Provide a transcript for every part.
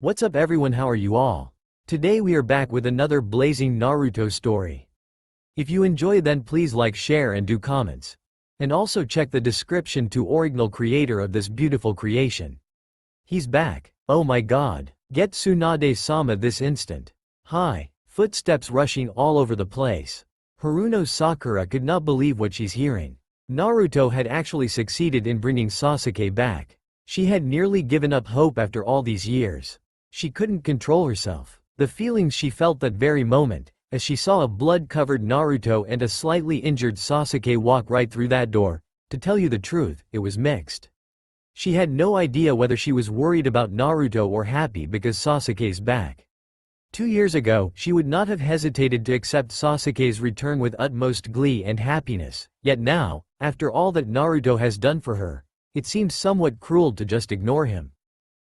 What's up everyone, how are you all? Today we are back with another blazing Naruto story. If you enjoy then please like, share and do comments. And also check the description to original creator of this beautiful creation. He's back. Oh my god. Get Tsunade-sama this instant. Hi. Footsteps rushing all over the place. Haruno Sakura could not believe what she's hearing. Naruto had actually succeeded in bringing Sasuke back. She had nearly given up hope after all these years. She couldn't control herself. The feelings she felt that very moment, as she saw a blood-covered Naruto and a slightly injured Sasuke walk right through that door, to tell you the truth, it was mixed. She had no idea whether she was worried about Naruto or happy because Sasuke's back. 2 years ago, she would not have hesitated to accept Sasuke's return with utmost glee and happiness, yet now, after all that Naruto has done for her, it seems somewhat cruel to just ignore him.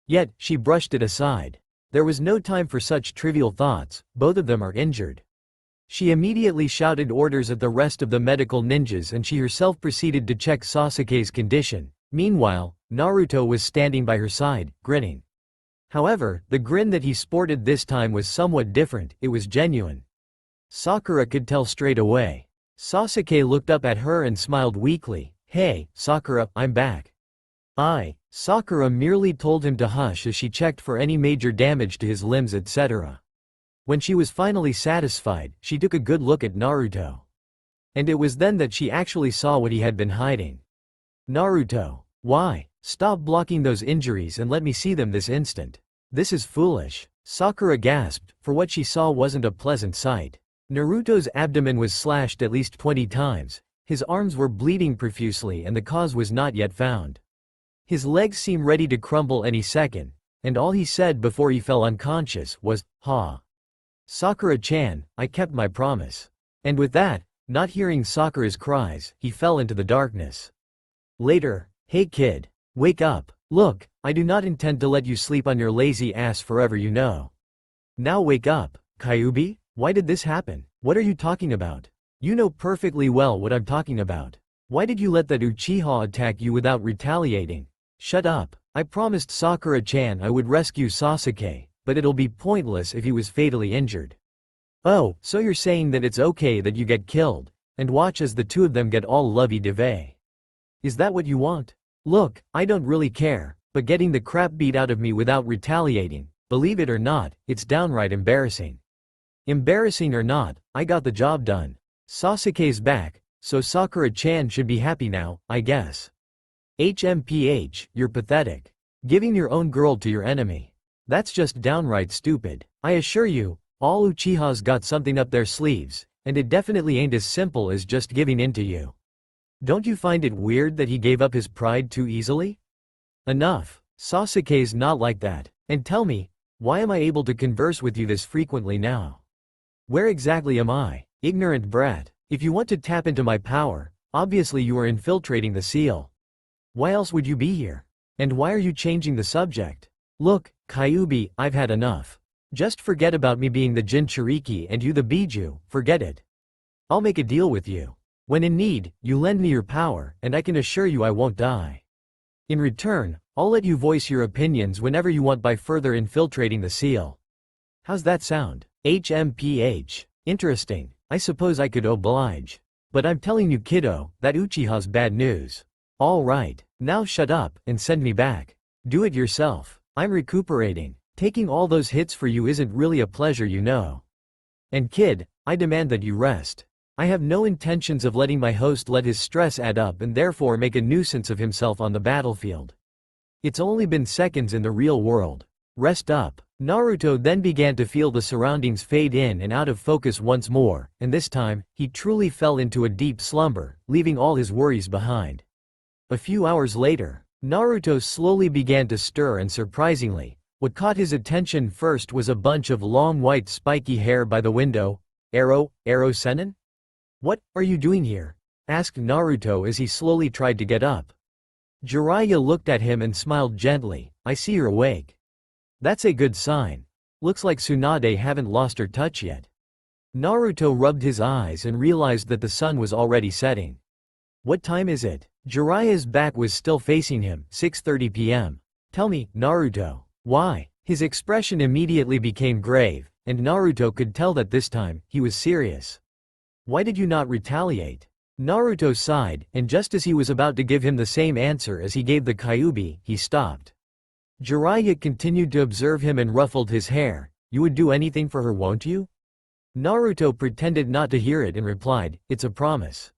Yet, she brushed it aside. There was no time for such trivial thoughts, both of them are injured. She immediately shouted orders at the rest of the medical ninjas and she herself proceeded to check Sasuke's condition. Meanwhile, Naruto was standing by her side, grinning. However, the grin that he sported this time was somewhat different, it was genuine. Sakura could tell straight away. Sasuke looked up at her and smiled weakly. Hey, Sakura, I'm back. Sakura merely told him to hush as she checked for any major damage to his limbs etc. When she was finally satisfied, she took a good look at Naruto. And it was then that she actually saw what he had been hiding. Naruto. Why? Stop blocking those injuries and let me see them this instant. This is foolish. Sakura gasped, for what she saw wasn't a pleasant sight. Naruto's abdomen was slashed at least 20 times, his arms were bleeding profusely and the cause was not yet found. His legs seemed ready to crumble any second, and all he said before he fell unconscious was, "Ha. Sakura-chan, I kept my promise." And with that, not hearing Sakura's cries, he fell into the darkness. Later, hey kid. Wake up. Look, I do not intend to let you sleep on your lazy ass forever you know. Now wake up, Kyuubi? Why did this happen? What are you talking about? You know perfectly well what I'm talking about. Why did you let that Uchiha attack you without retaliating? Shut up. I promised Sakura-chan I would rescue Sasuke, but it'll be pointless if he was fatally injured. Oh, so you're saying that it's okay that you get killed, and watch as the two of them get all lovey-dovey. Is that what you want? Look, I don't really care, but getting the crap beat out of me without retaliating, believe it or not, it's downright embarrassing. Embarrassing or not, I got the job done. Sasuke's back, so Sakura-chan should be happy now, I guess. HMPH, you're pathetic. Giving your own girl to your enemy. That's just downright stupid. I assure you, all Uchihas got something up their sleeves, and it definitely ain't as simple as just giving in to you. Don't you find it weird that he gave up his pride too easily? Enough. Sasuke's not like that. And tell me, why am I able to converse with you this frequently now? Where exactly am I? Ignorant brat. If you want to tap into my power, obviously you are infiltrating the seal. Why else would you be here? And why are you changing the subject? Look, Kyuubi, I've had enough. Just forget about me being the Jinchuriki and you the Biju, forget it. I'll make a deal with you. When in need, you lend me your power, and I can assure you I won't die. In return, I'll let you voice your opinions whenever you want by further infiltrating the seal. How's that sound? HMPH. Interesting. I suppose I could oblige. But I'm telling you kiddo, that Uchiha's bad news. Alright, now shut up, and send me back. Do it yourself. I'm recuperating. Taking all those hits for you isn't really a pleasure you know. And kid, I demand that you rest. I have no intentions of letting my host let his stress add up and therefore make a nuisance of himself on the battlefield. It's only been seconds in the real world. Rest up. Naruto then began to feel the surroundings fade in and out of focus once more, and this time, he truly fell into a deep slumber, leaving all his worries behind. A few hours later, Naruto slowly began to stir and surprisingly, what caught his attention first was a bunch of long white spiky hair by the window. Aro-Senin? What are you doing here? Asked Naruto as he slowly tried to get up. Jiraiya looked at him and smiled gently. I see you're awake. That's a good sign. Looks like Tsunade haven't lost her touch yet. Naruto rubbed his eyes and realized that the sun was already setting. What time is it? Jiraiya's back was still facing him, 6:30 p.m. Tell me, Naruto, why? His expression immediately became grave, and Naruto could tell that this time, he was serious. Why did you not retaliate? Naruto sighed, and just as he was about to give him the same answer as he gave the Kyuubi, he stopped. Jiraiya continued to observe him and ruffled his hair. You would do anything for her, won't you? Naruto pretended not to hear it and replied, it's a promise.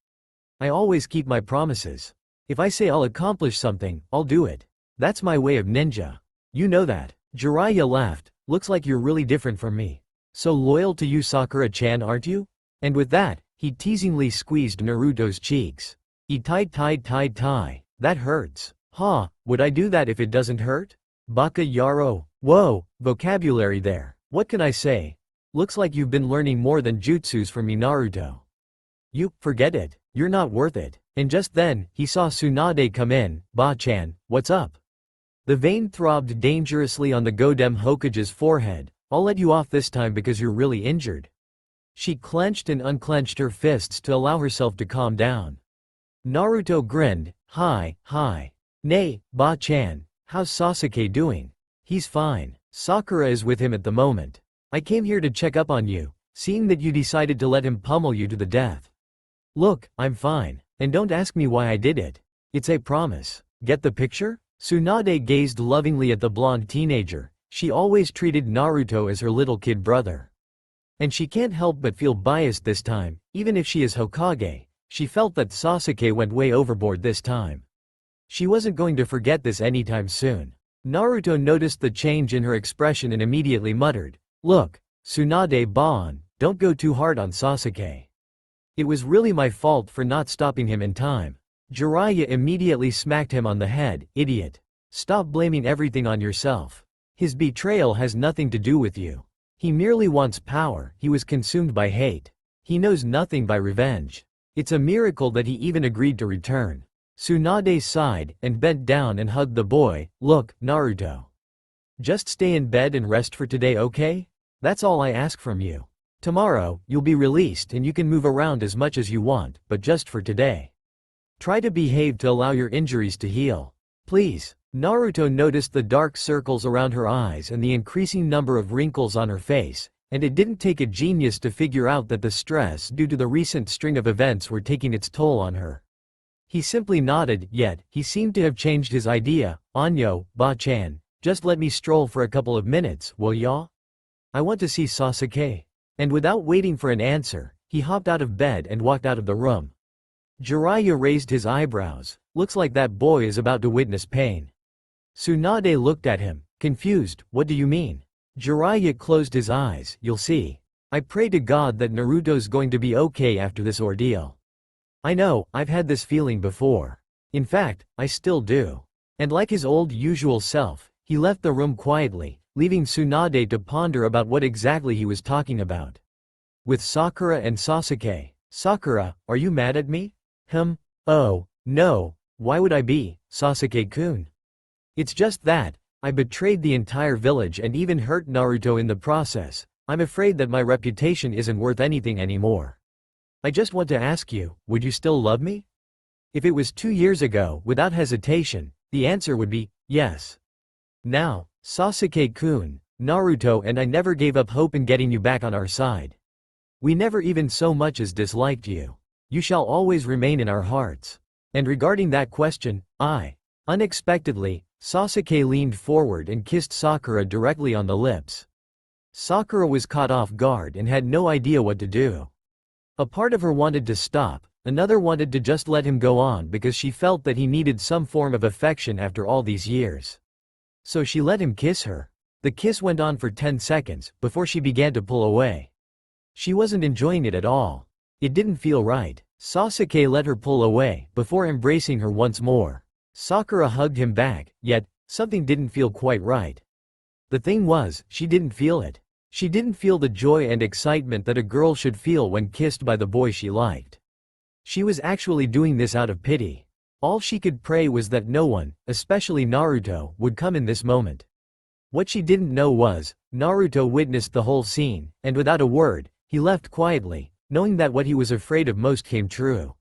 I always keep my promises. If I say I'll accomplish something, I'll do it. That's my way of ninja. You know that. Jiraiya laughed, looks like you're really different from me. So loyal to you, Sakura-chan, aren't you? And with that, he teasingly squeezed Naruto's cheeks. Tie. That hurts. Ha, would I do that if it doesn't hurt? Baka Yaro. Whoa, vocabulary there. What can I say? Looks like you've been learning more than jutsus from me, Naruto. You, forget it. You're not worth it. And just then, he saw Tsunade come in. Ba-chan, what's up? The vein throbbed dangerously on the Godem Hokage's forehead. I'll let you off this time because you're really injured. She clenched and unclenched her fists to allow herself to calm down. Naruto grinned. Hi. Nay, Ba-chan, how's Sasuke doing? He's fine. Sakura is with him at the moment. I came here to check up on you, seeing that you decided to let him pummel you to the death. Look, I'm fine, and don't ask me why I did it. It's a promise. Get the picture? Tsunade gazed lovingly at the blonde teenager. She always treated Naruto as her little kid brother. And she can't help but feel biased this time, even if she is Hokage. She felt that Sasuke went way overboard this time. She wasn't going to forget this anytime soon. Naruto noticed the change in her expression and immediately muttered, look, Tsunade-ban, don't go too hard on Sasuke. It was really my fault for not stopping him in time. Jiraiya immediately smacked him on the head. Idiot. Stop blaming everything on yourself. His betrayal has nothing to do with you. He merely wants power. He was consumed by hate. He knows nothing by revenge. It's a miracle that he even agreed to return. Tsunade sighed and bent down and hugged the boy. Look, Naruto. Just stay in bed and rest for today, okay? That's all I ask from you. Tomorrow, you'll be released and you can move around as much as you want, but just for today. Try to behave to allow your injuries to heal. Please. Naruto noticed the dark circles around her eyes and the increasing number of wrinkles on her face, and it didn't take a genius to figure out that the stress due to the recent string of events were taking its toll on her. He simply nodded, yet, he seemed to have changed his idea. Anyo, Ba-chan, just let me stroll for a couple of minutes, will ya? I want to see Sasuke. And without waiting for an answer, he hopped out of bed and walked out of the room. Jiraiya raised his eyebrows. Looks like that boy is about to witness pain. Tsunade looked at him, confused. What do you mean? Jiraiya closed his eyes. You'll see. I pray to God that Naruto's going to be okay after this ordeal. I know, I've had this feeling before. In fact, I still do. And like his old usual self, he left the room quietly, leaving Tsunade to ponder about what exactly he was talking about. With Sakura and Sasuke. Sakura, are you mad at me? Oh, no, why would I be, Sasuke-kun? It's just that, I betrayed the entire village and even hurt Naruto in the process. I'm afraid that my reputation isn't worth anything anymore. I just want to ask you, would you still love me? If it was 2 years ago, without hesitation, the answer would be, yes. Now, Sasuke-kun, Naruto and I never gave up hope in getting you back on our side. We never even so much as disliked you. You shall always remain in our hearts. And regarding that question, Unexpectedly, Sasuke leaned forward and kissed Sakura directly on the lips. Sakura was caught off guard and had no idea what to do. A part of her wanted to stop, another wanted to just let him go on because she felt that he needed some form of affection after all these years. So she let him kiss her. The kiss went on for 10 seconds, before she began to pull away. She wasn't enjoying it at all. It didn't feel right. Sasuke let her pull away, before embracing her once more. Sakura hugged him back, yet, something didn't feel quite right. The thing was, she didn't feel it. She didn't feel the joy and excitement that a girl should feel when kissed by the boy she liked. She was actually doing this out of pity. All she could pray was that no one, especially Naruto, would come in this moment. What she didn't know was, Naruto witnessed the whole scene, and without a word, he left quietly, knowing that what he was afraid of most came true.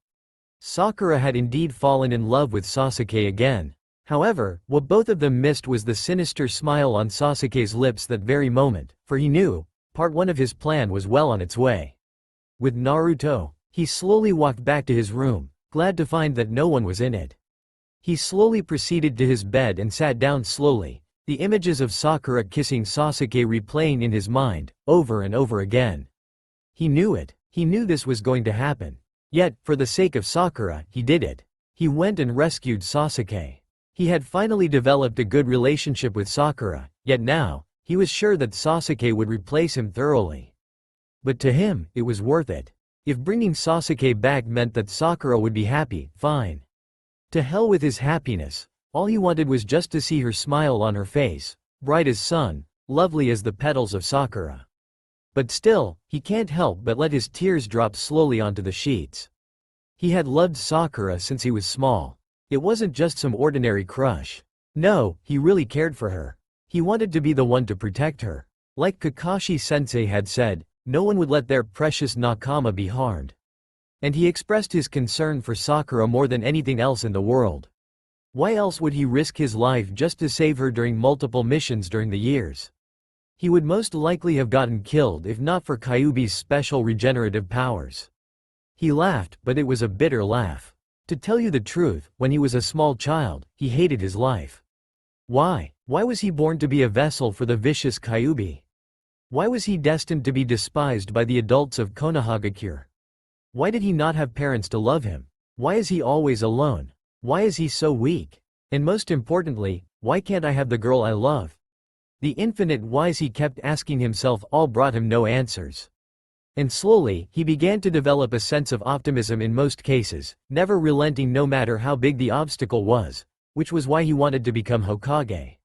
Sakura had indeed fallen in love with Sasuke again. However, what both of them missed was the sinister smile on Sasuke's lips that very moment, for he knew, part 1 of his plan was well on its way. With Naruto, he slowly walked back to his room, glad to find that no one was in it. He slowly proceeded to his bed and sat down slowly, the images of Sakura kissing Sasuke replaying in his mind, over and over again. He knew it. He knew this was going to happen. Yet, for the sake of Sakura, he did it. He went and rescued Sasuke. He had finally developed a good relationship with Sakura, yet now, he was sure that Sasuke would replace him thoroughly. But to him, it was worth it. If bringing Sasuke back meant that Sakura would be happy, fine. To hell with his happiness. All he wanted was just to see her smile on her face, bright as sun, lovely as the petals of Sakura. But still, he can't help but let his tears drop slowly onto the sheets. He had loved Sakura since he was small. It wasn't just some ordinary crush. No, he really cared for her. He wanted to be the one to protect her. Like Kakashi-sensei had said, no one would let their precious nakama be harmed. And he expressed his concern for Sakura more than anything else in the world. Why else would he risk his life just to save her during multiple missions during the years? He would most likely have gotten killed if not for Kyuubi's special regenerative powers. He laughed, but it was a bitter laugh. To tell you the truth, when he was a small child, he hated his life. Why? Why was he born to be a vessel for the vicious Kyuubi? Why was he destined to be despised by the adults of Konoha? Why did he not have parents to love him? Why is he always alone? Why is he so weak? And most importantly, why can't I have the girl I love? The infinite whys he kept asking himself all brought him no answers. And slowly, he began to develop a sense of optimism in most cases, never relenting no matter how big the obstacle was, which was why he wanted to become Hokage.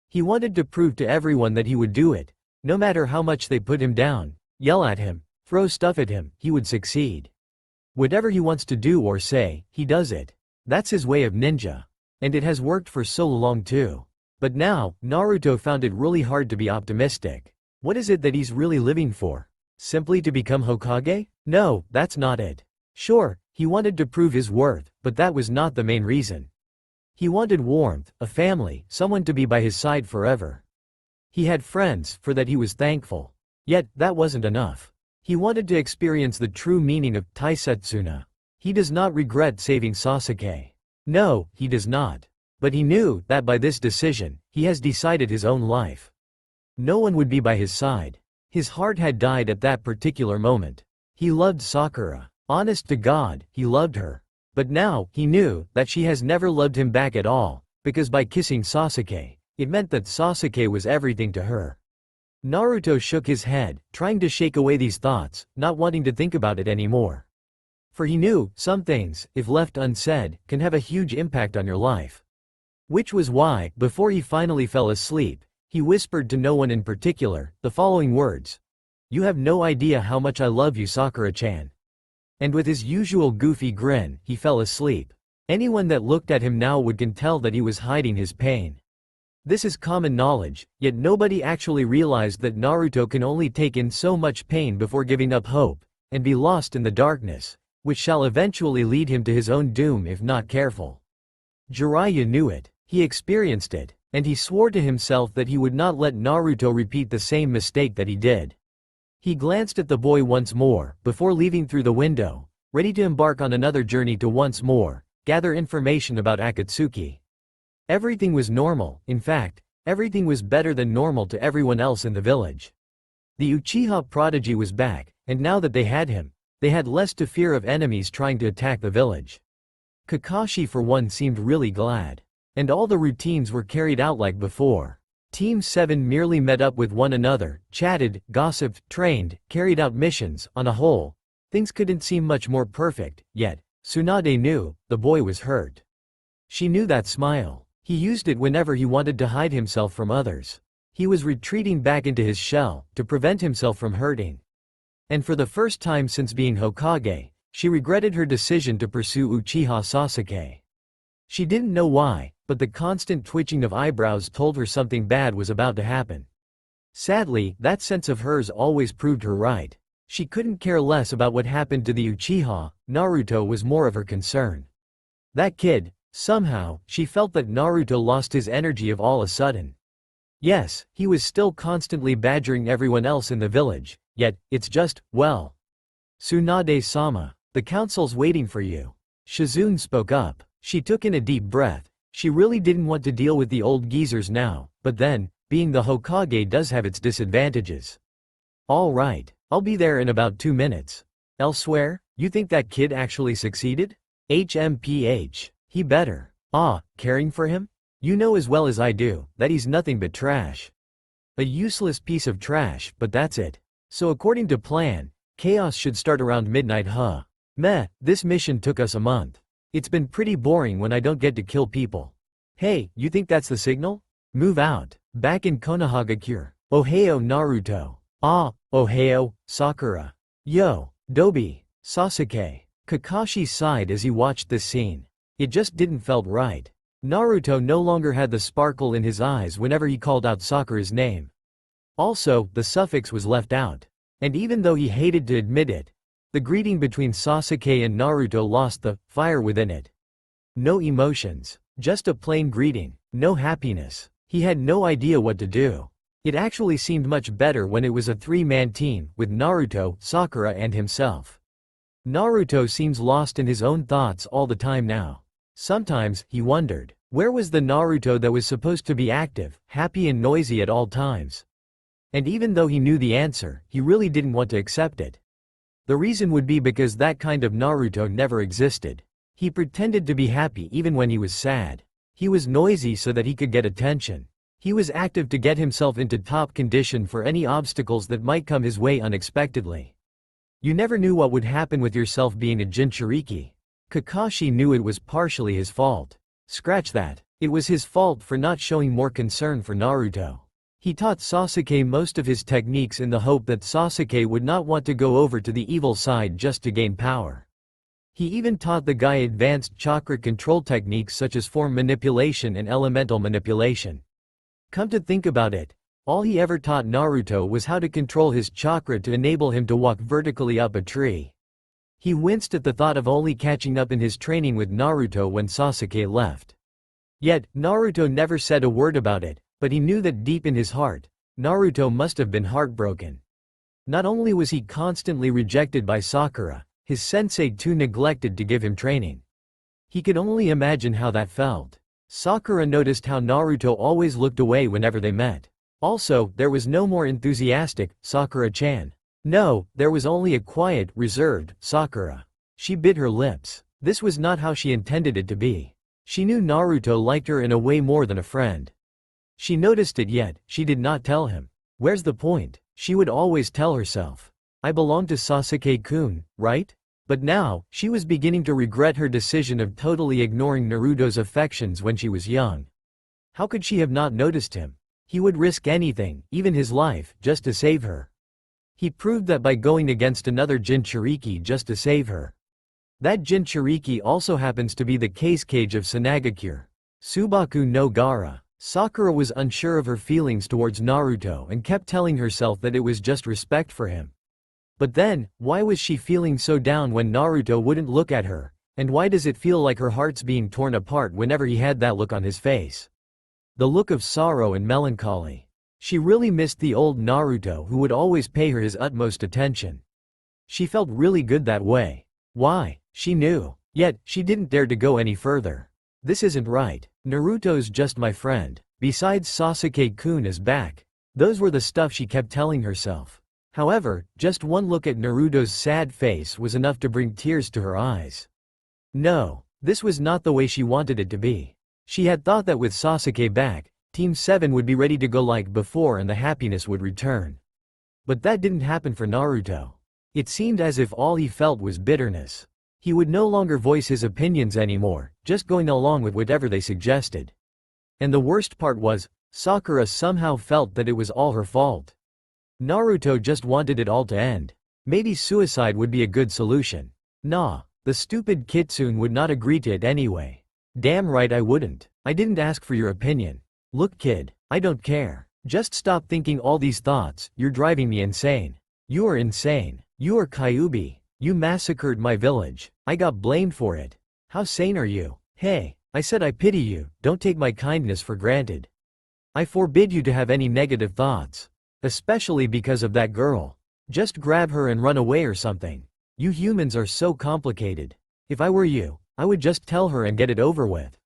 He wanted to prove to everyone that he would do it, no matter how much they put him down, yell at him, throw stuff at him, he would succeed. Whatever he wants to do or say, he does it. That's his way of ninja. And it has worked for so long too. But now, Naruto found it really hard to be optimistic. What is it that he's really living for? Simply to become Hokage? No, that's not it. Sure, he wanted to prove his worth, but that was not the main reason. He wanted warmth, a family, someone to be by his side forever. He had friends, for that he was thankful. Yet, that wasn't enough. He wanted to experience the true meaning of Taisetsuna. He does not regret saving Sasuke. No, he does not. But he knew that by this decision, he has decided his own life. No one would be by his side. His heart had died at that particular moment. He loved Sakura. Honest to God, he loved her. But now, he knew that she has never loved him back at all, because by kissing Sasuke, it meant that Sasuke was everything to her. Naruto shook his head, trying to shake away these thoughts, not wanting to think about it anymore. For he knew, some things, if left unsaid, can have a huge impact on your life. Which was why, before he finally fell asleep, he whispered to no one in particular, the following words. "You have no idea how much I love you, Sakura-chan." And with his usual goofy grin, he fell asleep. Anyone that looked at him now can tell that he was hiding his pain. This is common knowledge, yet nobody actually realized that Naruto can only take in so much pain before giving up hope, and be lost in the darkness, which shall eventually lead him to his own doom if not careful. Jiraiya knew it. He experienced it, and he swore to himself that he would not let Naruto repeat the same mistake that he did. He glanced at the boy once more, before leaving through the window, ready to embark on another journey to once more gather information about Akatsuki. Everything was normal, in fact, everything was better than normal to everyone else in the village. The Uchiha prodigy was back, and now that they had less to fear of enemies trying to attack the village. Kakashi for one seemed really glad. And all the routines were carried out like before. Team 7 merely met up with one another, chatted, gossiped, trained, carried out missions. On a whole, things couldn't seem much more perfect, yet, Tsunade knew, the boy was hurt. She knew that smile. He used it whenever he wanted to hide himself from others. He was retreating back into his shell, to prevent himself from hurting. And for the first time since being Hokage, she regretted her decision to pursue Uchiha Sasuke. She didn't know why, but the constant twitching of eyebrows told her something bad was about to happen. Sadly, that sense of hers always proved her right. She couldn't care less about what happened to the Uchiha. Naruto was more of her concern. That kid, Somehow, she felt that Naruto lost his energy of all a sudden. Yes, he was still constantly badgering everyone else in the village, yet, it's just, well. Tsunade-sama, the council's waiting for you. Shizune spoke up. She took in a deep breath. She really didn't want to deal with the old geezers now, but then, being the Hokage does have its disadvantages. All right, I'll be there in about 2 minutes. Elsewhere, you think that kid actually succeeded? HMPH. He better. Caring for him? You know as well as I do, that he's nothing but trash. A useless piece of trash, but that's it. So according to plan, chaos should start around midnight, huh? Meh, this mission took us a month. It's been pretty boring when I don't get to kill people. Hey, you think that's the signal? Move out. Back in Konohagakure. Ohio Naruto. Ohio, Sakura. Yo, Dobi, Sasuke. Kakashi sighed as he watched this scene. It just didn't felt right. Naruto no longer had the sparkle in his eyes whenever he called out Sakura's name. Also, the suffix was left out. And even though he hated to admit it, the greeting between Sasuke and Naruto lost the fire within it. No emotions, just a plain greeting, no happiness. He had no idea what to do. It actually seemed much better when it was a 3-man team, with Naruto, Sakura and himself. Naruto seems lost in his own thoughts all the time now. Sometimes, he wondered, where was the Naruto that was supposed to be active, happy and noisy at all times? And even though he knew the answer, he really didn't want to accept it. The reason would be because that kind of Naruto never existed. He pretended to be happy even when he was sad. He was noisy so that he could get attention. He was active to get himself into top condition for any obstacles that might come his way unexpectedly. You never knew what would happen with yourself being a Jinchuriki. Kakashi knew it was partially his fault. Scratch that. It was his fault for not showing more concern for Naruto. He taught Sasuke most of his techniques in the hope that Sasuke would not want to go over to the evil side just to gain power. He even taught the guy advanced chakra control techniques such as form manipulation and elemental manipulation. Come to think about it, all he ever taught Naruto was how to control his chakra to enable him to walk vertically up a tree. He winced at the thought of only catching up in his training with Naruto when Sasuke left. Yet, Naruto never said a word about it, but he knew that deep in his heart, Naruto must have been heartbroken. Not only was he constantly rejected by Sakura, his sensei too neglected to give him training. He could only imagine how that felt. Sakura noticed how Naruto always looked away whenever they met. Also, there was no more enthusiastic, Sakura-chan. No, there was only a quiet, reserved, Sakura. She bit her lips. This was not how she intended it to be. She knew Naruto liked her in a way more than a friend. She noticed it yet, she did not tell him. Where's the point? She would always tell herself. I belong to Sasuke-kun, right? But now, she was beginning to regret her decision of totally ignoring Naruto's affections when she was young. How could she have not noticed him? He would risk anything, even his life, just to save her. He proved that by going against another Jinchuriki just to save her. That Jinchuriki also happens to be the case cage of Shinagami. Subaku no Gara. Sakura was unsure of her feelings towards Naruto and kept telling herself that it was just respect for him. But then, why was she feeling so down when Naruto wouldn't look at her, and why does it feel like her heart's being torn apart whenever he had that look on his face? The look of sorrow and melancholy. She really missed the old Naruto who would always pay her his utmost attention. She felt really good that way. Why? She knew. Yet, she didn't dare to go any further. This isn't right. Naruto's just my friend. Besides, Sasuke-kun is back. Those were the stuff she kept telling herself. However, just one look at Naruto's sad face was enough to bring tears to her eyes. No, this was not the way she wanted it to be. She had thought that with Sasuke back, Team 7 would be ready to go like before and the happiness would return. But that didn't happen for Naruto. It seemed as if all he felt was bitterness. He would no longer voice his opinions anymore, just going along with whatever they suggested. And the worst part was, Sakura somehow felt that it was all her fault. Naruto just wanted it all to end. Maybe suicide would be a good solution. Nah, the stupid kitsune would not agree to it anyway. Damn right I wouldn't. I didn't ask for your opinion. Look kid, I don't care. Just stop thinking all these thoughts, you're driving me insane. You are insane. You are Kyuubi. You massacred my village. I got blamed for it. How sane are you? Hey, I said I pity you, don't take my kindness for granted. I forbid you to have any negative thoughts. Especially because of that girl. Just grab her and run away or something. You humans are so complicated. If I were you, I would just tell her and get it over with.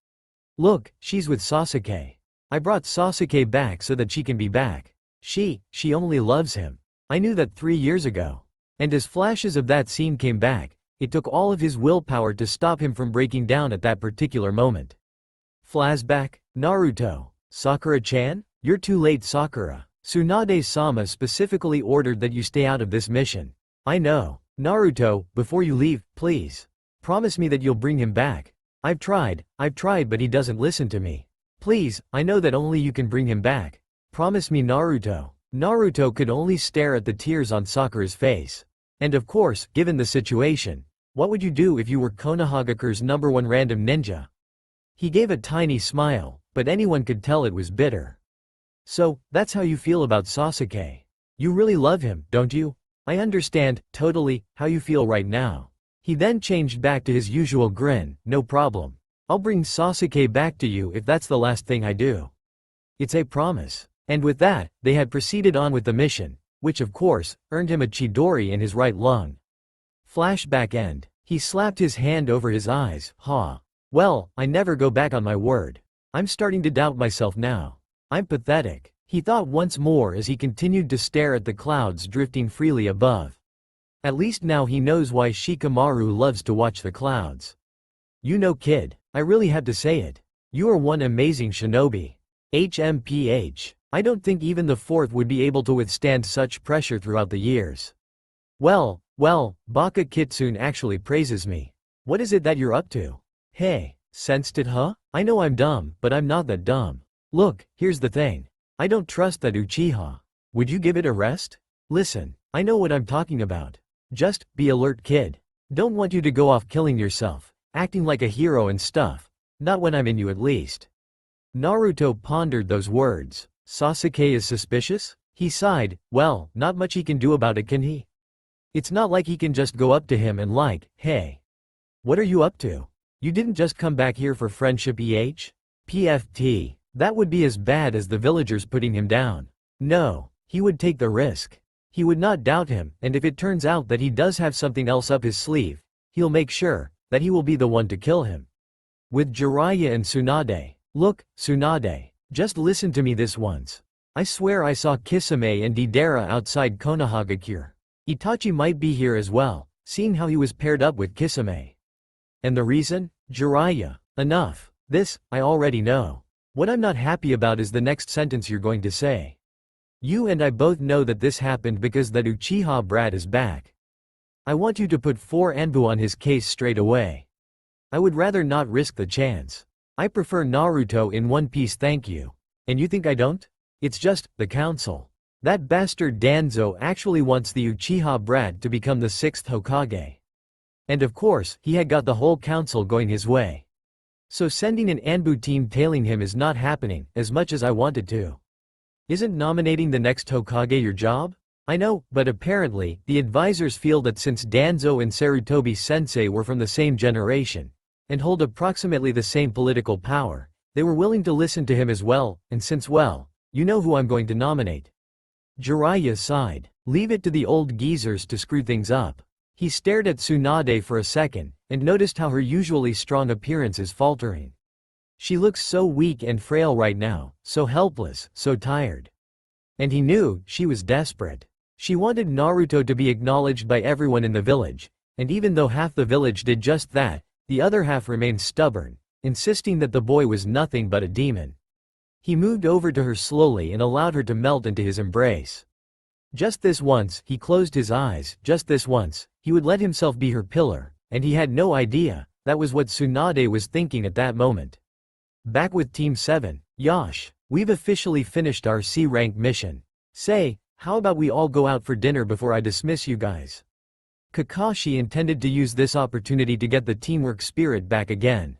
Look, she's with Sasuke. I brought Sasuke back so that she can be back. She only loves him. I knew that 3 years ago. And as flashes of that scene came back, it took all of his willpower to stop him from breaking down at that particular moment. Flashback, Naruto. Sakura-chan? You're too late, Sakura. Tsunade-sama specifically ordered that you stay out of this mission. I know. Naruto, before you leave, please. Promise me that you'll bring him back. I've tried, but he doesn't listen to me. Please, I know that only you can bring him back. Promise me, Naruto. Naruto could only stare at the tears on Sakura's face. And of course, given the situation, what would you do if you were Konohagakure's #1 random ninja? He gave a tiny smile, but anyone could tell it was bitter. So, that's how you feel about Sasuke. You really love him, don't you? I understand, totally, how you feel right now. He then changed back to his usual grin. No problem. I'll bring Sasuke back to you if that's the last thing I do. It's a promise. And with that, they had proceeded on with the mission, which of course, earned him a Chidori in his right lung. Flashback end. He slapped his hand over his eyes. Well, I never go back on my word. I'm starting to doubt myself now. I'm pathetic. He thought once more as he continued to stare at the clouds drifting freely above. At least now he knows why Shikamaru loves to watch the clouds. You know, kid, I really had to say it. You are one amazing shinobi. HMPH. I don't think even the fourth would be able to withstand such pressure throughout the years. Well, Baka Kitsune actually praises me. What is it that you're up to? Hey, sensed it, huh? I know I'm dumb, but I'm not that dumb. Look, here's the thing. I don't trust that Uchiha. Would you give it a rest? Listen, I know what I'm talking about. Just, be alert, kid. Don't want you to go off killing yourself, acting like a hero and stuff. Not when I'm in you at least. Naruto pondered those words. Sasuke is suspicious? He sighed. Well, not much he can do about it, can he? It's not like he can just go up to him and like, hey. What are you up to? You didn't just come back here for friendship PFT. That would be as bad as the villagers putting him down. No, he would take the risk. He would not doubt him, and if it turns out that he does have something else up his sleeve, he'll make sure that he will be the one to kill him. With Jiraiya and Tsunade. Look, Tsunade, just listen to me this once. I swear I saw Kisame and Deidara outside Konohagakure. Itachi might be here as well, seeing how he was paired up with Kisame. And the reason? Jiraiya. Enough. This, I already know. What I'm not happy about is the next sentence you're going to say. You and I both know that this happened because that Uchiha brat is back. I want you to put 4 Anbu on his case straight away. I would rather not risk the chance. I prefer Naruto in One Piece, thank you. And you think I don't? It's just, the council. That bastard Danzo actually wants the Uchiha brat to become the 6th Hokage. And of course, he had got the whole council going his way. So sending an Anbu team tailing him is not happening, as much as I wanted to. Isn't nominating the next Hokage your job? I know, but apparently, the advisors feel that since Danzo and Sarutobi-sensei were from the same generation, and hold approximately the same political power, they were willing to listen to him as well, and since well, you know who I'm going to nominate. Jiraiya sighed. Leave it to the old geezers to screw things up. He stared at Tsunade for a second, and noticed how her usually strong appearance is faltering. She looks so weak and frail right now, so helpless, so tired. And he knew, she was desperate. She wanted Naruto to be acknowledged by everyone in the village, and even though half the village did just that, the other half remained stubborn, insisting that the boy was nothing but a demon. He moved over to her slowly and allowed her to melt into his embrace. Just this once, he closed his eyes, just this once, he would let himself be her pillar, and he had no idea, that was what Tsunade was thinking at that moment. Back with Team 7, Yash, we've officially finished our C-rank mission. Say, how about we all go out for dinner before I dismiss you guys? Kakashi intended to use this opportunity to get the teamwork spirit back again.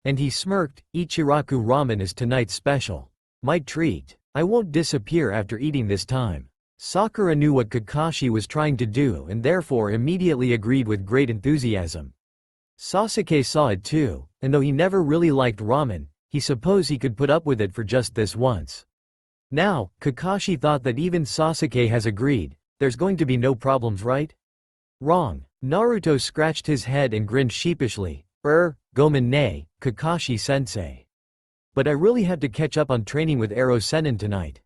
And he smirked, Ichiraku ramen is tonight's special. My treat. I won't disappear after eating this time. Sakura knew what Kakashi was trying to do and therefore immediately agreed with great enthusiasm. Sasuke saw it too, and though he never really liked ramen, he supposed he could put up with it for just this once. Now, Kakashi thought that even Sasuke has agreed, there's going to be no problems, right? Wrong. Naruto scratched his head and grinned sheepishly. Gomen ne, Kakashi-sensei. But I really have to catch up on training with Ero Sennin tonight.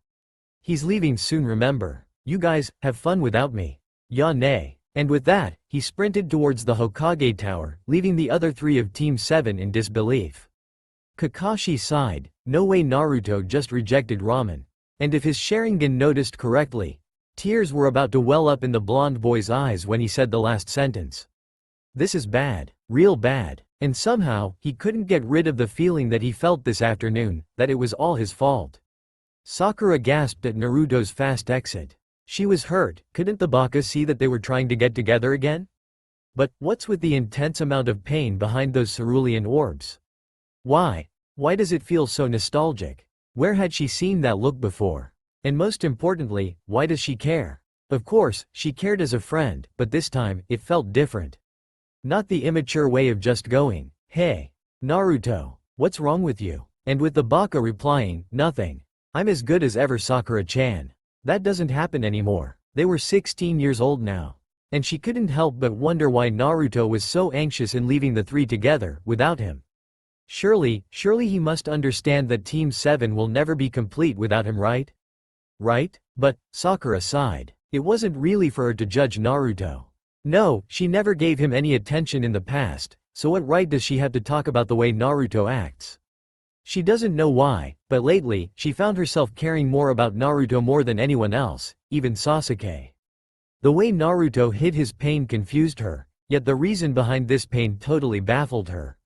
He's leaving soon, remember. You guys, have fun without me. Ya ne. And with that, he sprinted towards the Hokage Tower, leaving the other three of Team 7 in disbelief. Kakashi sighed, no way Naruto just rejected ramen. And if his Sharingan noticed correctly, tears were about to well up in the blonde boy's eyes when he said the last sentence. This is bad, real bad, and somehow, he couldn't get rid of the feeling that he felt this afternoon, that it was all his fault. Sakura gasped at Naruto's fast exit. She was hurt, couldn't the baka see that they were trying to get together again? But, what's with the intense amount of pain behind those cerulean orbs? Why? Why does it feel so nostalgic? Where had she seen that look before? And most importantly, why does she care? Of course, she cared as a friend, but this time, it felt different. Not the immature way of just going, hey, Naruto, what's wrong with you? And with the baka replying, nothing. I'm as good as ever, Sakura-chan. That doesn't happen anymore. They were 16 years old now. And she couldn't help but wonder why Naruto was so anxious in leaving the three together, without him. Surely he must understand that Team 7 will never be complete without him, right? Right? But, Sakura sighed. It wasn't really for her to judge Naruto. No, she never gave him any attention in the past, so what right does she have to talk about the way Naruto acts? She doesn't know why, but lately, she found herself caring more about Naruto more than anyone else, even Sasuke. The way Naruto hid his pain confused her, yet the reason behind this pain totally baffled her.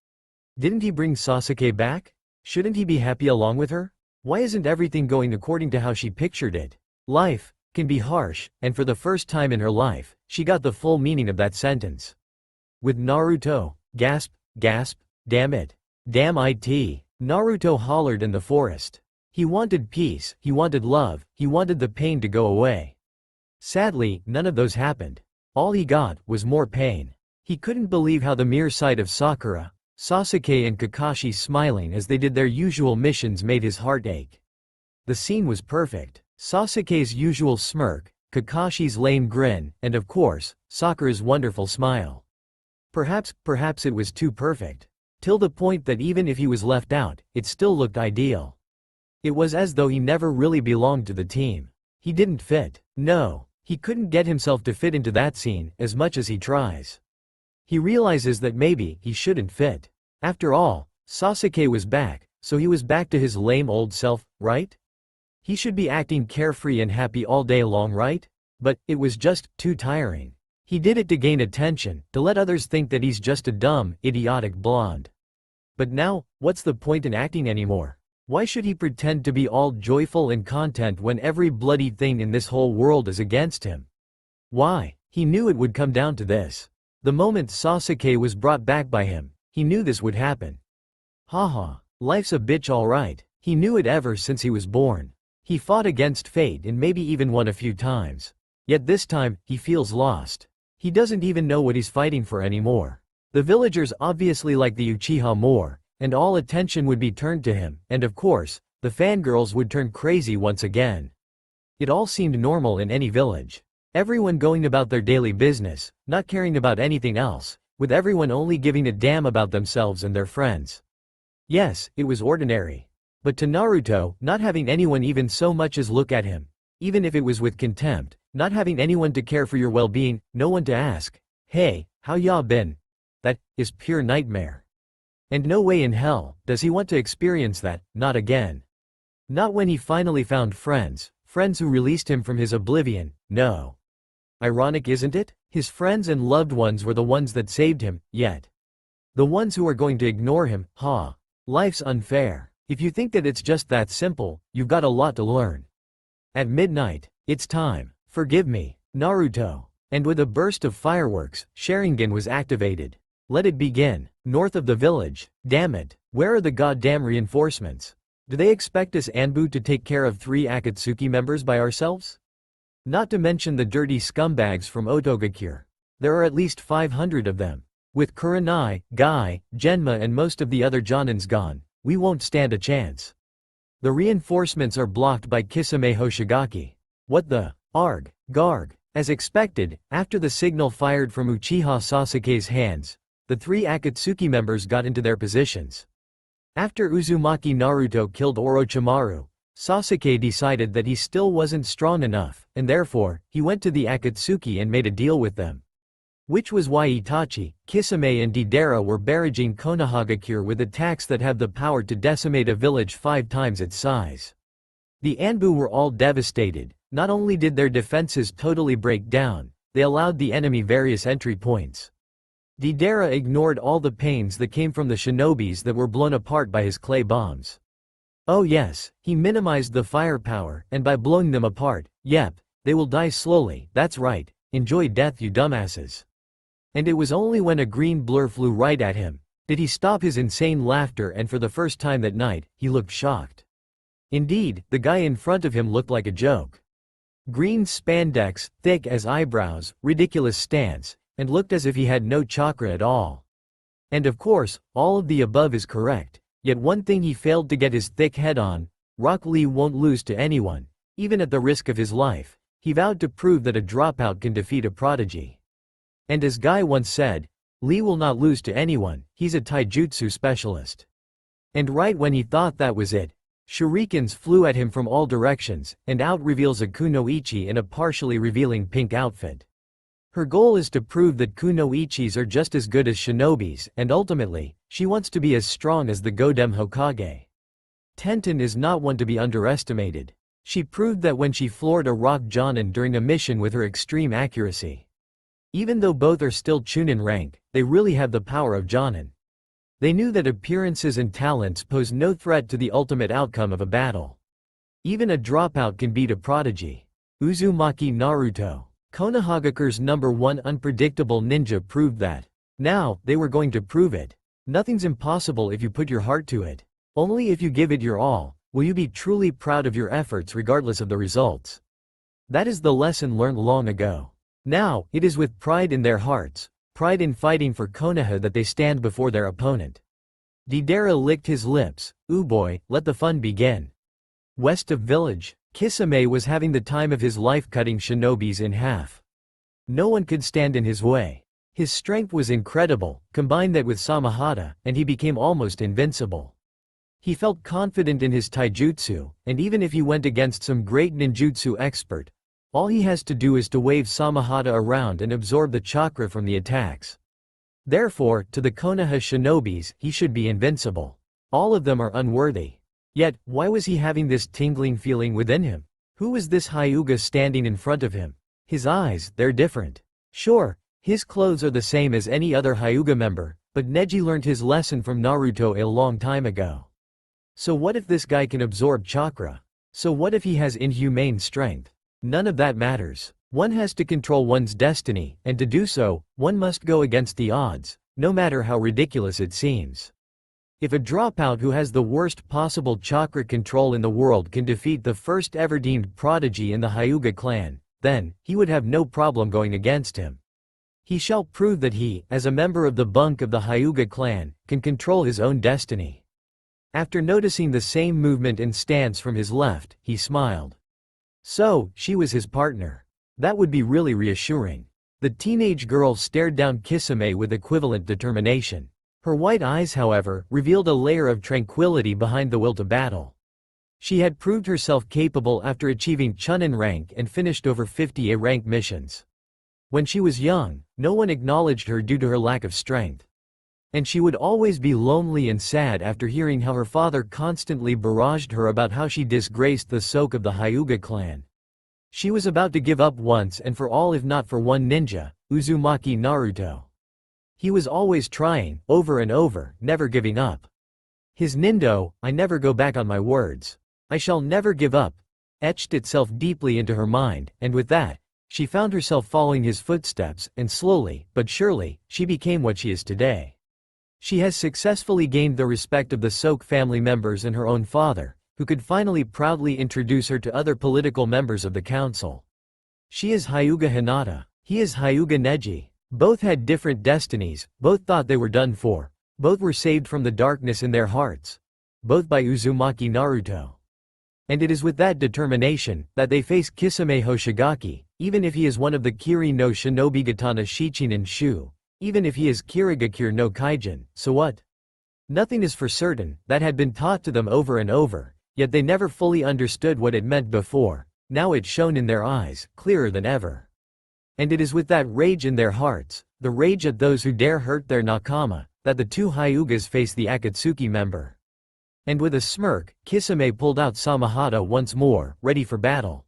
Didn't he bring Sasuke back? Shouldn't he be happy along with her? Why isn't everything going according to how she pictured it? Life can be harsh, and for the first time in her life, she got the full meaning of that sentence. With Naruto, gasp, damn it. Damn it. Naruto hollered in the forest. He wanted peace, he wanted love, he wanted the pain to go away. Sadly, none of those happened. All he got was more pain. He couldn't believe how the mere sight of Sakura, Sasuke and Kakashi smiling as they did their usual missions made his heart ache. The scene was perfect. Sasuke's usual smirk, Kakashi's lame grin, and of course, Sakura's wonderful smile. Perhaps it was too perfect. Till the point that even if he was left out, it still looked ideal. It was as though he never really belonged to the team. He didn't fit. No, he couldn't get himself to fit into that scene, as much as he tries. He realizes that maybe he shouldn't fit. After all, Sasuke was back, so he was back to his lame old self, right? He should be acting carefree and happy all day long, right? But, it was just too tiring. He did it to gain attention, to let others think that he's just a dumb, idiotic blonde. But now, what's the point in acting anymore? Why should he pretend to be all joyful and content when every bloody thing in this whole world is against him? Why? He knew it would come down to this. The moment Sasuke was brought back by him, he knew this would happen. Haha, life's a bitch alright. He knew it ever since he was born. He fought against fate and maybe even won a few times. Yet this time, he feels lost. He doesn't even know what he's fighting for anymore. The villagers obviously like the Uchiha more, and all attention would be turned to him, and of course, the fangirls would turn crazy once again. It all seemed normal in any village. Everyone going about their daily business, not caring about anything else, with everyone only giving a damn about themselves and their friends. Yes, it was ordinary. But to Naruto, not having anyone even so much as look at him, even if it was with contempt, not having anyone to care for your well-being, no one to ask, hey, how ya been? That is pure nightmare. And no way in hell does he want to experience that, not again. Not when he finally found friends who released him from his oblivion, no. Ironic, isn't it? His friends and loved ones were the ones that saved him, yet. The ones who are going to ignore him, life's unfair. If you think that it's just that simple, you've got a lot to learn. At midnight, it's time. Forgive me, Naruto. And with a burst of fireworks, Sharingan was activated. Let it begin. North of the village. Damn it. Where are the goddamn reinforcements? Do they expect us Anbu to take care of 3 Akatsuki members by ourselves? Not to mention the dirty scumbags from Otogakure. There are at least 500 of them. With Kurenai, Guy, Genma and most of the other Jonins gone, we won't stand a chance. The reinforcements are blocked by Kisame Hoshigaki. What the? Arg. Garg. As expected, after the signal fired from Uchiha Sasuke's hands, the three Akatsuki members got into their positions. After Uzumaki Naruto killed Orochimaru, Sasuke decided that he still wasn't strong enough, and therefore, he went to the Akatsuki and made a deal with them. Which was why Itachi, Kisame and Deidara were barraging Konohagakure with attacks that have the power to decimate a village 5 times its size. The Anbu were all devastated. Not only did their defenses totally break down, they allowed the enemy various entry points. Deidara ignored all the pains that came from the shinobis that were blown apart by his clay bombs. Oh yes, he minimized the firepower, and by blowing them apart, yep, they will die slowly, that's right, enjoy death you dumbasses. And it was only when a green blur flew right at him, did he stop his insane laughter, and for the first time that night, he looked shocked. Indeed, the guy in front of him looked like a joke. Green spandex, thick as eyebrows, ridiculous stance, and looked as if he had no chakra at all. And of course, all of the above is correct, yet one thing he failed to get his thick head on: Rock Lee won't lose to anyone, even at the risk of his life. He vowed to prove that a dropout can defeat a prodigy. And as Guy once said, Lee will not lose to anyone, he's a taijutsu specialist. And right when he thought that was it, shurikens flew at him from all directions, and out reveals a kunoichi in a partially revealing pink outfit. Her goal is to prove that kunoichis are just as good as shinobis, and ultimately, she wants to be as strong as the Godem Hokage. Tenten is not one to be underestimated. She proved that when she floored a rock Jonin during a mission with her extreme accuracy. Even though both are still Chunin rank, they really have the power of Jonin. They knew that appearances and talents pose no threat to the ultimate outcome of a battle. Even a dropout can beat a prodigy. Uzumaki Naruto, Konohagakure's #1 unpredictable ninja, proved that. Now, they were going to prove it. Nothing's impossible if you put your heart to it. Only if you give it your all, will you be truly proud of your efforts regardless of the results. That is the lesson learned long ago. Now, it is with pride in their hearts, pride in fighting for Konoha, that they stand before their opponent. Deidara licked his lips. Ooh boy, let the fun begin. West of village, Kisame was having the time of his life cutting shinobis in half. No one could stand in his way. His strength was incredible, combine that with Samahata, and he became almost invincible. He felt confident in his taijutsu, and even if he went against some great ninjutsu expert, all he has to do is to wave Samahata around and absorb the chakra from the attacks. Therefore, to the Konoha shinobis, he should be invincible. All of them are unworthy. Yet, why was he having this tingling feeling within him? Who was this Hyuga standing in front of him? His eyes, they're different. Sure, his clothes are the same as any other Hyuga member, but Neji learned his lesson from Naruto a long time ago. So what if this guy can absorb chakra? So what if he has inhumane strength? None of that matters. One has to control one's destiny, and to do so, one must go against the odds, no matter how ridiculous it seems. If a dropout who has the worst possible chakra control in the world can defeat the first ever deemed prodigy in the Hyuga clan, then, he would have no problem going against him. He shall prove that he, as a member of the bunk of the Hyuga clan, can control his own destiny. After noticing the same movement and stance from his left, he smiled. So, she was his partner. That would be really reassuring. The teenage girl stared down Kisame with equivalent determination. Her white eyes, however, revealed a layer of tranquility behind the will to battle. She had proved herself capable after achieving Chunin rank and finished over 50 A-rank missions. When she was young, no one acknowledged her due to her lack of strength. And she would always be lonely and sad after hearing how her father constantly barraged her about how she disgraced the Soke of the Hyuga clan. She was about to give up once and for all, if not for one ninja, Uzumaki Naruto. He was always trying, over and over, never giving up. His Nindo, I never go back on my words. I shall never give up, etched itself deeply into her mind, and with that, she found herself following his footsteps, and slowly, but surely, she became what she is today. She has successfully gained the respect of the Soke family members and her own father, who could finally proudly introduce her to other political members of the council. She is Hyuga Hinata. He is Hyuga Neji. Both had different destinies, both thought they were done for. Both were saved from the darkness in their hearts. Both by Uzumaki Naruto. And it is with that determination that they face Kisame Hoshigaki, even if he is one of the Kiri no Shinobigatana Shichinin Shu, even if he is Kirigakure no Kaijin, so what? Nothing is for certain, that had been taught to them over and over, yet they never fully understood what it meant before. Now it shone in their eyes, clearer than ever. And it is with that rage in their hearts, the rage at those who dare hurt their nakama, that the two Hyugas face the Akatsuki member. And with a smirk, Kisame pulled out Samahata once more, ready for battle.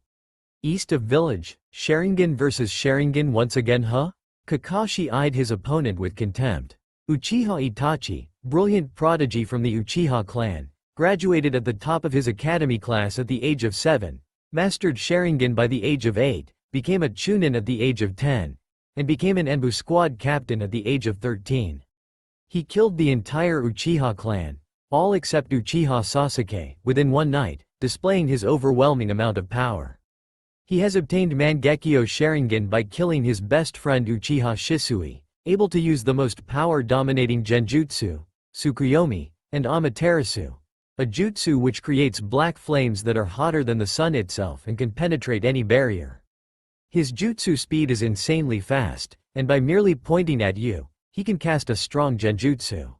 East of village, Sharingan versus Sharingan once again, huh? Kakashi eyed his opponent with contempt. Uchiha Itachi, brilliant prodigy from the Uchiha clan, graduated at the top of his academy class at the age of 7, mastered Sharingan by the age of 8, became a Chunin at the age of 10, and became an Enbu squad captain at the age of 13. He killed the entire Uchiha clan, all except Uchiha Sasuke, within one night, displaying his overwhelming amount of power. He has obtained Mangekyo Sharingan by killing his best friend Uchiha Shisui, able to use the most power-dominating Genjutsu, Tsukuyomi, and Amaterasu, a jutsu which creates black flames that are hotter than the sun itself and can penetrate any barrier. His jutsu speed is insanely fast, and by merely pointing at you, he can cast a strong genjutsu.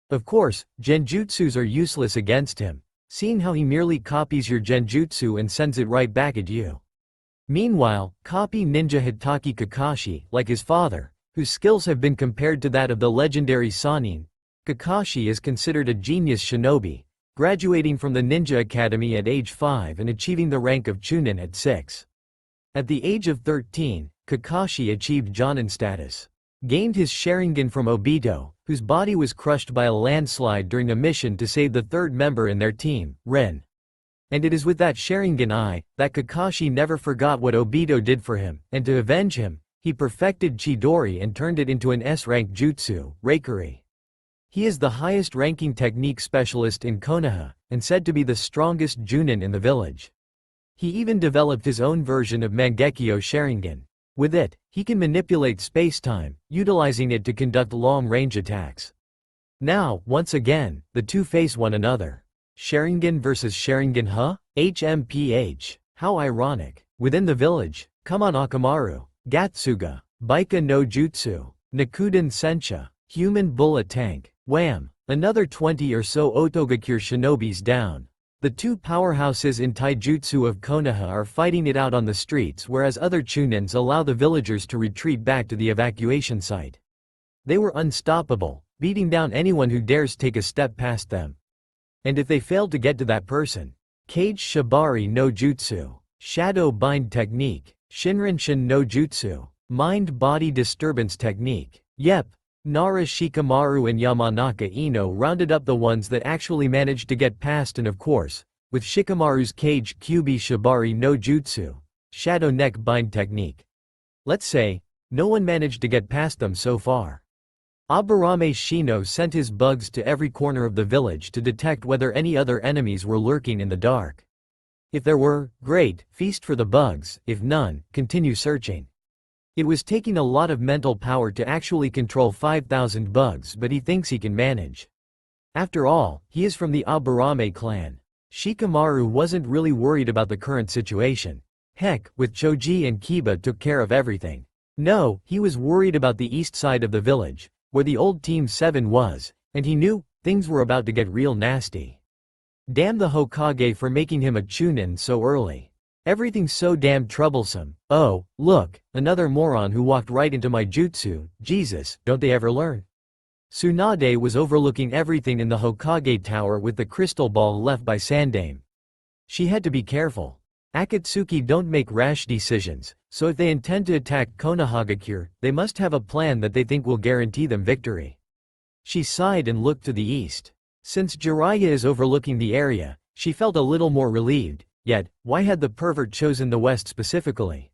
Of course, genjutsus are useless against him, seeing how he merely copies your genjutsu and sends it right back at you. Meanwhile, copy ninja Hitaki Kakashi, like his father, whose skills have been compared to that of the legendary Sannin, Kakashi is considered a genius shinobi, graduating from the Ninja Academy at age 5 and achieving the rank of Chunin at 6. At the age of 13, Kakashi achieved Jonin status. Gained his Sharingan from Obito, whose body was crushed by a landslide during a mission to save the third member in their team, Ren. And it is with that Sharingan eye, that Kakashi never forgot what Obito did for him, and to avenge him, he perfected Chidori and turned it into an S-rank jutsu, Reikuri. He is the highest-ranking technique specialist in Konoha, and said to be the strongest Junin in the village. He even developed his own version of Mangekyo Sharingan. With it, he can manipulate space-time, utilizing it to conduct long-range attacks. Now, once again, the two face one another. Sharingan versus Sharingan, huh? HMPH. How ironic. Within the village, Kaman Akamaru, Gatsuga, Baika no Jutsu, Nakuden Sensha, Human Bullet Tank, Wham! Another 20 or so Otogakure shinobis down. The two powerhouses in taijutsu of Konoha are fighting it out on the streets, whereas other Chunins allow the villagers to retreat back to the evacuation site. They were unstoppable, beating down anyone who dares take a step past them. And if they failed to get to that person, Cage Shibari no Jutsu, Shadow Bind Technique, Shinrenshin no Jutsu, Mind-Body Disturbance Technique. Yep, Nara Shikamaru and Yamanaka Ino rounded up the ones that actually managed to get past, and of course, with Shikamaru's Cage Kyubi Shibari no Jutsu, Shadow Neck Bind Technique. Let's say, no one managed to get past them so far. Aburame Shino sent his bugs to every corner of the village to detect whether any other enemies were lurking in the dark. If there were, great, feast for the bugs; if none, continue searching. It was taking a lot of mental power to actually control 5,000 bugs, but he thinks he can manage. After all, he is from the Aburame clan. Shikamaru wasn't really worried about the current situation. Heck, with Choji and Kiba took care of everything. No, he was worried about the east side of the village, where the old Team 7 was, and he knew things were about to get real nasty. Damn the Hokage for making him a Chunin so early. Everything's so damn troublesome. Oh, look, another moron who walked right into my jutsu. Jesus, don't they ever learn? Tsunade was overlooking everything in the Hokage tower with the crystal ball left by Sandame. She had to be careful. Akatsuki don't make rash decisions, so if they intend to attack Konohagakure, they must have a plan that they think will guarantee them victory. She sighed and looked to the east. Since Jiraiya is overlooking the area, she felt a little more relieved. Yet, why had the pervert chosen the west specifically?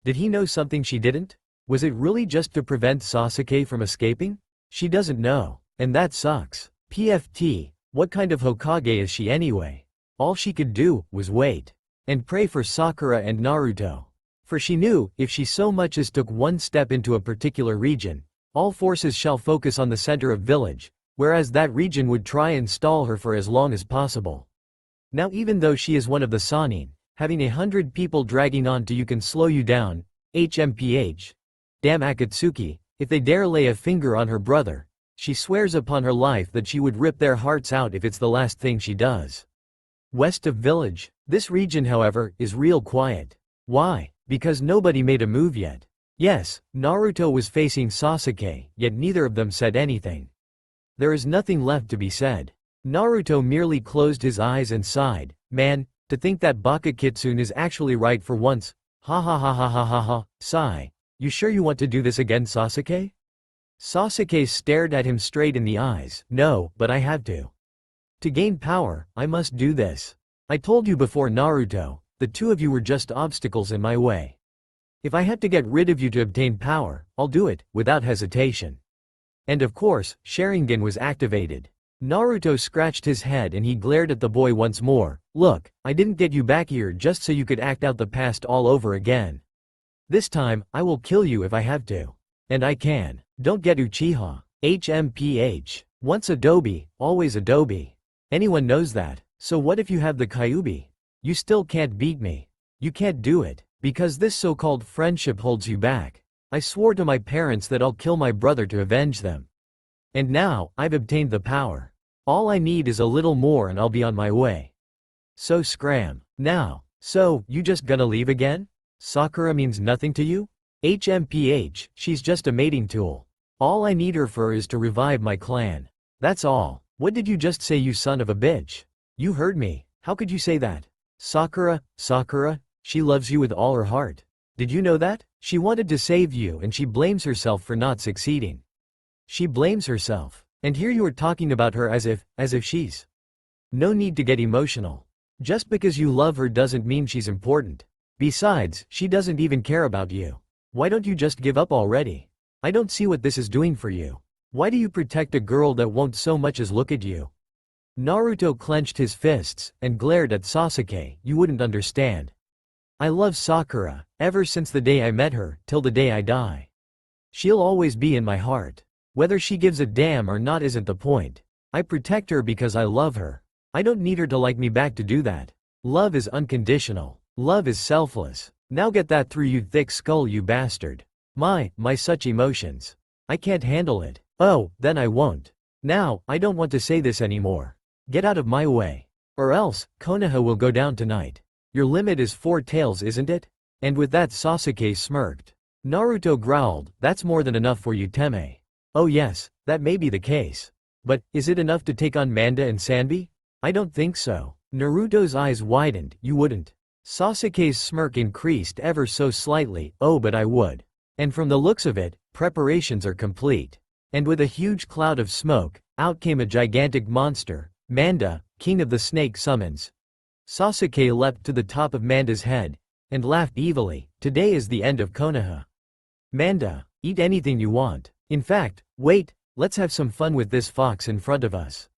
Did he know something she didn't? Was it really just to prevent Sasuke from escaping? She doesn't know, and that sucks. PFT, what kind of Hokage is she anyway? All she could do was wait. And pray for Sakura and Naruto. For she knew, if she so much as took one step into a particular region, all forces shall focus on the center of village, whereas that region would try and stall her for as long as possible. Now even though she is one of the Sanin, having 100 people dragging on to you can slow you down, HMPH. Damn Akatsuki, if they dare lay a finger on her brother, she swears upon her life that she would rip their hearts out if it's the last thing she does. West of village, this region however, is real quiet. Why? Because nobody made a move yet. Yes, Naruto was facing Sasuke, yet neither of them said anything. There is nothing left to be said. Naruto merely closed his eyes and sighed. Man, to think that Baka Kitsune is actually right for once. Ha ha ha ha ha ha ha. Sigh. You sure you want to do this again, Sasuke? Sasuke stared at him straight in the eyes. No, but I have to. To gain power, I must do this. I told you before, Naruto, the two of you were just obstacles in my way. If I have to get rid of you to obtain power, I'll do it, without hesitation. And of course, Sharingan was activated. Naruto scratched his head and he glared at the boy once more. Look, I didn't get you back here just so you could act out the past all over again. This time, I will kill you if I have to. And I can. Don't get Uchiha. HMPH. Once Adobe, always Adobe. Anyone knows that. So what if you have the Kyuubi? You still can't beat me. You can't do it, because this so-called friendship holds you back. I swore to my parents that I'll kill my brother to avenge them. And now, I've obtained the power. All I need is a little more and I'll be on my way. So scram. Now. So, you just gonna leave again? Sakura means nothing to you? HMPH, she's just a mating tool. All I need her for is to revive my clan. That's all. What did you just say, you son of a bitch? You heard me. How could you say that? Sakura, she loves you with all her heart. Did you know that? She wanted to save you and she blames herself for not succeeding. She blames herself. And here you are talking about her as if she's. No need to get emotional. Just because you love her doesn't mean she's important. Besides, she doesn't even care about you. Why don't you just give up already? I don't see what this is doing for you. Why do you protect a girl that won't so much as look at you? Naruto clenched his fists and glared at Sasuke. You wouldn't understand. I love Sakura, ever since the day I met her, till the day I die. She'll always be in my heart. Whether she gives a damn or not isn't the point. I protect her because I love her. I don't need her to like me back to do that. Love is unconditional. Love is selfless. Now get that through, you thick skull, you bastard. My such emotions. I can't handle it. Oh, then I won't. Now, I don't want to say this anymore. Get out of my way. Or else, Konoha will go down tonight. Your limit is 4 tails, isn't it? And with that, Sasuke smirked. Naruto growled, that's more than enough for you, Teme. Oh yes, that may be the case. But, is it enough to take on Manda and Sanbi? I don't think so. Naruto's eyes widened. You wouldn't. Sasuke's smirk increased ever so slightly. Oh, but I would. And from the looks of it, preparations are complete. And with a huge cloud of smoke, out came a gigantic monster. Manda, king of the snake summons. Sasuke leapt to the top of Manda's head, and laughed evilly. Today is the end of Konoha. Manda, eat anything you want. In fact, wait, let's have some fun with this fox in front of us.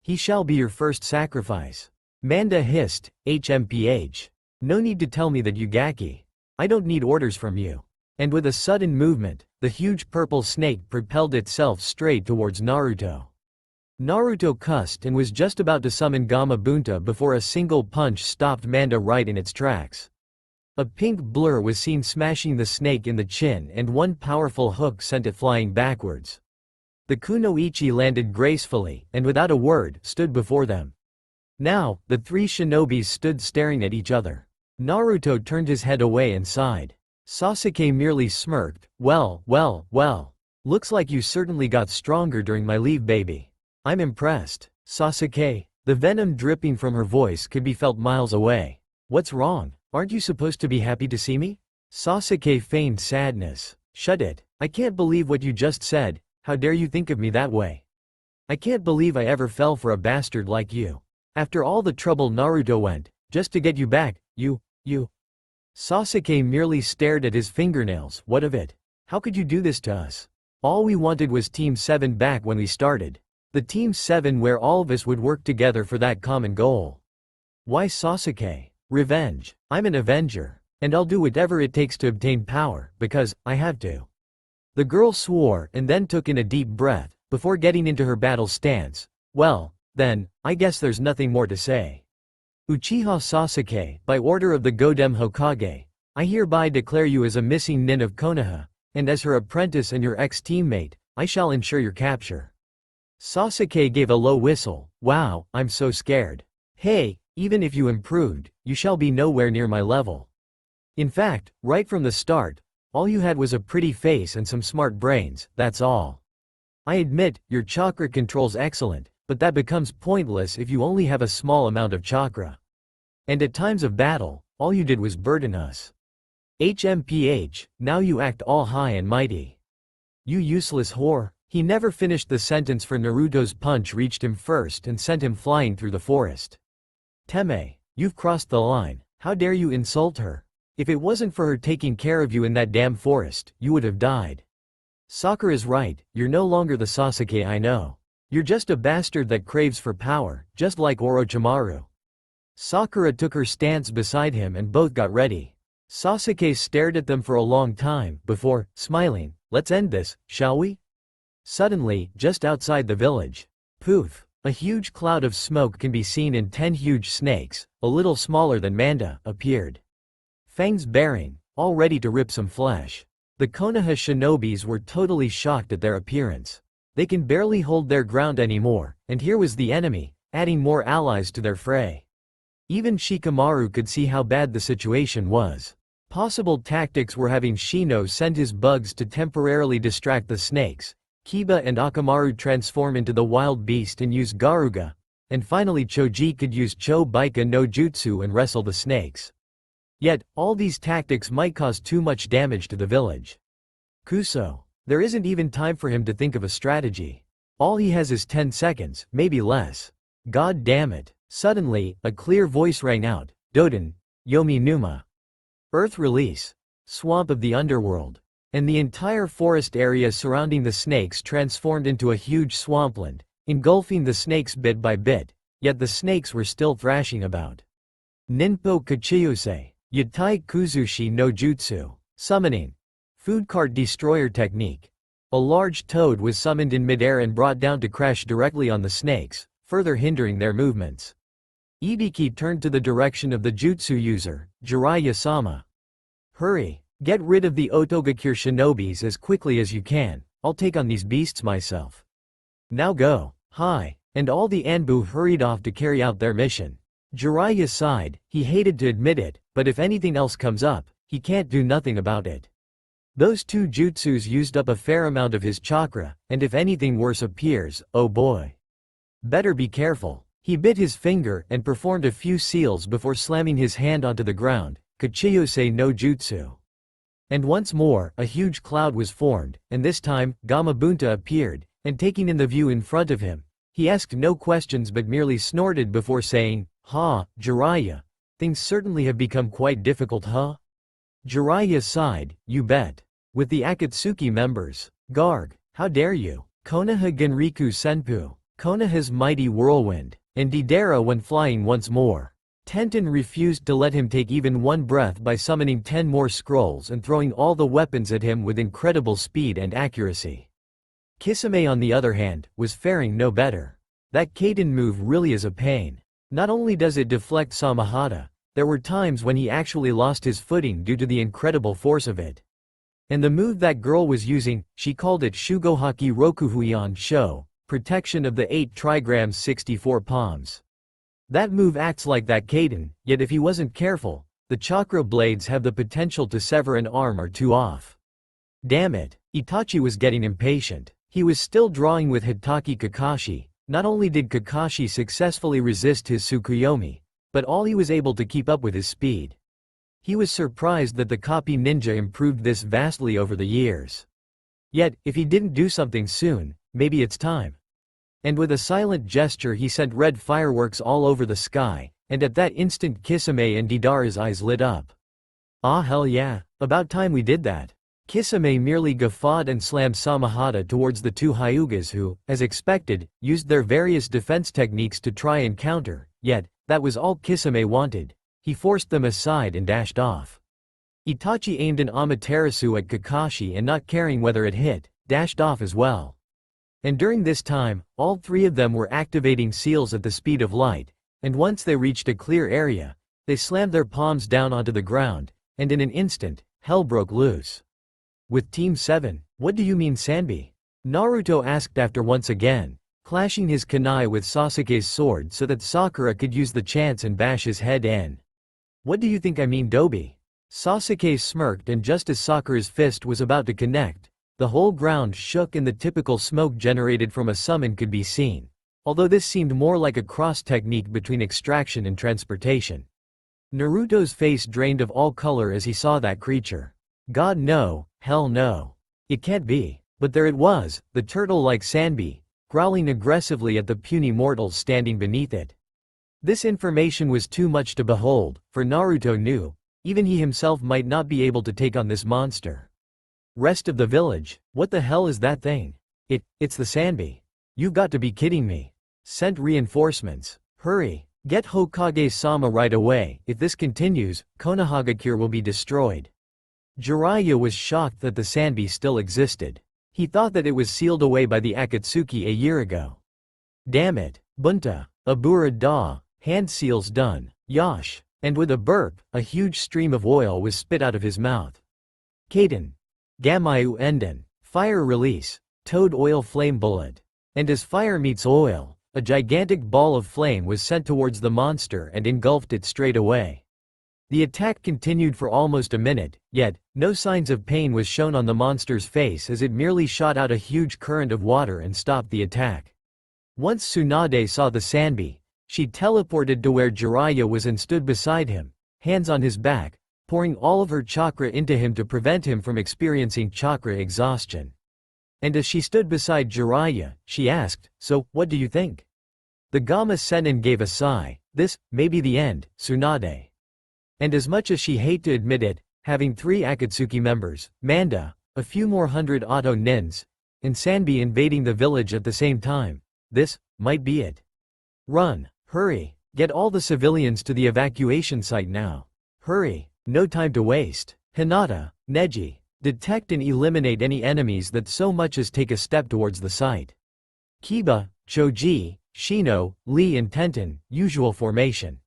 He shall be your first sacrifice. Manda hissed, HMPH. No need to tell me that, you gaki. I don't need orders from you. And with a sudden movement, the huge purple snake propelled itself straight towards Naruto. Naruto cussed and was just about to summon Gamabunta before a single punch stopped Manda right in its tracks. A pink blur was seen smashing the snake in the chin and one powerful hook sent it flying backwards. The kunoichi landed gracefully and without a word stood before them. Now, the 3 shinobis stood staring at each other. Naruto turned his head away and sighed. Sasuke merely smirked. Well. Looks like you certainly got stronger during my leave, baby. I'm impressed. Sasuke, the venom dripping from her voice could be felt miles away. What's wrong? Aren't you supposed to be happy to see me? Sasuke feigned sadness. Shut it. I can't believe what you just said. How dare you think of me that way? I can't believe I ever fell for a bastard like you. After all the trouble Naruto went, just to get you back, you. Sasuke merely stared at his fingernails. What of it? How could you do this to us? All we wanted was Team 7 back when we started. The Team 7 where all of us would work together for that common goal. Why Sasuke? Revenge. I'm an avenger. And I'll do whatever it takes to obtain power, because I have to." The girl swore and then took in a deep breath, before getting into her battle stance. "Well, then, I guess there's nothing more to say. Uchiha Sasuke, by order of the Godem Hokage, I hereby declare you as a missing nin of Konoha, and as her apprentice and your ex-teammate, I shall ensure your capture." Sasuke gave a low whistle. "Wow, I'm so scared. Hey, even if you improved, you shall be nowhere near my level. In fact, right from the start, all you had was a pretty face and some smart brains, that's all. I admit, your chakra control's excellent, but that becomes pointless if you only have a small amount of chakra. And at times of battle, all you did was burden us. HMPH, now you act all high and mighty. You useless whore." He never finished the sentence, for Naruto's punch reached him first and sent him flying through the forest. "Teme, you've crossed the line. How dare you insult her? If it wasn't for her taking care of you in that damn forest, you would have died. Sakura's right, you're no longer the Sasuke I know. You're just a bastard that craves for power, just like Orochimaru." Sakura took her stance beside him and both got ready. Sasuke stared at them for a long time before, smiling, "Let's end this, shall we?" Suddenly, just outside the village, poof, a huge cloud of smoke can be seen, and 10 huge snakes, a little smaller than Manda, appeared. Fangs baring, all ready to rip some flesh. The Konoha shinobis were totally shocked at their appearance. They can barely hold their ground anymore, and here was the enemy, adding more allies to their fray. Even Shikamaru could see how bad the situation was. Possible tactics were having Shino send his bugs to temporarily distract the snakes, Kiba and Akamaru transform into the wild beast and use Garuga, and finally Choji could use Chobaika no Jutsu and wrestle the snakes. Yet, all these tactics might cause too much damage to the village. Kuso. There isn't even time for him to think of a strategy. All he has is 10 seconds, maybe less. God damn it. Suddenly, a clear voice rang out, "Doden, Yomi Numa." Earth release. Swamp of the underworld. And the entire forest area surrounding the snakes transformed into a huge swampland, engulfing the snakes bit by bit, yet the snakes were still thrashing about. Ninpo Kachiyuse, Yatai Kuzushi no Jutsu, summoning. Food cart destroyer technique. A large toad was summoned in midair and brought down to crash directly on the snakes, further hindering their movements. Ibiki turned to the direction of the jutsu user, Jiraiya-sama. "Hurry. Get rid of the Otogakure shinobis as quickly as you can, I'll take on these beasts myself. Now go." Hi. And all the Anbu hurried off to carry out their mission. Jiraiya sighed, he hated to admit it, but if anything else comes up, he can't do nothing about it. Those 2 jutsus used up a fair amount of his chakra, and if anything worse appears, oh boy. Better be careful. He bit his finger and performed a few seals before slamming his hand onto the ground, Kachiyose no Jutsu. And once more, a huge cloud was formed, and this time, Gamabunta appeared, and taking in the view in front of him, he asked no questions but merely snorted before saying, "Ha, Jiraiya. Things certainly have become quite difficult, huh?" Jiraiya sighed, "You bet. With the Akatsuki members. Garg, how dare you? Konoha Genriku Senpu, Konoha's mighty whirlwind, and Deidara when flying once more." Tenten refused to let him take even one breath by summoning 10 more scrolls and throwing all the weapons at him with incredible speed and accuracy. Kisame, on the other hand, was faring no better. That Kaden move really is a pain. Not only does it deflect Samahata, there were times when he actually lost his footing due to the incredible force of it. And the move that girl was using, she called it Shugohaki Rokuhuion Sho, protection of the 8 trigrams 64 palms. That move acts like that Kaden, yet if he wasn't careful, the chakra blades have the potential to sever an arm or 2 off. Damn it, Itachi was getting impatient. He was still drawing with Hitaki Kakashi. Not only did Kakashi successfully resist his Tsukuyomi, but all he was able to keep up with his speed. He was surprised that the copy ninja improved this vastly over the years. Yet, if he didn't do something soon, maybe it's time. And with a silent gesture he sent red fireworks all over the sky, and at that instant Kisame and Deidara's eyes lit up. Ah hell yeah, about time we did that. Kisame merely guffawed and slammed Samahata towards the 2 Hyugas who, as expected, used their various defense techniques to try and counter, yet, that was all Kisame wanted. He forced them aside and dashed off. Itachi aimed an Amaterasu at Kakashi and not caring whether it hit, dashed off as well. And during this time, all three of them were activating seals at the speed of light, and once they reached a clear area, they slammed their palms down onto the ground, and in an instant, hell broke loose. With Team 7, what do you mean Sanbi? Naruto asked after once again, clashing his kunai with Sasuke's sword so that Sakura could use the chance and bash his head in. What do you think I mean Dobi? Sasuke smirked, and just as Sakura's fist was about to connect, the whole ground shook and the typical smoke generated from a summon could be seen, although this seemed more like a cross technique between extraction and transportation. Naruto's face drained of all color as he saw that creature. God no, hell no. It can't be. But there it was, the turtle-like Sanbi, growling aggressively at the puny mortals standing beneath it. This information was too much to behold, for Naruto knew, even he himself might not be able to take on this monster. Rest of the village, what the hell is that thing? It's the Sanbi. You've got to be kidding me. Sent reinforcements. Hurry, get Hokage-sama right away. If this continues, Konohagakure will be destroyed. Jiraiya was shocked that the Sanbi still existed. He thought that it was sealed away by the Akatsuki a year ago. Damn it, Bunta, Abura da, hand seals done, Yosh. And with a burp, a huge stream of oil was spit out of his mouth. Kaden. Gamayu Enden. Fire release. Toad oil flame bullet. And as fire meets oil, a gigantic ball of flame was sent towards the monster and engulfed it straight away. The attack continued for almost a minute, yet, no signs of pain was shown on the monster's face as it merely shot out a huge current of water and stopped the attack. Once Tsunade saw the Sanbi, she teleported to where Jiraiya was and stood beside him, hands on his back, pouring all of her chakra into him to prevent him from experiencing chakra exhaustion. And as she stood beside Jiraiya, she asked, "So, what do you think?" The Gama Sennin gave a sigh. This may be the end, Tsunade. And as much as she hated to admit it, having 3 Akatsuki members, Manda, a few more hundred Auto Nins, and Sanbi invading the village at the same time, this might be it. Run, hurry, get all the civilians to the evacuation site now. Hurry, no time to waste. Hinata, Neji, detect and eliminate any enemies that so much as take a step towards the site. Kiba, Choji, Shino, Lee and Tenten, usual formation.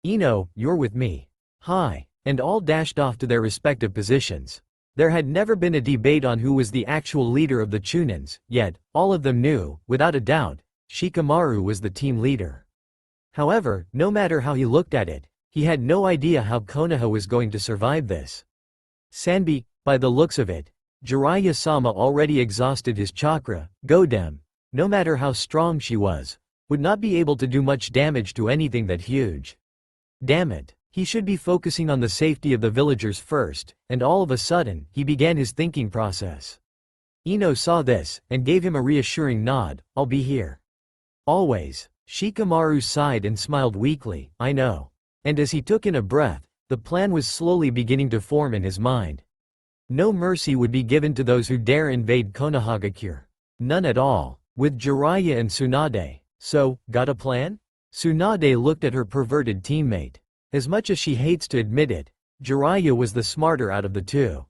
Ino, you're with me. Hi, and all dashed off to their respective positions. There had never been a debate on who was the actual leader of the Chunins, yet, all of them knew, without a doubt, Shikamaru was the team leader. However, no matter how he looked at it, he had no idea how Konoha was going to survive this. Sanbi, by the looks of it, Jiraiya-sama already exhausted his chakra. Godem, no matter how strong she was, would not be able to do much damage to anything that huge. Damn it. He should be focusing on the safety of the villagers first, and all of a sudden, he began his thinking process. Ino saw this, and gave him a reassuring nod. I'll be here. Always. Shikamaru sighed and smiled weakly. I know. And as he took in a breath, the plan was slowly beginning to form in his mind. No mercy would be given to those who dare invade Konohagakure. None at all. With Jiraiya and Tsunade. So, got a plan? Tsunade looked at her perverted teammate. As much as she hates to admit it, Jiraiya was the smarter out of the two.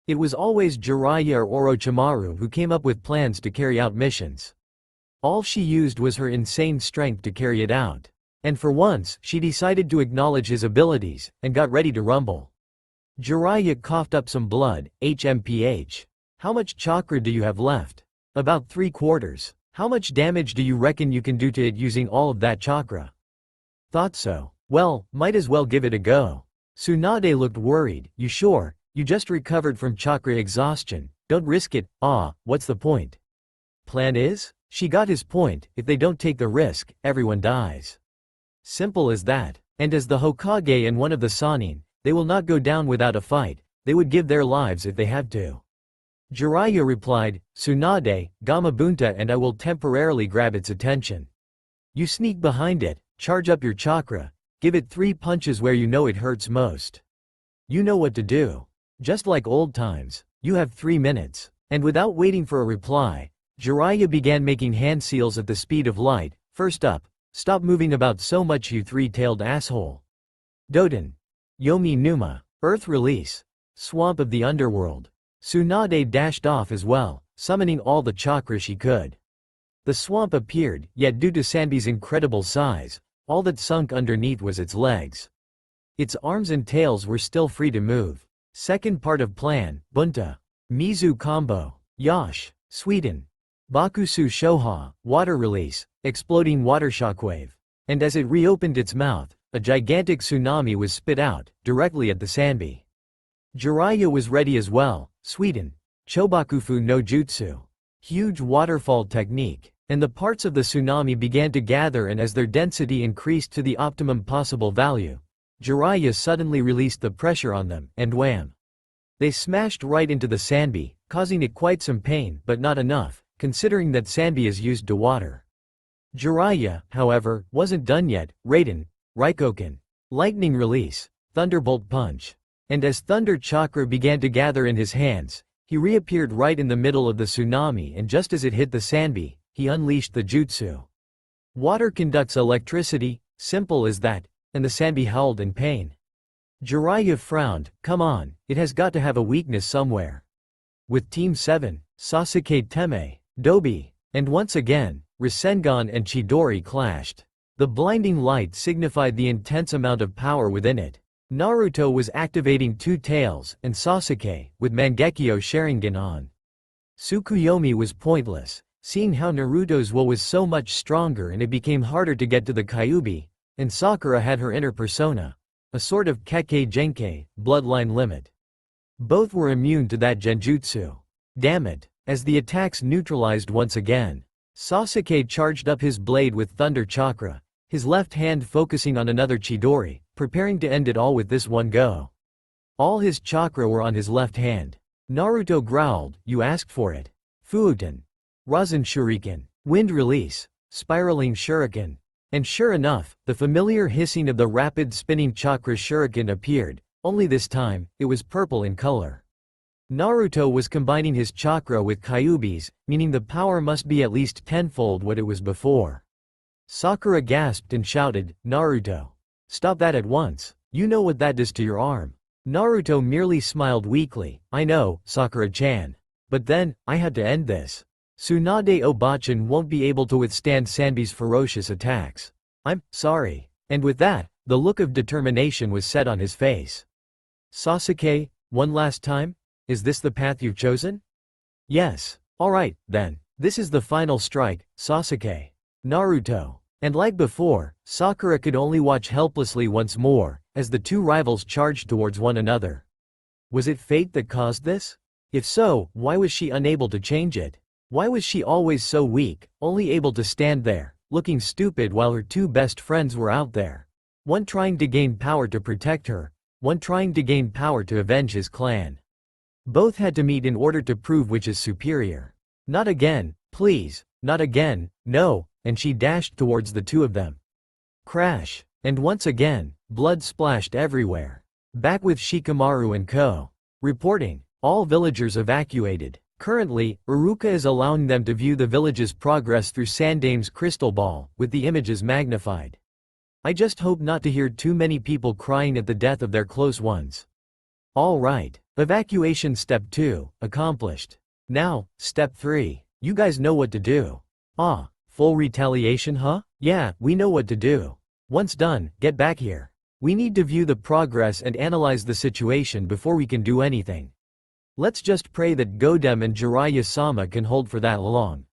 It was always Jiraiya or Orochimaru who came up with plans to carry out missions. All she used was her insane strength to carry it out. And for once, she decided to acknowledge his abilities, and got ready to rumble. Jiraiya coughed up some blood. HMPH. How much chakra do you have left? About 3/4. How much damage do you reckon you can do to it using all of that chakra? Thought so. Well, might as well give it a go. Tsunade looked worried. You sure? You just recovered from chakra exhaustion. Don't risk it. What's the point? Plan is? She got his point. If they don't take the risk, everyone dies. Simple as that. And as the Hokage and one of the Sannin, they will not go down without a fight. They would give their lives if they have to. Jiraiya replied, Tsunade, Gamabunta, and I will temporarily grab its attention. You sneak behind it, charge up your chakra, give it 3 punches where you know it hurts most. You know what to do. Just like old times, you have 3 minutes. And without waiting for a reply, Jiraiya began making hand seals at the speed of light. First up, stop moving about so much you 3-tailed asshole. Doden. Yomi Numa. Earth release. swamp of the underworld. Tsunade dashed off as well, summoning all the chakra she could. The swamp appeared, yet due to Sanbi's incredible size, all that sunk underneath was its legs. Its arms and tails were still free to move. Second part of plan, Bunta. Mizu combo. Yosh. Sweden. Bakusu Shoha, water release, exploding water shockwave. And as it reopened its mouth, a gigantic tsunami was spit out, directly at the Sanbi. Jiraiya was ready as well, Sweden. Chobakufu no Jutsu. Huge waterfall technique. And the parts of the tsunami began to gather, and as their density increased to the optimum possible value, Jiraiya suddenly released the pressure on them, and wham! They smashed right into the Sanbi, causing it quite some pain, but not enough, considering that Sanbi is used to water. Jiraiya, however, wasn't done yet. Raiden. Raikoken. Lightning release. Thunderbolt punch. And as thunder chakra began to gather in his hands, he reappeared right in the middle of the tsunami, and just as it hit the Sanbi, he unleashed the jutsu. Water conducts electricity, simple as that, and the Sanbi howled in pain. Jiraiya frowned. Come on, it has got to have a weakness somewhere. With Team 7, Sasuke Teme, Dobi, and once again, Rasengan and Chidori clashed. The blinding light signified the intense amount of power within it. Naruto was activating two tails, and Sasuke, with Mangekyo Sharingan on. Tsukuyomi was pointless, seeing how Naruto's will was so much stronger and it became harder to get to the Kyuubi, and Sakura had her inner persona, a sort of Kekkei Genkei, bloodline limit. Both were immune to that genjutsu. Damn it, as the attacks neutralized once again, Sasuke charged up his blade with thunder chakra, his left hand focusing on another Chidori, preparing to end it all with this one go. All his chakra were on his left hand. Naruto growled, you asked for it. Fuuten. Rasen Shuriken. Wind release. Spiraling Shuriken. And sure enough, the familiar hissing of the rapid spinning chakra shuriken appeared, only this time, it was purple in color. Naruto was combining his chakra with Kyuubi's, meaning the power must be at least tenfold what it was before. Sakura gasped and shouted, Naruto. Stop that at once, you know what that does to your arm. Naruto merely smiled weakly, I know, Sakura-chan. But then, I had to end this. Tsunade Obachan won't be able to withstand Sanbi's ferocious attacks. I'm sorry. And with that, the look of determination was set on his face. Sasuke, one last time? Is this the path you've chosen? Yes. Alright, then. This is the final strike, Sasuke. Naruto. And like before, Sakura could only watch helplessly once more, as the two rivals charged towards one another. Was it fate that caused this? If so, why was she unable to change it? Why was she always so weak, only able to stand there, looking stupid while her two best friends were out there? One trying to gain power to protect her, one trying to gain power to avenge his clan. Both had to meet in order to prove which is superior. Not again, please, not again, no, and she dashed towards the two of them. Crash, and once again, blood splashed everywhere. Back with Shikamaru and Co. Reporting, all villagers evacuated. Currently, Iruka is allowing them to view the village's progress through Sandame's crystal ball, with the images magnified. I just hope not to hear too many people crying at the death of their close ones. All right, evacuation step 2, accomplished. Now, step 3, you guys know what to do. Ah, full retaliation huh? Yeah, we know what to do. Once done, get back here. We need to view the progress and analyze the situation before we can do anything. Let's just pray that Godem and Jiraiya-sama can hold for that long.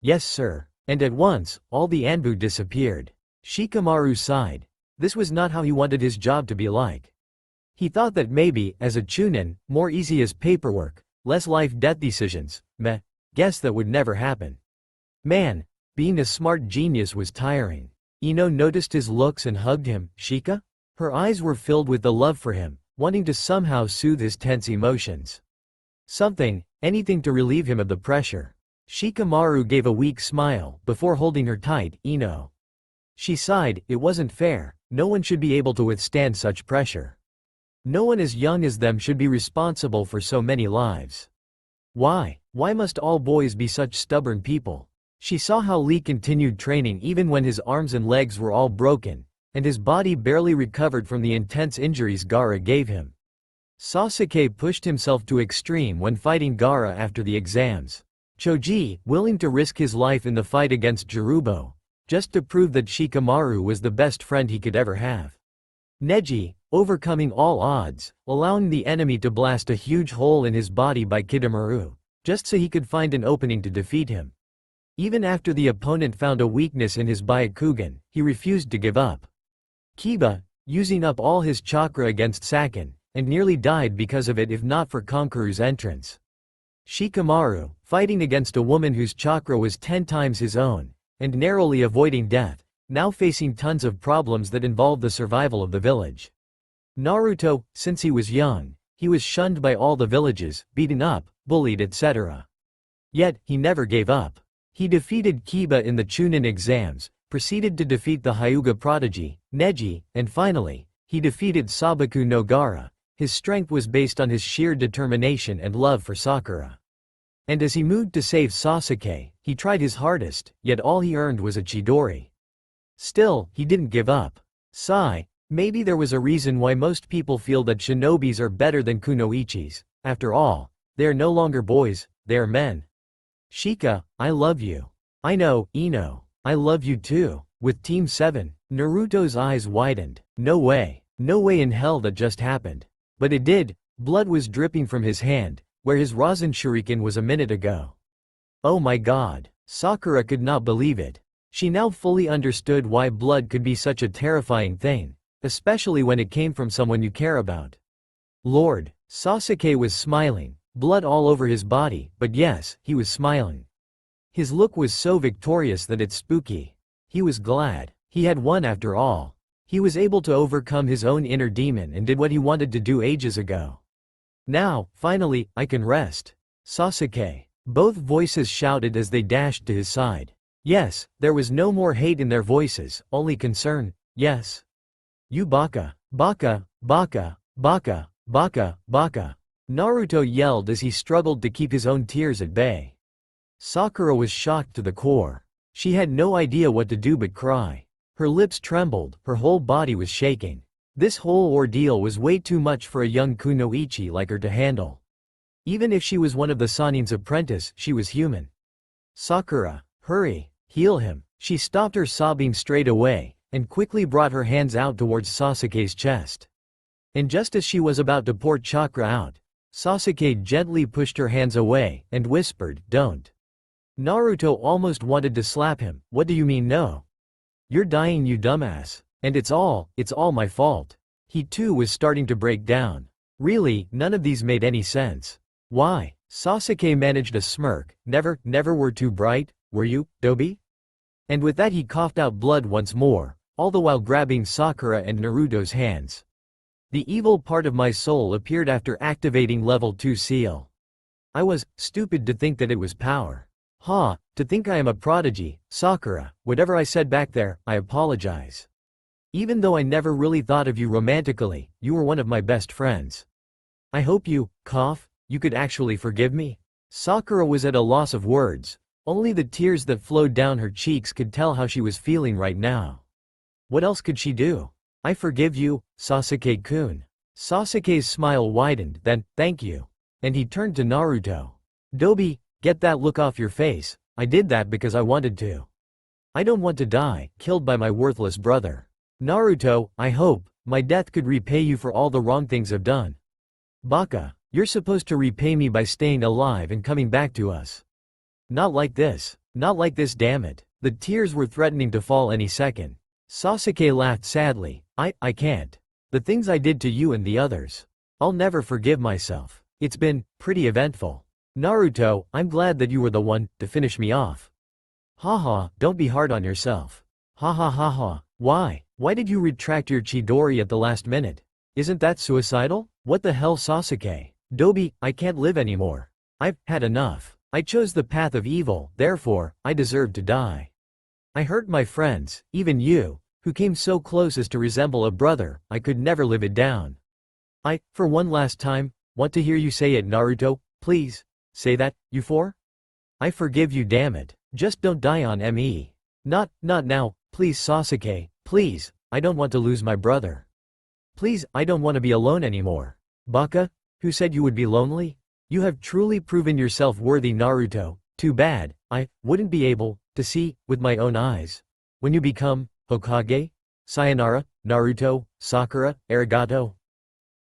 Yes sir. And at once, all the Anbu disappeared. Shikamaru sighed. This was not how he wanted his job to be like. He thought that maybe, as a chunin, more easy as paperwork, less life-death decisions, meh, guess that would never happen. Man, being a smart genius was tiring. Ino noticed his looks and hugged him. Shika? Her eyes were filled with the love for him, wanting to somehow soothe his tense emotions. Something, anything to relieve him of the pressure. Shikamaru gave a weak smile, before holding her tight. Ino. She sighed, it wasn't fair, no one should be able to withstand such pressure. No one as young as them should be responsible for so many lives. Why must all boys be such stubborn people? She saw how Lee continued training even when his arms and legs were all broken, and his body barely recovered from the intense injuries Gaara gave him. Sasuke pushed himself to extreme when fighting Gaara after the exams. Choji, willing to risk his life in the fight against Jirubo, just to prove that Shikamaru was the best friend he could ever have. Neji, overcoming all odds, allowing the enemy to blast a huge hole in his body by Kidomaru, just so he could find an opening to defeat him. Even after the opponent found a weakness in his Byakugan, he refused to give up. Kiba, using up all his chakra against Saken, and nearly died because of it if not for Konkuru's entrance. Shikamaru, fighting against a woman whose chakra was 10 times his own, and narrowly avoiding death, now facing tons of problems that involved the survival of the village. Naruto, since he was young, he was shunned by all the villages, beaten up, bullied etc. Yet, he never gave up. He defeated Kiba in the Chunin exams, proceeded to defeat the Hyuga prodigy, Neji, and finally, he defeated Sabaku no Gaara. His strength was based on his sheer determination and love for Sakura. And as he moved to save Sasuke, he tried his hardest, yet all he earned was a Chidori. Still, he didn't give up. Sigh, maybe there was a reason why most people feel that shinobis are better than kunoichis. After all, they are no longer boys, they are men. Shika, I love you. I know, Ino, I love you too. With Team 7, Naruto's eyes widened. No way in hell that just happened. But it did. Blood was dripping from his hand, where his Rasen Shuriken was a minute ago. Oh my god. Sakura could not believe it. She now fully understood why blood could be such a terrifying thing, especially when it came from someone you care about. Lord, Sasuke was smiling, blood all over his body, but yes, he was smiling. His look was so victorious that it's spooky. He was glad. He had won after all. He was able to overcome his own inner demon and did what he wanted to do ages ago. Now, finally, I can rest. Sasuke. Both voices shouted as they dashed to his side. Yes, there was no more hate in their voices, only concern. Yes. You baka, baka, baka, baka, baka, baka. Naruto yelled as he struggled to keep his own tears at bay. Sakura was shocked to the core. She had no idea what to do but cry. Her lips trembled, her whole body was shaking. This whole ordeal was way too much for a young kunoichi like her to handle. Even if she was one of the Sanin's apprentice, she was human. Sakura, hurry, heal him. She stopped her sobbing straight away, and quickly brought her hands out towards Sasuke's chest. And just as she was about to pour chakra out, Sasuke gently pushed her hands away, and whispered, "Don't." Naruto almost wanted to slap him. What do you mean no? You're dying you dumbass. And it's all my fault. He too was starting to break down. Really, none of these made any sense. Why? Sasuke managed a smirk. Never were too bright, were you, Dobi? And with that he coughed out blood once more, all the while grabbing Sakura and Naruto's hands. The evil part of my soul appeared after activating level 2 seal. I was stupid to think that it was power. To think I am a prodigy. Sakura, whatever I said back there, I apologize. Even though I never really thought of you romantically, you were one of my best friends. I hope you could actually forgive me? Sakura was at a loss of words. Only the tears that flowed down her cheeks could tell how she was feeling right now. What else could she do? I forgive you, Sasuke-kun. Sasuke's smile widened, then, thank you. And he turned to Naruto. Dobi, get that look off your face. I did that because I wanted to. I don't want to die, killed by my worthless brother. Naruto, I hope my death could repay you for all the wrong things I've done. Baka, you're supposed to repay me by staying alive and coming back to us. Not like this, damn it. The tears were threatening to fall any second. Sasuke laughed sadly. I can't. The things I did to you and the others. I'll never forgive myself. It's been pretty eventful. Naruto, I'm glad that you were the one to finish me off. Haha, don't be hard on yourself. Ha. Why? Why did you retract your Chidori at the last minute? Isn't that suicidal? What the hell, Sasuke? Dobi, I can't live anymore. I've had enough. I chose the path of evil, therefore, I deserve to die. I hurt my friends, even you, who came so close as to resemble a brother. I could never live it down. I, for one last time, want to hear you say it, Naruto, please. Say that, you four? I forgive you, damn it. Just don't die on me. Not now, please Sasuke, please, I don't want to lose my brother. Please, I don't want to be alone anymore. Baka? Who said you would be lonely? You have truly proven yourself worthy, Naruto. Too bad, I wouldn't be able to see with my own eyes. When you become Hokage? Sayonara, Naruto, Sakura, arigato.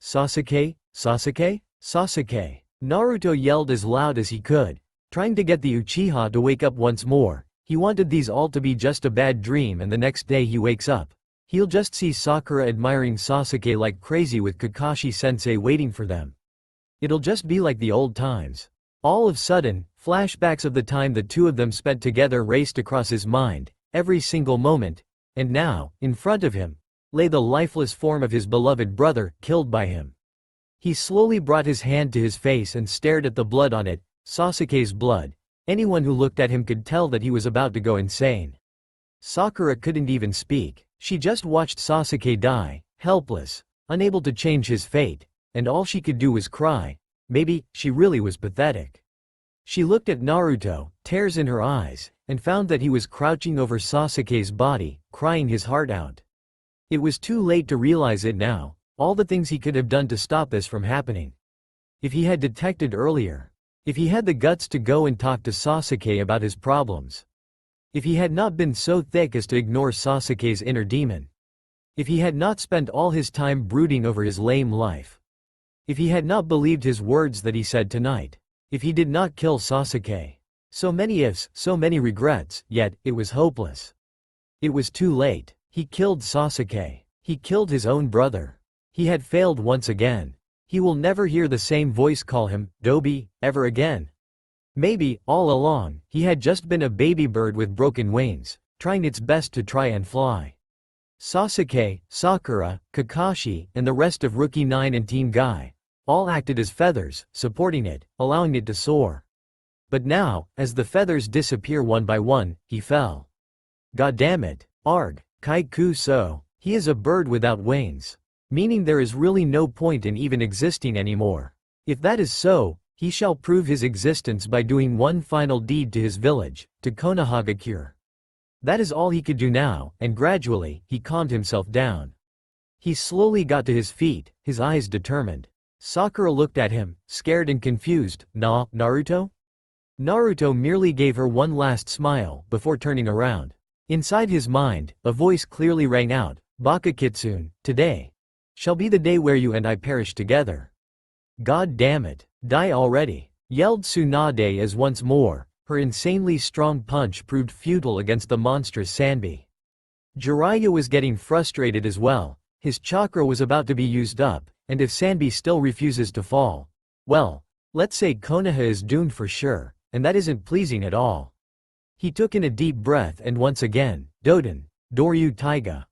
Sasuke, Sasuke, Sasuke. Naruto yelled as loud as he could, trying to get the Uchiha to wake up once more. He wanted these all to be just a bad dream, and the next day he wakes up, he'll just see Sakura admiring Sasuke like crazy with Kakashi-sensei waiting for them. It'll just be like the old times. All of a sudden, flashbacks of the time the two of them spent together raced across his mind, every single moment, and now, in front of him, lay the lifeless form of his beloved brother, killed by him. He slowly brought his hand to his face and stared at the blood on it, Sasuke's blood. Anyone who looked at him could tell that he was about to go insane. Sakura couldn't even speak. She just watched Sasuke die, helpless, unable to change his fate, and all she could do was cry. Maybe she really was pathetic. She looked at Naruto, tears in her eyes, and found that he was crouching over Sasuke's body, crying his heart out. It was too late to realize it now, all the things he could have done to stop this from happening. If he had detected earlier. If he had the guts to go and talk to Sasuke about his problems. If he had not been so thick as to ignore Sasuke's inner demon. If he had not spent all his time brooding over his lame life. If he had not believed his words that he said tonight. If he did not kill Sasuke. So many ifs, so many regrets, yet, it was hopeless. It was too late. He killed Sasuke. He killed his own brother. He had failed once again. He will never hear the same voice call him, Dobi, ever again. Maybe, all along, he had just been a baby bird with broken wings, trying its best to try and fly. Sasuke, Sakura, Kakashi, and the rest of Rookie 9 and Team Guy all acted as feathers, supporting it, allowing it to soar. But now, as the feathers disappear one by one, he fell. God damn it, Arg, Kaiku so, he is a bird without wings. Meaning there is really no point in even existing anymore. If that is so, he shall prove his existence by doing one final deed to his village, to Konohagakure. That is all he could do now, and gradually, he calmed himself down. He slowly got to his feet, his eyes determined. Sakura looked at him, scared and confused. Naruto? Naruto merely gave her one last smile, before turning around. Inside his mind, a voice clearly rang out, Baka Kitsune, today shall be the day where you and I perish together. God damn it, die already, yelled Tsunade as once more, her insanely strong punch proved futile against the monstrous Sanbi. Jiraiya was getting frustrated as well, his chakra was about to be used up, and if Sanbi still refuses to fall, well, let's say Konoha is doomed for sure, and that isn't pleasing at all. He took in a deep breath and once again, Doden, Doryu Taiga.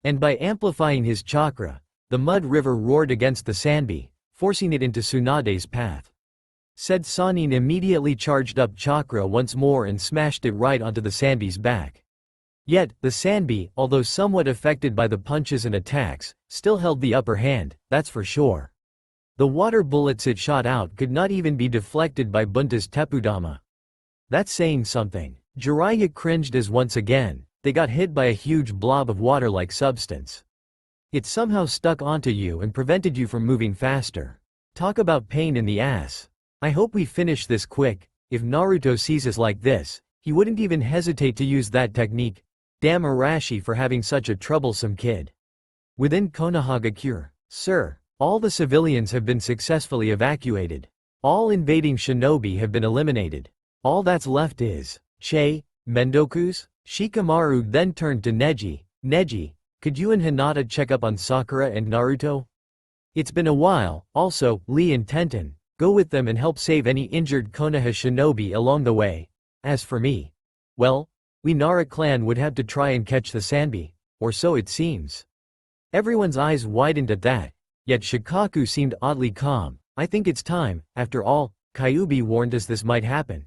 And by amplifying his chakra, the mud river roared against the Sanbi, forcing it into Tsunade's path. Said Sanin immediately charged up chakra once more and smashed it right onto the Sanbi's back. Yet, the Sanbi, although somewhat affected by the punches and attacks, still held the upper hand, that's for sure. The water bullets it shot out could not even be deflected by Bunta's Tepudama. That's saying something. Jiraiya cringed as once again, they got hit by a huge blob of water-like substance. It somehow stuck onto you and prevented you from moving faster. Talk about pain in the ass. I hope we finish this quick. If Naruto sees us like this, he wouldn't even hesitate to use that technique. Damn Arashi for having such a troublesome kid. Within Konohagakure, sir, all the civilians have been successfully evacuated. All invading shinobi have been eliminated. All that's left is Mendoku's? Shikamaru then turned to Neji. Neji, could you and Hinata check up on Sakura and Naruto? It's been a while. Also, Lee and Tenten, go with them and help save any injured Konoha shinobi along the way. As for me, well, we Nara clan would have to try and catch the Sanbi, or so it seems. Everyone's eyes widened at that, yet Shikaku seemed oddly calm. I think it's time, after all, Kyuubi warned us this might happen.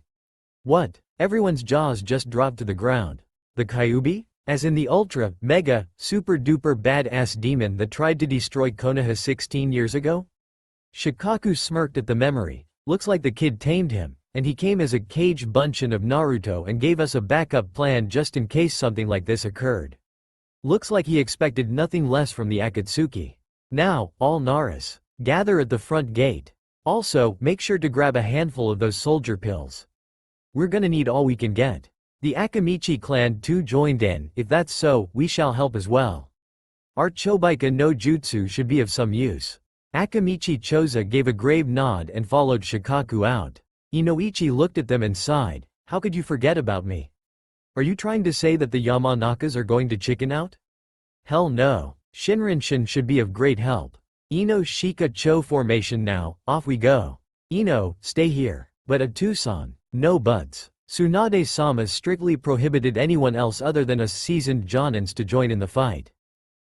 What? Everyone's jaws just dropped to the ground. The Kyuubi? As in the ultra, mega, super duper badass demon that tried to destroy Konoha 16 years ago? Shikaku smirked at the memory. Looks like the kid tamed him, and he came as a caged bunchen of Naruto and gave us a backup plan just in case something like this occurred. Looks like he expected nothing less from the Akatsuki. Now, all Naras. Gather at the front gate. Also, make sure to grab a handful of those soldier pills. We're gonna need all we can get. The Akamichi clan too joined in. If that's so, we shall help as well. Our Chobaika no Jutsu should be of some use. Akamichi Choza gave a grave nod and followed Shikaku out. Inoichi looked at them and sighed. How could you forget about me? Are you trying to say that the Yamanakas are going to chicken out? Hell no. Shinrin-shin should be of great help. Ino Shika Cho formation now, off we go. Ino, stay here. But at Tucson, no buts. Tsunade-sama strictly prohibited anyone else other than us seasoned jonins to join in the fight.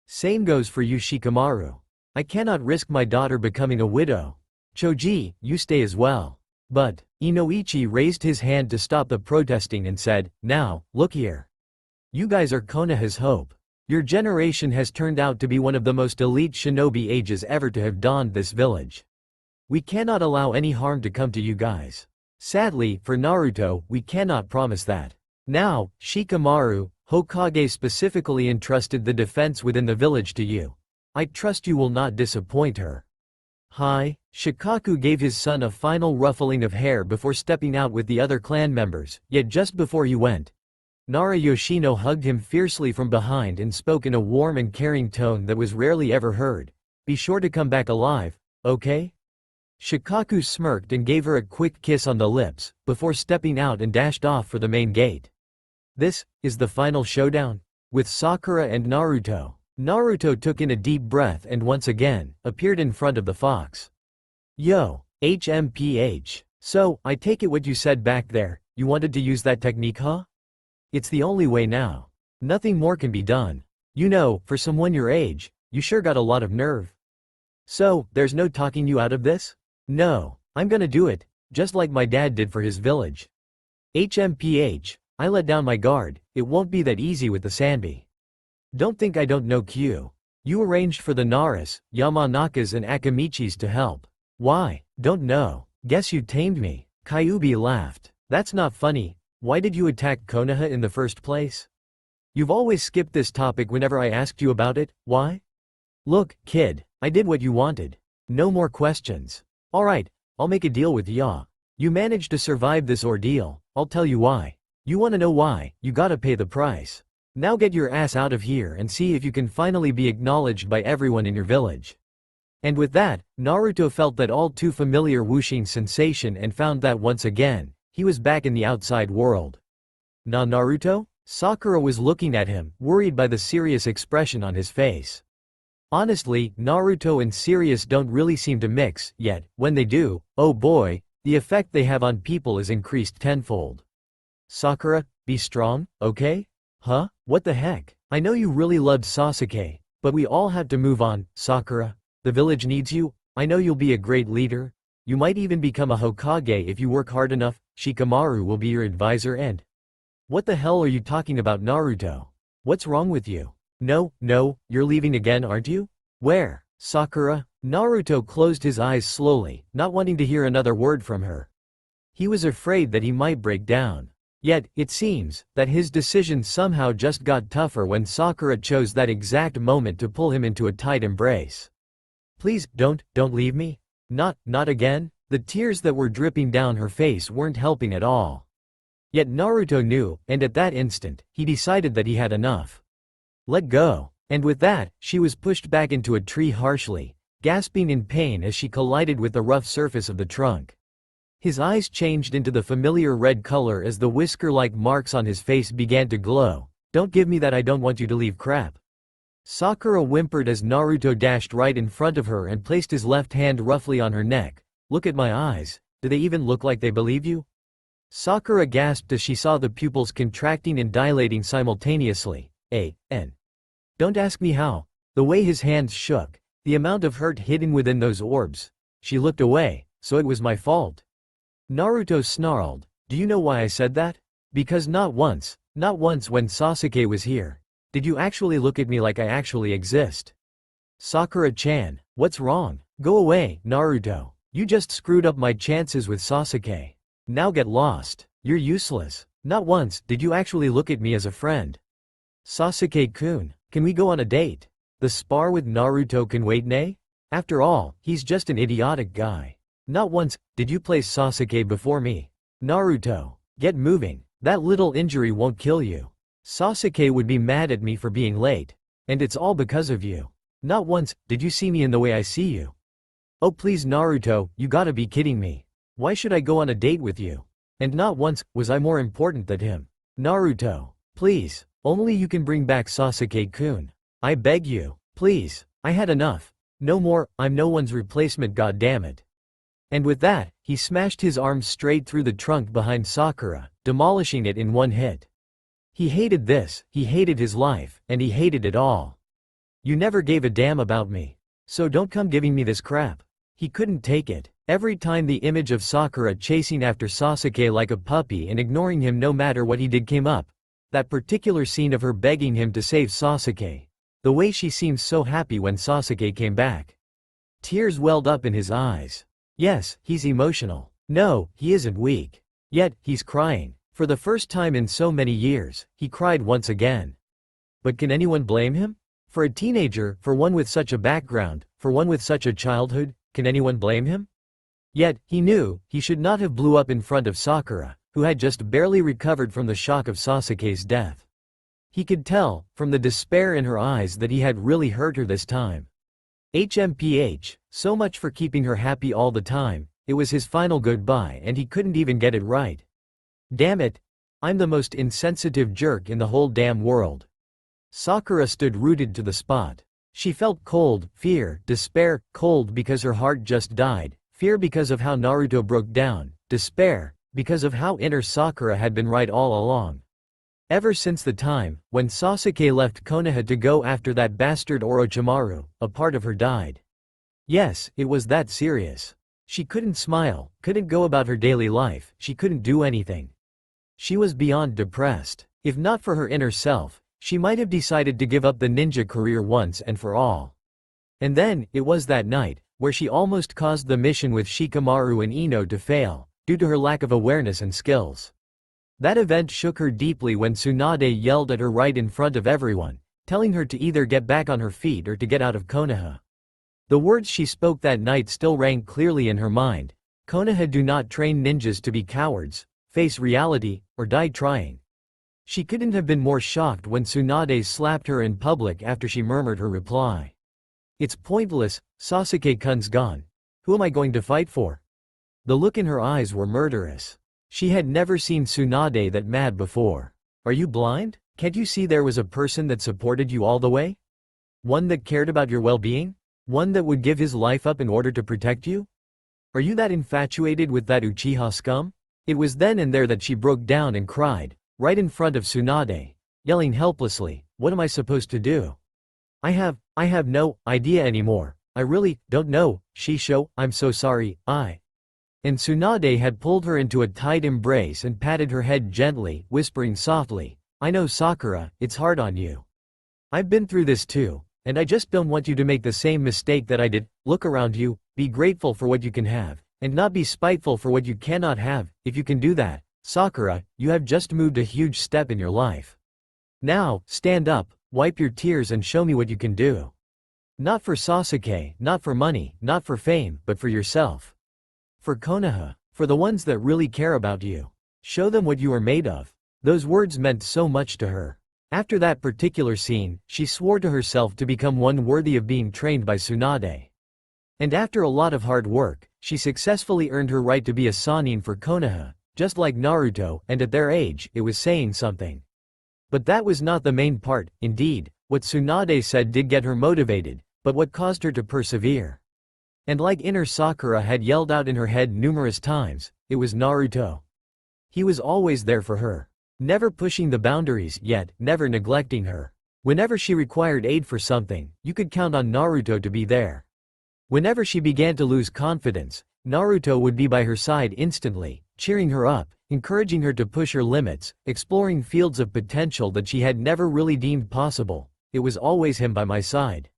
Same goes for you Shikamaru. I cannot risk my daughter becoming a widow. Choji, you stay as well. But, Inoichi raised his hand to stop the protesting and said, now, look here. You guys are Konoha's hope. Your generation has turned out to be one of the most elite shinobi ages ever to have dawned this village. We cannot allow any harm to come to you guys. Sadly, for Naruto, we cannot promise that. Now, Shikamaru, Hokage specifically entrusted the defense within the village to you. I trust you will not disappoint her. Hi. Shikaku gave his son a final ruffling of hair before stepping out with the other clan members, yet just before he went, Nara Yoshino hugged him fiercely from behind and spoke in a warm and caring tone that was rarely ever heard. Be sure to come back alive, okay? Shikaku smirked and gave her a quick kiss on the lips, before stepping out and dashed off for the main gate. This is the final showdown? With Sakura and Naruto. Naruto took in a deep breath and once again, appeared in front of the fox. Yo, HMPH. So, I take it what you said back there, you wanted to use that technique huh? It's the only way now. Nothing more can be done. You know, for someone your age, you sure got a lot of nerve. So, there's no talking you out of this? No, I'm gonna do it, just like my dad did for his village. HMPH, I let down my guard, it won't be that easy with the Sanbi. Don't think I don't know Q. You arranged for the Naras, Yamanakas and Akamichis to help. Why? Don't know. Guess you tamed me. Kyuubi laughed. That's not funny. Why did you attack Konoha in the first place? You've always skipped this topic whenever I asked you about it, why? Look, kid, I did what you wanted. No more questions. Alright, I'll make a deal with ya. You managed to survive this ordeal, I'll tell you why. You wanna know why, you gotta pay the price. Now get your ass out of here and see if you can finally be acknowledged by everyone in your village. And with that, Naruto felt that all too familiar whooshing sensation and found that once again, he was back in the outside world. Na Naruto? Sakura was looking at him, worried by the serious expression on his face. Honestly, Naruto and serious don't really seem to mix, yet, when they do, oh boy, the effect they have on people is increased tenfold. Sakura, be strong, okay? Huh? What the heck? I know you really loved Sasuke, but we all have to move on, Sakura. The village needs you, I know you'll be a great leader. You might even become a Hokage if you work hard enough, Shikamaru will be your advisor and… What the hell are you talking about Naruto? What's wrong with you? No, you're leaving again aren't you? Where? Sakura? Naruto closed his eyes slowly, not wanting to hear another word from her. He was afraid that he might break down. Yet, it seems, that his decision somehow just got tougher when Sakura chose that exact moment to pull him into a tight embrace. Please, don't leave me. Not again? The tears that were dripping down her face weren't helping at all. Yet Naruto knew, and at that instant, he decided that he had enough. Let go. And with that, she was pushed back into a tree harshly, gasping in pain as she collided with the rough surface of the trunk. His eyes changed into the familiar red color as the whisker-like marks on his face began to glow. Don't give me that I don't want you to leave crap. Sakura whimpered as Naruto dashed right in front of her and placed his left hand roughly on her neck. Look at my eyes. Do they even look like they believe you? Sakura gasped as she saw the pupils contracting and dilating simultaneously. Don't ask me how. The way his hands shook, the amount of hurt hidden within those orbs. She looked away, so it was my fault. Naruto snarled. Do you know why I said that? Because not once when Sasuke was here, did you actually look at me like I actually exist. Sakura-chan, what's wrong? Go away, Naruto. You just screwed up my chances with Sasuke. Now get lost. You're useless. Not once did you actually look at me as a friend. Sasuke-kun, can we go on a date? The spar with Naruto can wait, nay? After all, he's just an idiotic guy. Not once did you place Sasuke before me. Naruto, get moving. That little injury won't kill you. Sasuke would be mad at me for being late. And it's all because of you. Not once did you see me in the way I see you. Oh please Naruto, you gotta be kidding me. Why should I go on a date with you? And not once was I more important than him. Naruto, please, only you can bring back Sasuke-kun. I beg you, please, I had enough. No more, I'm no one's replacement, goddammit. And with that, he smashed his arms straight through the trunk behind Sakura, demolishing it in one hit. He hated this, he hated his life, and he hated it all. You never gave a damn about me. So don't come giving me this crap. He couldn't take it. Every time the image of Sakura chasing after Sasuke like a puppy and ignoring him no matter what he did came up. That particular scene of her begging him to save Sasuke. The way she seemed so happy when Sasuke came back. Tears welled up in his eyes. Yes, he's emotional. No, he isn't weak. Yet, he's crying. For the first time in so many years, he cried once again. But can anyone blame him? For a teenager, for one with such a background, for one with such a childhood, can anyone blame him? Yet, he knew, he should not have blew up in front of Sakura, who had just barely recovered from the shock of Sasuke's death. He could tell, from the despair in her eyes, that he had really hurt her this time. HMPH, so much for keeping her happy all the time, it was his final goodbye and he couldn't even get it right. Damn it, I'm the most insensitive jerk in the whole damn world. Sakura stood rooted to the spot. She felt cold, fear, despair, cold because her heart just died, fear because of how Naruto broke down, despair, because of how inner Sakura had been right all along. Ever since the time, when Sasuke left Konoha to go after that bastard Orochimaru, a part of her died. Yes, it was that serious. She couldn't smile, couldn't go about her daily life, she couldn't do anything. She was beyond depressed. If not for her inner self, she might have decided to give up the ninja career once and for all. And then, it was that night, where she almost caused the mission with Shikamaru and Ino to fail, due to her lack of awareness and skills. That event shook her deeply when Tsunade yelled at her right in front of everyone, telling her to either get back on her feet or to get out of Konoha. The words she spoke that night still rang clearly in her mind. Konoha do not train ninjas to be cowards, face reality, or die trying. She couldn't have been more shocked when Tsunade slapped her in public after she murmured her reply. It's pointless, Sasuke-kun's gone. Who am I going to fight for? The look in her eyes were murderous. She had never seen Tsunade that mad before. Are you blind? Can't you see there was a person that supported you all the way? One that cared about your well-being? One that would give his life up in order to protect you? Are you that infatuated with that Uchiha scum? It was then and there that she broke down and cried, right in front of Tsunade, yelling helplessly, "What am I supposed to do? I have no idea anymore. I really don't know, Shisho, I'm so sorry, And Tsunade had pulled her into a tight embrace and patted her head gently, whispering softly, I know Sakura, it's hard on you. I've been through this too, and I just don't want you to make the same mistake that I did. Look around you, be grateful for what you can have, and not be spiteful for what you cannot have. If you can do that, Sakura, you have just moved a huge step in your life. Now, stand up, wipe your tears and show me what you can do. Not for Sasuke, not for money, not for fame, but for yourself. For Konoha, for the ones that really care about you. Show them what you are made of." Those words meant so much to her. After that particular scene, she swore to herself to become one worthy of being trained by Tsunade. And after a lot of hard work, she successfully earned her right to be a Sannin for Konoha, just like Naruto, and at their age, it was saying something. But that was not the main part. Indeed, what Tsunade said did get her motivated, but what caused her to persevere? And like inner Sakura had yelled out in her head numerous times, it was Naruto. He was always there for her. Never pushing the boundaries, yet never neglecting her. Whenever she required aid for something, you could count on Naruto to be there. Whenever she began to lose confidence, Naruto would be by her side instantly, cheering her up, encouraging her to push her limits, exploring fields of potential that she had never really deemed possible. It was always him by my side.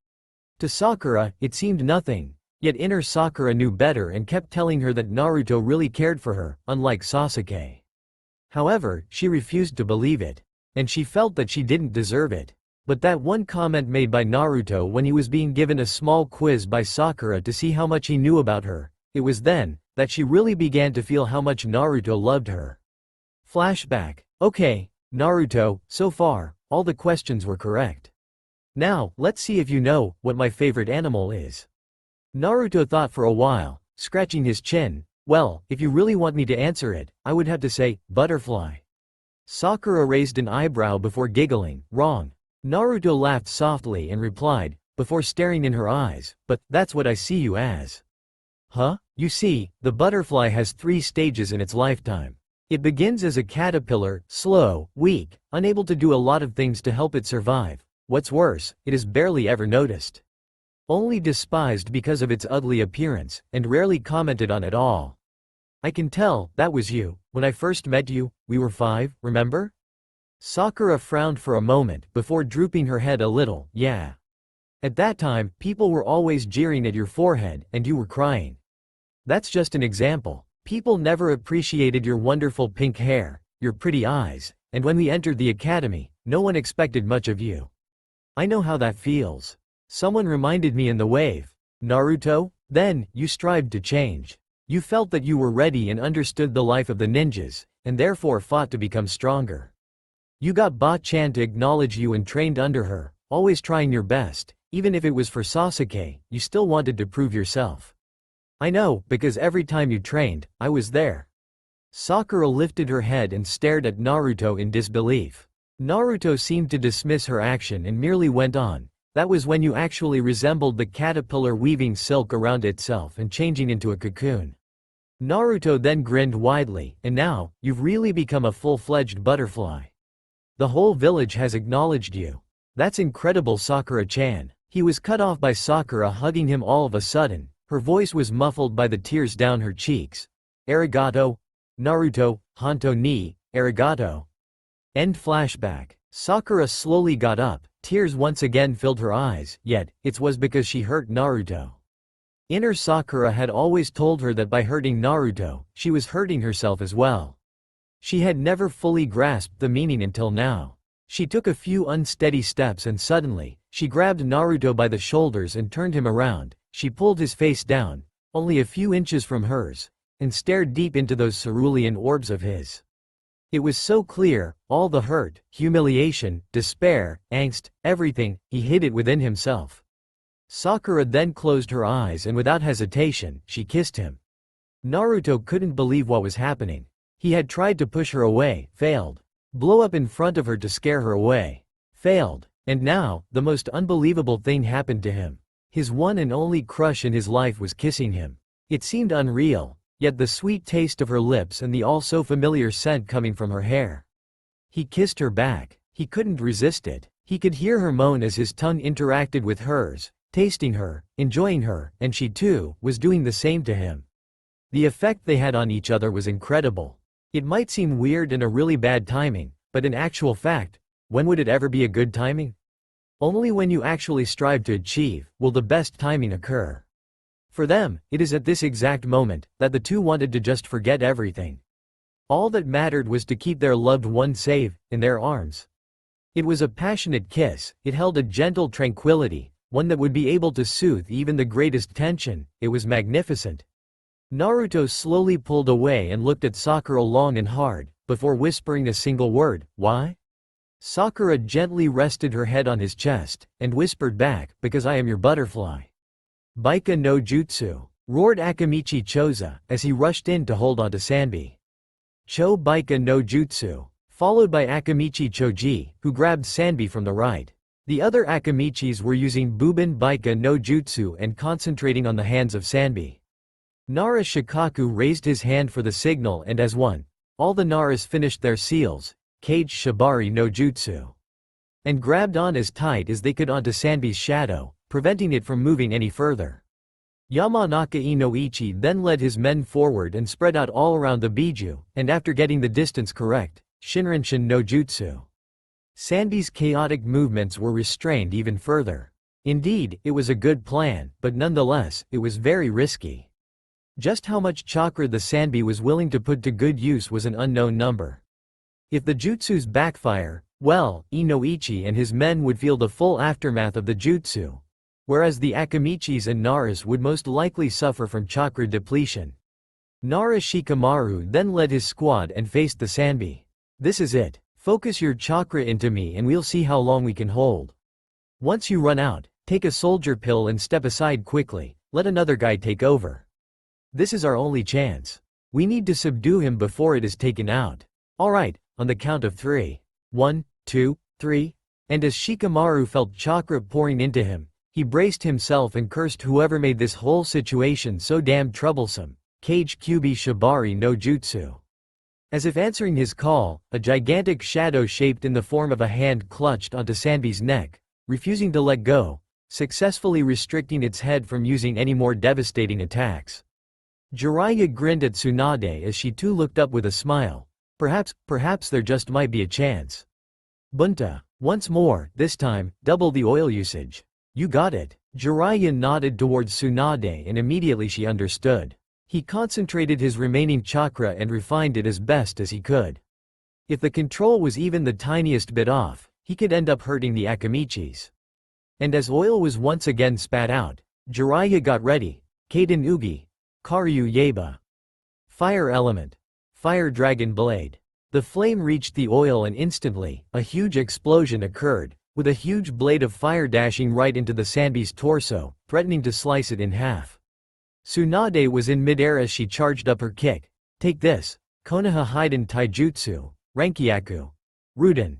To Sakura, it seemed nothing. Yet inner Sakura knew better and kept telling her that Naruto really cared for her, unlike Sasuke. However, she refused to believe it. And she felt that she didn't deserve it. But that one comment made by Naruto when he was being given a small quiz by Sakura to see how much he knew about her, it was then that she really began to feel how much Naruto loved her. Flashback. Okay, Naruto, so far, all the questions were correct. Now, let's see if you know what my favorite animal is. Naruto thought for a while, scratching his chin. Well, if you really want me to answer it, I would have to say, butterfly. Sakura raised an eyebrow before giggling. Wrong. Naruto laughed softly and replied, before staring in her eyes, but that's what I see you as. Huh? You see, the butterfly has 3 stages in its lifetime. It begins as a caterpillar, slow, weak, unable to do a lot of things to help it survive. What's worse, it is barely ever noticed. Only despised because of its ugly appearance, and rarely commented on at all. I can tell, that was you. When I first met you, we were 5, remember? Sakura frowned for a moment before drooping her head a little. Yeah. At that time, people were always jeering at your forehead, and you were crying. That's just an example. People never appreciated your wonderful pink hair, your pretty eyes, and when we entered the academy, no one expected much of you. I know how that feels. Someone reminded me in the wave. Naruto? Then, you strived to change. You felt that you were ready and understood the life of the ninjas, and therefore fought to become stronger. You got Ba-chan to acknowledge you and trained under her, always trying your best. Even if it was for Sasuke, you still wanted to prove yourself. I know, because every time you trained, I was there. Sakura lifted her head and stared at Naruto in disbelief. Naruto seemed to dismiss her action and merely went on. That was when you actually resembled the caterpillar weaving silk around itself and changing into a cocoon. Naruto then grinned widely, and now, you've really become a full-fledged butterfly. The whole village has acknowledged you. That's incredible, Sakura-chan. He was cut off by Sakura hugging him all of a sudden. Her voice was muffled by the tears down her cheeks. Arigato. Naruto, Honto ni, arigato. End flashback. Sakura slowly got up, tears once again filled her eyes, yet, it was because she hurt Naruto. Inner Sakura had always told her that by hurting Naruto, she was hurting herself as well. She had never fully grasped the meaning until now. She took a few unsteady steps and suddenly, she grabbed Naruto by the shoulders and turned him around. She pulled his face down, only a few inches from hers, and stared deep into those cerulean orbs of his. It was so clear, all the hurt, humiliation, despair, angst, everything, he hid it within himself. Sakura then closed her eyes and without hesitation, she kissed him. Naruto couldn't believe what was happening. He had tried to push her away, failed. Blow up in front of her to scare her away, failed. And now, the most unbelievable thing happened to him. His one and only crush in his life was kissing him. It seemed unreal. Yet the sweet taste of her lips and the all-so-familiar scent coming from her hair. He kissed her back. He couldn't resist it. He could hear her moan as his tongue interacted with hers, tasting her, enjoying her, and she too, was doing the same to him. The effect they had on each other was incredible. It might seem weird and a really bad timing, but in actual fact, when would it ever be a good timing? Only when you actually strive to achieve, will the best timing occur. For them, it is at this exact moment, that the two wanted to just forget everything. All that mattered was to keep their loved one safe, in their arms. It was a passionate kiss, it held a gentle tranquility, one that would be able to soothe even the greatest tension. It was magnificent. Naruto slowly pulled away and looked at Sakura long and hard, before whispering a single word, "Why?" Sakura gently rested her head on his chest, and whispered back, "Because I am your butterfly." "Baika no jutsu," roared Akamichi Choza, as he rushed in to hold onto Sanbi. "Cho Baika no jutsu," followed by Akamichi Choji, who grabbed Sanbi from the right. The other Akamichis were using Buben Baika no jutsu and concentrating on the hands of Sanbi. Nara Shikaku raised his hand for the signal and as one, all the Naras finished their seals, Kage Shibari no jutsu, and grabbed on as tight as they could onto Sanbi's shadow, preventing it from moving any further. Yamanaka Inoichi then led his men forward and spread out all around the Biju, and after getting the distance correct, Shinrenshin no jutsu. Sanbi's chaotic movements were restrained even further. Indeed, it was a good plan, but nonetheless, it was very risky. Just how much chakra the Sanbi was willing to put to good use was an unknown number. If the jutsus backfire, Well, Inoichi and his men would feel the full aftermath of the jutsu, whereas the Akamichis and Naras would most likely suffer from chakra depletion. Nara Shikamaru then led his squad and faced the Sanbi. "This is it. Focus your chakra into me and we'll see how long we can hold. Once you run out, take a soldier pill and step aside quickly, let another guy take over. This is our only chance. We need to subdue him before it is taken out. Alright, on the count of 3. 1, 2, 3. And as Shikamaru felt chakra pouring into him, he braced himself and cursed whoever made this whole situation so damn troublesome. Kage Kyubi Shibari no Jutsu. As if answering his call, a gigantic shadow shaped in the form of a hand clutched onto Sanbi's neck, refusing to let go, successfully restricting its head from using any more devastating attacks. Jiraiya grinned at Tsunade as she too looked up with a smile. Perhaps there just might be a chance. Bunta. Once more, this time, double the oil usage. You got it. Jiraiya nodded towards Tsunade and immediately she understood. He concentrated his remaining chakra and refined it as best as he could. If the control was even the tiniest bit off, he could end up hurting the Akamichis. And as oil was once again spat out, Jiraiya got ready. Kaden Ugi. Karyu Yeba. Fire element. Fire dragon blade. The flame reached the oil and instantly, a huge explosion occurred, with a huge blade of fire dashing right into the Sanbi's torso, threatening to slice it in half. Tsunade was in midair as she charged up her kick. Take this. Konoha Hiden Taijutsu. Rankyaku. Ruden.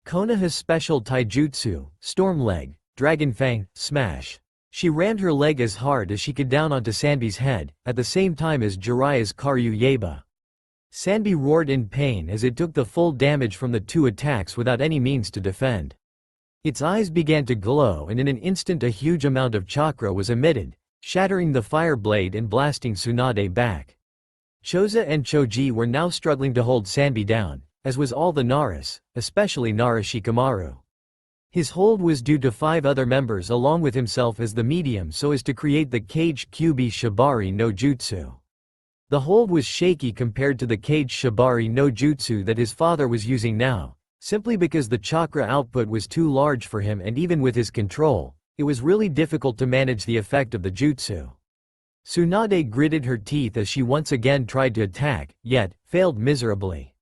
Konoha's special taijutsu, Storm Leg, Dragon Fang, Smash. She rammed her leg as hard as she could down onto Sanbi's head, at the same time as Jiraiya's Karyu Yeba. Sanbi roared in pain as it took the full damage from the two attacks without any means to defend. Its eyes began to glow and in an instant a huge amount of chakra was emitted, shattering the fire blade and blasting Tsunade back. Choza and Choji were now struggling to hold Sanbi down, as was all the Naras, especially Nara Shikamaru. His hold was due to 5 other members along with himself as the medium so as to create the Kage Kyubi Shibari no Jutsu. The hold was shaky compared to the Kage Shibari no Jutsu that his father was using now, simply because the chakra output was too large for him and even with his control, it was really difficult to manage the effect of the jutsu. Tsunade gritted her teeth as she once again tried to attack, yet, failed miserably.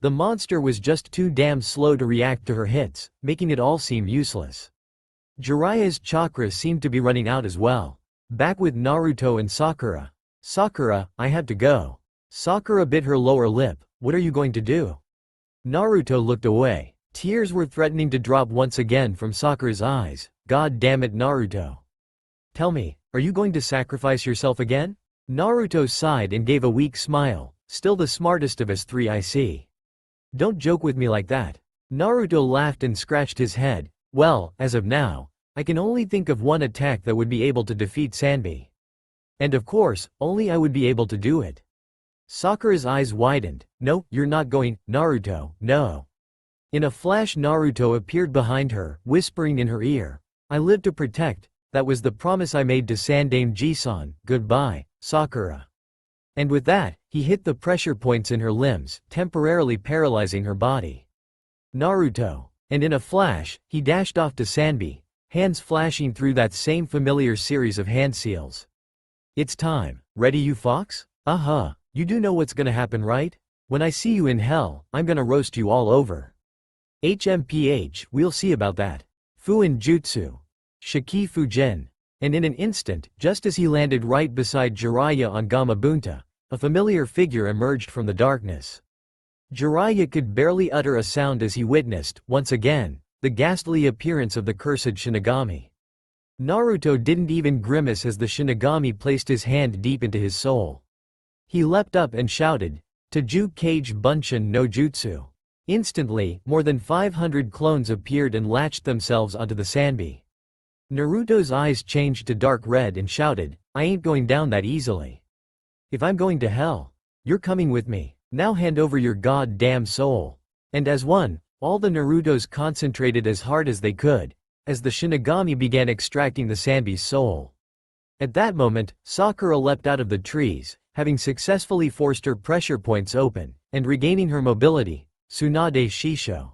The monster was just too damn slow to react to her hits, making it all seem useless. Jiraiya's chakra seemed to be running out as well. Back with Naruto and Sakura. Sakura, I have to go. Sakura bit her lower lip. What are you going to do? Naruto looked away. Tears were threatening to drop once again from Sakura's eyes. God damn it, Naruto. Tell me, are you going to sacrifice yourself again? Naruto sighed and gave a weak smile. Still the smartest of us 3 I see. Don't joke with me like that. Naruto laughed and scratched his head. Well, as of now, I can only think of one attack that would be able to defeat Sanbi. And of course, only I would be able to do it. Sakura's eyes widened. No, you're not going, Naruto, no. In a flash Naruto appeared behind her, whispering in her ear. I live to protect, that was the promise I made to Sandame Jisan, goodbye, Sakura. And with that, he hit the pressure points in her limbs, temporarily paralyzing her body. Naruto. And in a flash, he dashed off to Sanbi, hands flashing through that same familiar series of hand seals. It's time. Ready you fox? You do know what's gonna happen, right? When I see you in hell, I'm gonna roast you all over. HMPH, we'll see about that. Fuin Jutsu. Shiki Fujin. And in an instant, just as he landed right beside Jiraiya on Gamabunta, a familiar figure emerged from the darkness. Jiraiya could barely utter a sound as he witnessed, once again, the ghastly appearance of the cursed Shinagami. Naruto didn't even grimace as the Shinagami placed his hand deep into his soul. He leapt up and shouted, Taju Kage Bunshin no Jutsu. Instantly, more than 500 clones appeared and latched themselves onto the Sanbi. Naruto's eyes changed to dark red and shouted, I ain't going down that easily. If I'm going to hell, you're coming with me. Now hand over your goddamn soul. And as one, all the Narutos concentrated as hard as they could, as the Shinigami began extracting the Sanbi's soul. At that moment, Sakura leapt out of the trees, having successfully forced her pressure points open, and regaining her mobility. Tsunade Shisho.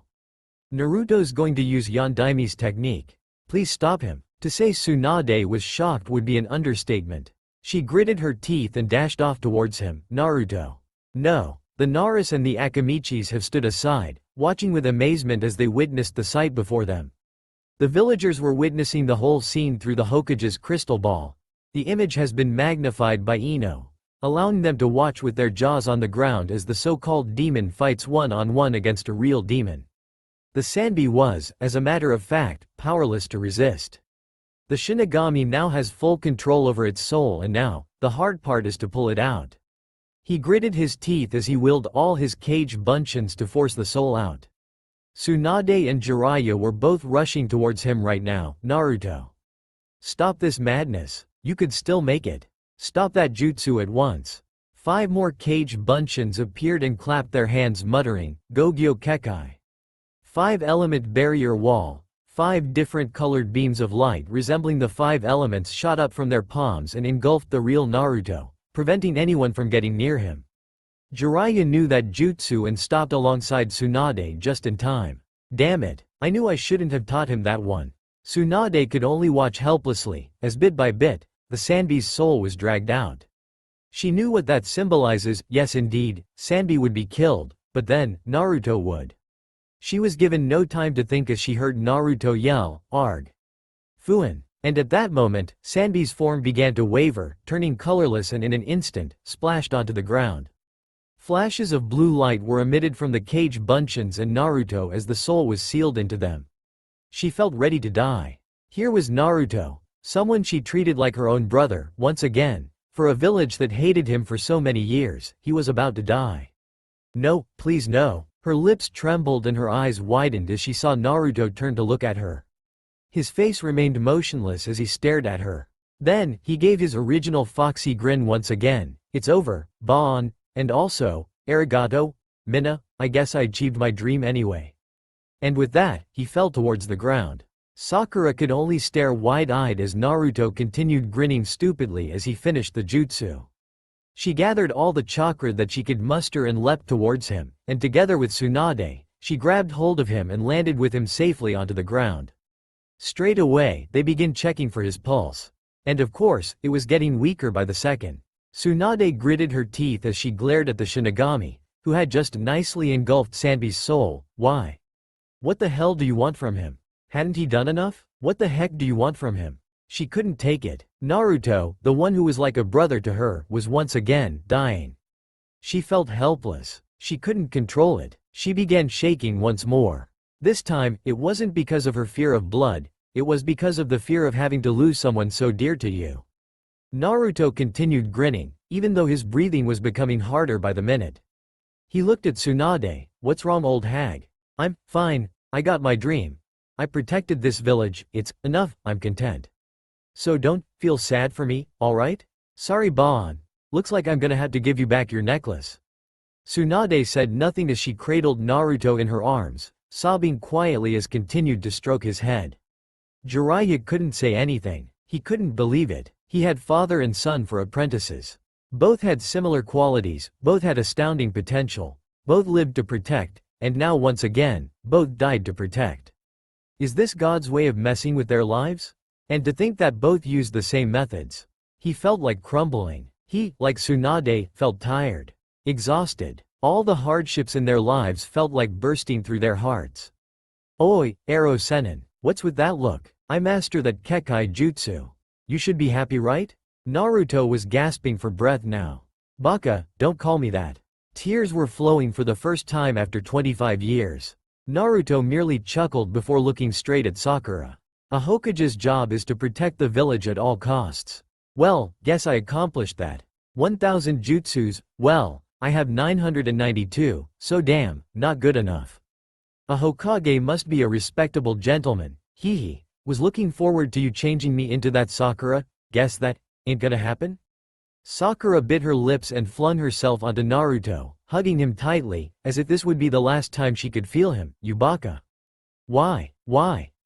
Naruto's going to use Yandaime's technique. Please stop him. To say Tsunade was shocked would be an understatement. She gritted her teeth and dashed off towards him. Naruto. No. The Naras and the Akamichis have stood aside, watching with amazement as they witnessed the sight before them. The villagers were witnessing the whole scene through the Hokage's crystal ball. The image has been magnified by Ino, allowing them to watch with their jaws on the ground as the so-called demon fights one-on-one against a real demon. The Sanbi was, as a matter of fact, powerless to resist. The Shinagami now has full control over its soul, and now, the hard part is to pull it out. He gritted his teeth as he willed all his cage bunchins to force the soul out. Tsunade and Jiraiya were both rushing towards him right now. Naruto. Stop this madness. You could still make it. Stop that jutsu at once. 5 more cage bunchins appeared and clapped their hands muttering, Gogyo Kekai. 5-element barrier wall. 5 different colored beams of light resembling the 5 elements shot up from their palms and engulfed the real Naruto, preventing anyone from getting near him. Jiraiya knew that jutsu and stopped alongside Tsunade just in time. Damn it, I knew I shouldn't have taught him that one. Tsunade could only watch helplessly, as bit by bit, the Sanbi's soul was dragged out. She knew what that symbolizes. Yes indeed, Sanbi would be killed, but then, Naruto would. She was given no time to think as she heard Naruto yell, Arg! Fuin! And at that moment, Sanbi's form began to waver, turning colorless and in an instant, splashed onto the ground. Flashes of blue light were emitted from the cage bunchins and Naruto as the soul was sealed into them. She felt ready to die. Here was Naruto, someone she treated like her own brother, once again, for a village that hated him for so many years, he was about to die. No, please no. Her lips trembled and her eyes widened as she saw Naruto turn to look at her. His face remained motionless as he stared at her. Then, he gave his original foxy grin once again. It's over, Bon, and also, arigato, Minna, I guess I achieved my dream anyway. And with that, he fell towards the ground. Sakura could only stare wide-eyed as Naruto continued grinning stupidly as he finished the jutsu. She gathered all the chakra that she could muster and leapt towards him, and together with Tsunade, she grabbed hold of him and landed with him safely onto the ground. Straight away, they began checking for his pulse. And of course, it was getting weaker by the second. Tsunade gritted her teeth as she glared at the Shinagami, who had just nicely engulfed Sanbi's soul. Why? What the hell do you want from him? Hadn't he done enough? What the heck do you want from him? She couldn't take it. Naruto, the one who was like a brother to her, was once again dying. She felt helpless. She couldn't control it. She began shaking once more. This time, it wasn't because of her fear of blood, it was because of the fear of having to lose someone so dear to you. Naruto continued grinning, even though his breathing was becoming harder by the minute. He looked at Tsunade. What's wrong, old hag? I'm fine, I got my dream. I protected this village, it's enough, I'm content. So don't feel sad for me, alright? Sorry Bon. Looks like I'm gonna have to give you back your necklace. Tsunade said nothing as she cradled Naruto in her arms, sobbing quietly as continued to stroke his head. Jiraiya couldn't say anything. He couldn't believe it. He had father and son for apprentices. Both had similar qualities, both had astounding potential. Both lived to protect, and now once again, both died to protect. Is this God's way of messing with their lives? And to think that both used the same methods. He felt like crumbling. He, like Tsunade, felt tired. Exhausted. All the hardships in their lives felt like bursting through their hearts. Oi, Ero Sennin, what's with that look? I master that Kekai Jutsu. You should be happy, right? Naruto was gasping for breath now. Baka, don't call me that. Tears were flowing for the first time after 25 years. Naruto merely chuckled before looking straight at Sakura. A Hokage's job is to protect the village at all costs. Well, guess I accomplished that. 1000 jutsus, well, I have 992, so damn, not good enough. A Hokage must be a respectable gentleman, hehe. Was looking forward to you changing me into that Sakura, guess that ain't gonna happen? Sakura bit her lips and flung herself onto Naruto, hugging him tightly, as if this would be the last time she could feel him. You baka. Why,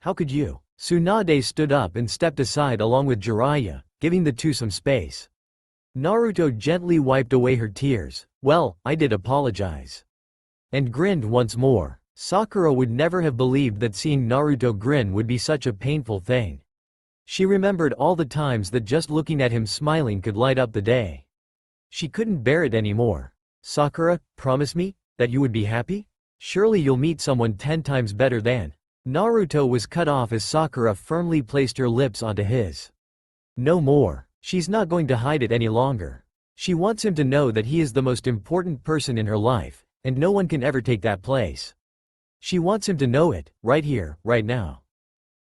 how could you? Tsunade stood up and stepped aside along with Jiraiya, giving the two some space. Naruto gently wiped away her tears. Well, I did apologize. And grinned once more. Sakura would never have believed that seeing Naruto grin would be such a painful thing. She remembered all the times that just looking at him smiling could light up the day. She couldn't bear it anymore. "Sakura, promise me that you would be happy? Surely you'll meet someone 10 times better than." Naruto was cut off as Sakura firmly placed her lips onto his. No more. She's not going to hide it any longer. She wants him to know that he is the most important person in her life, and no one can ever take that place. She wants him to know it, right here, right now.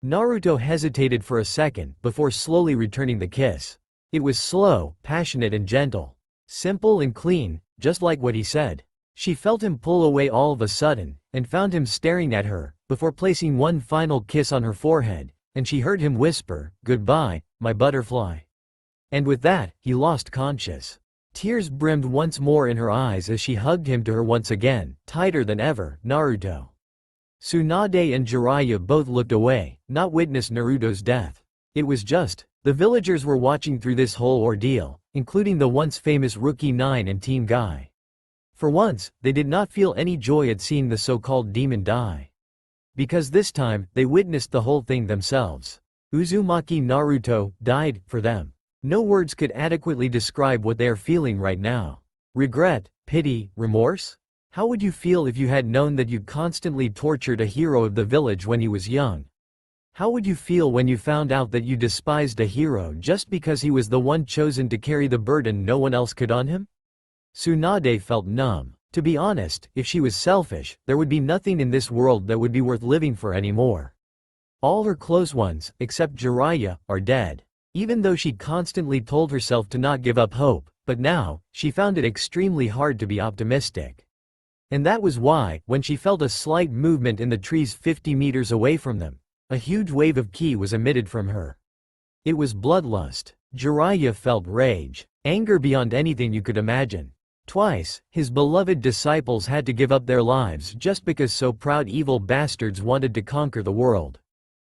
Naruto hesitated for a second before slowly returning the kiss. It was slow, passionate and gentle. Simple and clean, just like what he said. She felt him pull away all of a sudden, and found him staring at her, before placing one final kiss on her forehead, and she heard him whisper, "Goodbye, my butterfly." And with that, he lost conscious. Tears brimmed once more in her eyes as she hugged him to her once again, tighter than ever. Naruto. Tsunade and Jiraiya both looked away, not witness Naruto's death. It was just, the villagers were watching through this whole ordeal, including the once famous Rookie 9 and Team Guy. For once, they did not feel any joy at seeing the so-called demon die. Because this time, they witnessed the whole thing themselves. Uzumaki Naruto died for them. No words could adequately describe what they are feeling right now. Regret, pity, remorse? How would you feel if you had known that you constantly tortured a hero of the village when he was young? How would you feel when you found out that you despised a hero just because he was the one chosen to carry the burden no one else could on him? Tsunade felt numb. To be honest, if she was selfish, there would be nothing in this world that would be worth living for anymore. All her close ones, except Jiraiya, are dead. Even though she constantly told herself to not give up hope, but now, she found it extremely hard to be optimistic. And that was why, when she felt a slight movement in the trees 50 meters away from them, a huge wave of ki was emitted from her. It was bloodlust. Jiraiya felt rage, anger beyond anything you could imagine. Twice, his beloved disciples had to give up their lives just because so proud evil bastards wanted to conquer the world.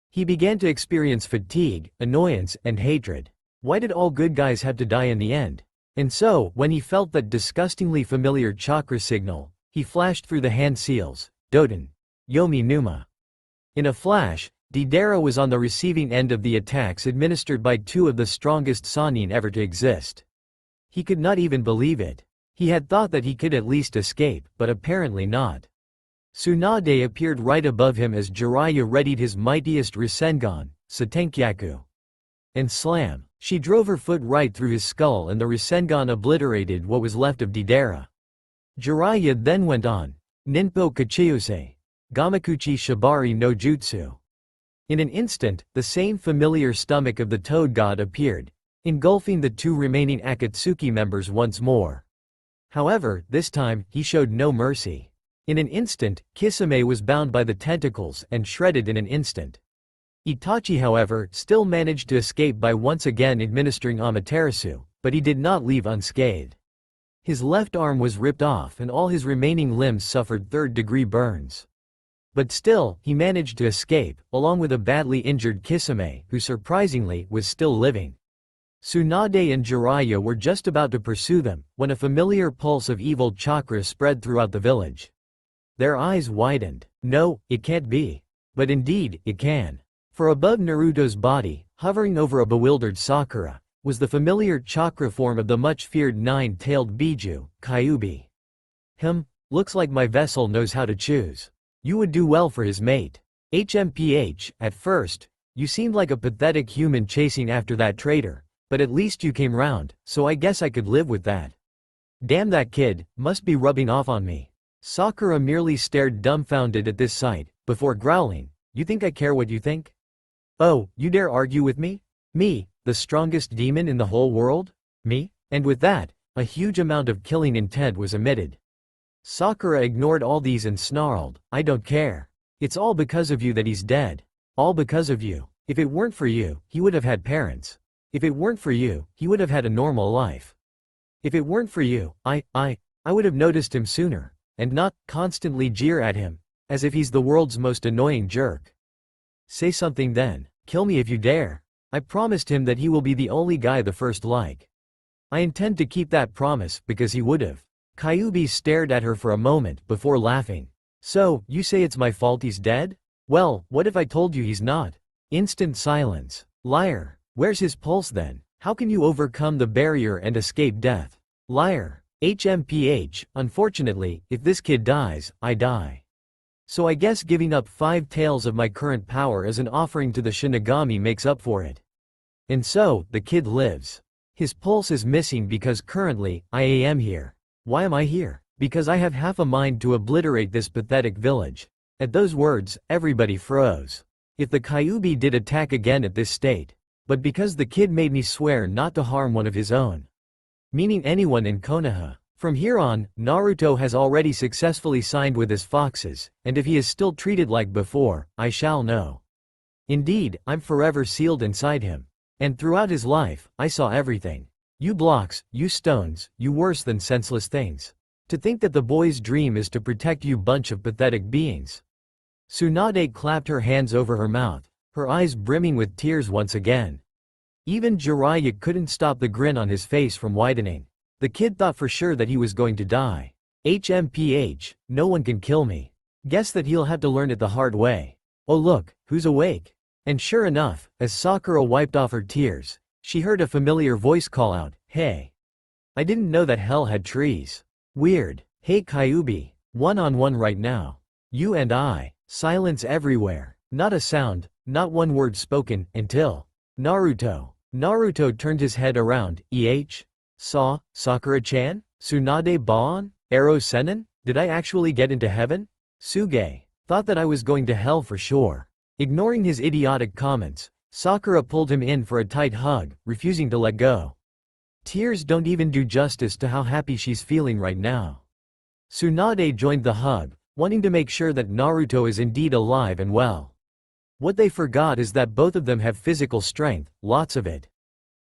He began to experience fatigue, annoyance, and hatred. Why did all good guys have to die in the end? And so, when he felt that disgustingly familiar chakra signal, he flashed through the hand seals, Doten, Yomi Numa. In a flash, Deidara was on the receiving end of the attacks administered by two of the strongest Sannin ever to exist. He could not even believe it. He had thought that he could at least escape, but apparently not. Tsunade appeared right above him as Jiraiya readied his mightiest Rasengan, Satenkyaku. And slam! She drove her foot right through his skull and the Rasengan obliterated what was left of Deidara. Jiraiya then went on, Ninpo Kachiuse, Gamakuchi Shibari no Jutsu. In an instant, the same familiar stomach of the Toad God appeared, engulfing the two remaining Akatsuki members once more. However, this time, he showed no mercy. In an instant, Kisame was bound by the tentacles and shredded in an instant. Itachi, however, still managed to escape by once again administering Amaterasu, but he did not leave unscathed. His left arm was ripped off and all his remaining limbs suffered third-degree burns. But still, he managed to escape, along with a badly injured Kisame, who surprisingly, was still living. Tsunade and Jiraiya were just about to pursue them, when a familiar pulse of evil chakra spread throughout the village. Their eyes widened. No, it can't be. But indeed, it can. For above Naruto's body, hovering over a bewildered Sakura, was the familiar chakra form of the much-feared nine-tailed Biju, Kyuubi. Looks like my vessel knows how to choose. You would do well for his mate. HMPH, at first, you seemed like a pathetic human chasing after that traitor. But at least you came round, so I guess I could live with that. Damn, that kid must be rubbing off on me. Sakura merely stared dumbfounded at this sight, before growling, You think I care what you think? Oh, you dare argue with me? Me, the strongest demon in the whole world? Me? And with that, a huge amount of killing intent was emitted. Sakura ignored all these and snarled, I don't care. It's all because of you that he's dead. All because of you. If it weren't for you, he would have had parents. If it weren't for you, he would have had a normal life. If it weren't for you, I would have noticed him sooner, and not constantly jeer at him, as if he's the world's most annoying jerk. Say something then, kill me if you dare. I promised him that he will be the only guy the first like. I intend to keep that promise because he would have. Kyuubi stared at her for a moment before laughing. So, you say it's my fault he's dead? Well, what if I told you he's not? Instant silence. Liar. Where's his pulse then? How can you overcome the barrier and escape death? Liar. HMPH, unfortunately, if this kid dies, I die. So I guess giving up 5 tails of my current power as an offering to the Shinagami makes up for it. And so, the kid lives. His pulse is missing because currently, I am here. Why am I here? Because I have half a mind to obliterate this pathetic village. At those words, everybody froze. If the Kyuubi did attack again at this state. But because the kid made me swear not to harm one of his own. Meaning anyone in Konoha. From here on, Naruto has already successfully signed with his foxes, and if he is still treated like before, I shall know. Indeed, I'm forever sealed inside him. And throughout his life, I saw everything. You blocks, you stones, you worse than senseless things. To think that the boy's dream is to protect you bunch of pathetic beings. Tsunade clapped her hands over her mouth, her eyes brimming with tears once again. Even Jiraiya couldn't stop the grin on his face from widening. The kid thought for sure that he was going to die. HMPH, no one can kill me. Guess that he'll have to learn it the hard way. Oh look, who's awake? And sure enough, as Sakura wiped off her tears, she heard a familiar voice call out, "Hey. I didn't know that hell had trees. Weird. Hey Kyuubi, one-on-one right now. You and I." Silence everywhere. Not a sound, not one word spoken, until Naruto. Naruto turned his head around. Saw, Sakura-chan? Tsunade Bon? Ero Senin? Did I actually get into heaven? Suge. Thought that I was going to hell for sure. Ignoring his idiotic comments, Sakura pulled him in for a tight hug, refusing to let go. Tears don't even do justice to how happy she's feeling right now. Tsunade joined the hug, wanting to make sure that Naruto is indeed alive and well. What they forgot is that both of them have physical strength, lots of it.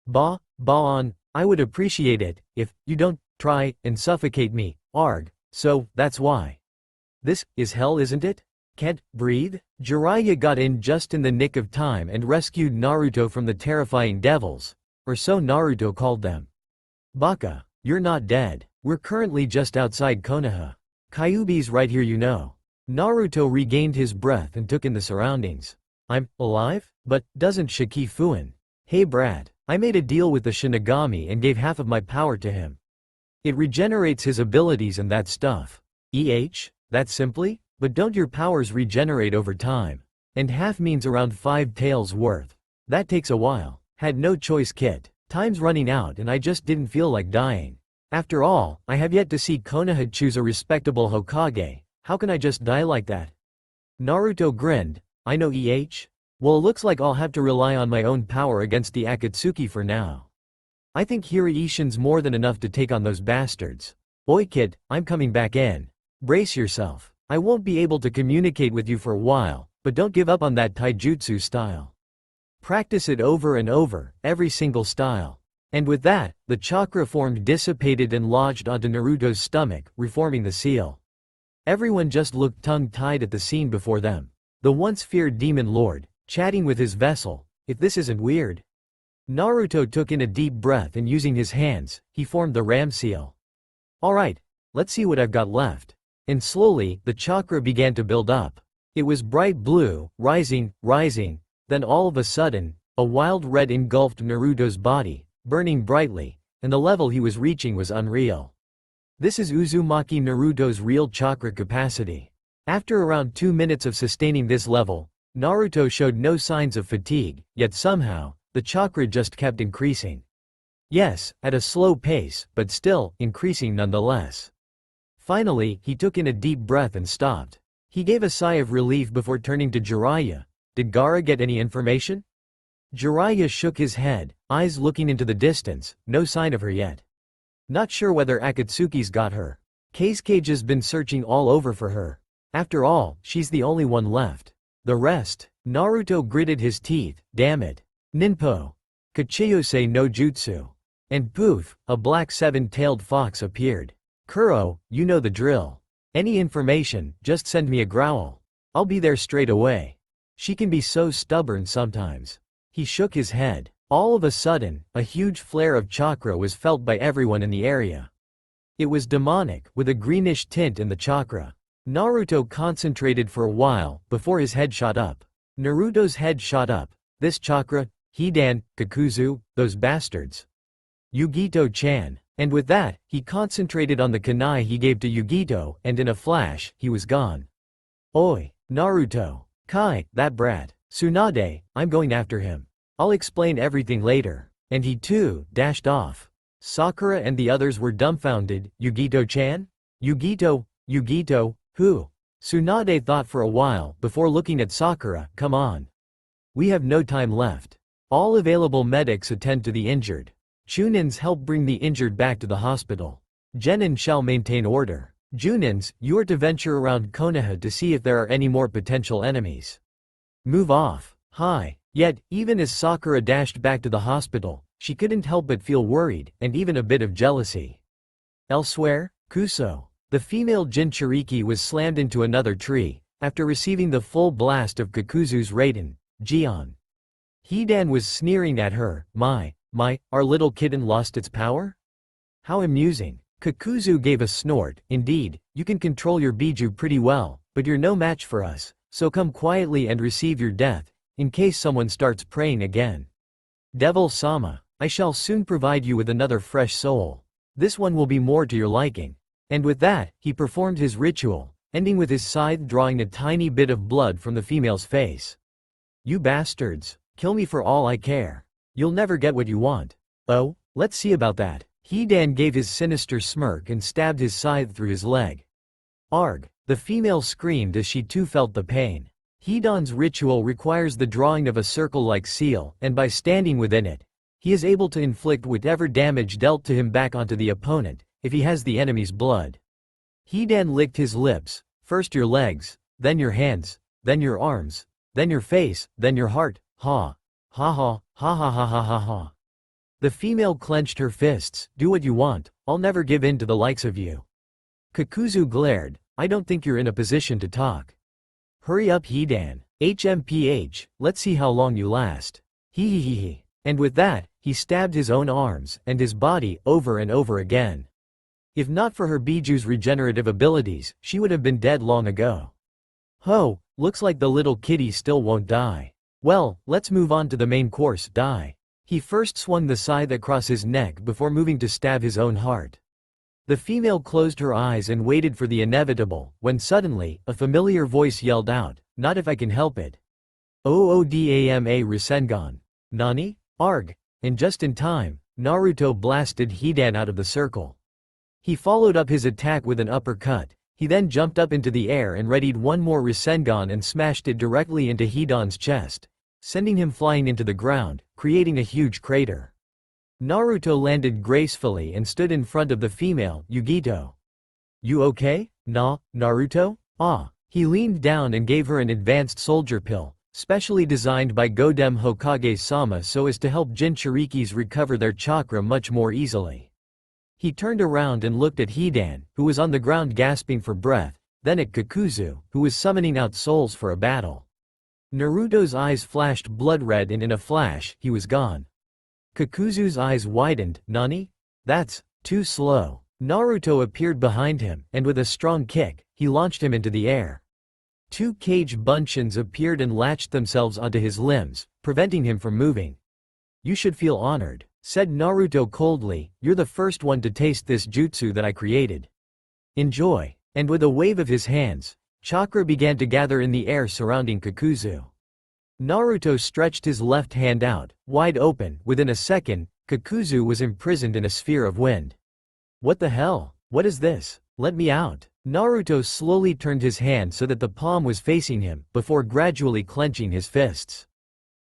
Bon, I would appreciate it, if you don't try and suffocate me, arg, so that's why. This is hell, isn't it? Can't breathe? Jiraiya got in just in the nick of time and rescued Naruto from the terrifying devils, or so Naruto called them. Baka, you're not dead. We're currently just outside Konoha. Kyuubi's right here, you know. Naruto regained his breath and took in the surroundings. I'm alive? But doesn't Shikifuin? Hey Brad, I made a deal with the Shinagami and gave half of my power to him. It regenerates his abilities and that stuff. That simply? But don't your powers regenerate over time? And half means around 5 taels worth. That takes a while. Had no choice, kid. Time's running out and I just didn't feel like dying. After all, I have yet to see Konoha choose a respectable Hokage. How can I just die like that? Naruto grinned. I know. Well, looks like I'll have to rely on my own power against the Akatsuki for now. I think Hirai-shin's more than enough to take on those bastards. Oi kid, I'm coming back in. Brace yourself. I won't be able to communicate with you for a while, but don't give up on that taijutsu style. Practice it over and over, every single style. And with that, the chakra form dissipated and lodged onto Naruto's stomach, reforming the seal. Everyone just looked tongue-tied at the scene before them. The once feared demon lord, chatting with his vessel. If this isn't weird. Naruto took in a deep breath and using his hands, he formed the ram seal. Alright, let's see what I've got left. And slowly, the chakra began to build up. It was bright blue, rising, then all of a sudden, a wild red engulfed Naruto's body, burning brightly, and the level he was reaching was unreal. This is Uzumaki Naruto's real chakra capacity. After around 2 minutes of sustaining this level, Naruto showed no signs of fatigue, yet somehow, the chakra just kept increasing. Yes, at a slow pace, but still, increasing nonetheless. Finally, he took in a deep breath and stopped. He gave a sigh of relief before turning to Jiraiya. Did Gaara get any information? Jiraiya shook his head, eyes looking into the distance, no sign of her yet. Not sure whether Akatsuki's got her. Kazuki's been searching all over for her. After all, she's the only one left. The rest? Naruto gritted his teeth, damn it. Ninpo. Kachiyose no jutsu. And poof, a black 7-tailed fox appeared. Kuro, you know the drill. Any information, just send me a growl. I'll be there straight away. She can be so stubborn sometimes. He shook his head. All of a sudden, a huge flare of chakra was felt by everyone in the area. It was demonic, with a greenish tint in the chakra. Naruto concentrated for a while, before his head shot up. Naruto's head shot up. This chakra, Hidan, Kakuzu, those bastards. Yugito-chan. And with that, he concentrated on the kunai he gave to Yugito, and in a flash, he was gone. Oi, Naruto. Kai, that brat. Tsunade, I'm going after him. I'll explain everything later. And he too, dashed off. Sakura and the others were dumbfounded. Yugito-chan? Yugito, who? Tsunade thought for a while, before looking at Sakura. Come on. We have no time left. All available medics attend to the injured. Chunins help bring the injured back to the hospital. Genin shall maintain order. Junins, you are to venture around Konoha to see if there are any more potential enemies. Move off. Hi. Yet, even as Sakura dashed back to the hospital, she couldn't help but feel worried, and even a bit of jealousy. Elsewhere, Kuso. The female Jinchuriki was slammed into another tree, after receiving the full blast of Kakuzu's Raiden, Gion. Hidan was sneering at her. Our little kitten lost its power? How amusing. Kakuzu gave a snort. Indeed, you can control your Biju pretty well, but you're no match for us, so come quietly and receive your death, in case someone starts praying again. Devil-sama, I shall soon provide you with another fresh soul. This one will be more to your liking. And with that, he performed his ritual, ending with his scythe drawing a tiny bit of blood from the female's face. You bastards, kill me for all I care. You'll never get what you want. Oh, let's see about that. Hidan gave his sinister smirk and stabbed his scythe through his leg. Arg! The female screamed as she too felt the pain. Hidan's ritual requires the drawing of a circle-like seal, and by standing within it, he is able to inflict whatever damage dealt to him back onto the opponent, if he has the enemy's blood. Hidan licked his lips, first your legs, then your hands, then your arms, then your face, then your heart. Ha. Ha ha, ha ha ha ha ha ha. The female clenched her fists. Do what you want, I'll never give in to the likes of you. Kakuzu glared. I don't think you're in a position to talk. Hurry up Hidan. HMPH, let's see how long you last. He. And with that, he stabbed his own arms, and his body, over and over again. If not for her Biju's regenerative abilities, she would have been dead long ago. Ho, looks like the little kitty still won't die. Well, let's move on to the main course. Die. He first swung the scythe across his neck before moving to stab his own heart. The female closed her eyes and waited for the inevitable, when suddenly, a familiar voice yelled out, not if I can help it. Oodama Rasengan. Nani? Arg. And just in time, Naruto blasted Hidan out of the circle. He followed up his attack with an uppercut. He then jumped up into the air and readied one more Rasengan and smashed it directly into Hidan's chest, sending him flying into the ground, creating a huge crater. Naruto landed gracefully and stood in front of the female, Yugito. You okay? Naruto? Ah. He leaned down and gave her an advanced soldier pill, specially designed by Godem Hokage-sama so as to help Jinchurikis recover their chakra much more easily. He turned around and looked at Hidan, who was on the ground gasping for breath, then at Kakuzu, who was summoning out souls for a battle. Naruto's eyes flashed blood red and in a flash, he was gone. Kakuzu's eyes widened. Nani? That's too slow. Naruto appeared behind him, and with a strong kick, he launched him into the air. Two cage buncheons appeared and latched themselves onto his limbs, preventing him from moving. You should feel honored, said Naruto coldly. You're the first one to taste this jutsu that I created. Enjoy. And with a wave of his hands, chakra began to gather in the air surrounding Kakuzu. Naruto stretched his left hand out, wide open. Within a second, Kakuzu was imprisoned in a sphere of wind. What the hell? What is this? Let me out. Naruto slowly turned his hand so that the palm was facing him, before gradually clenching his fists.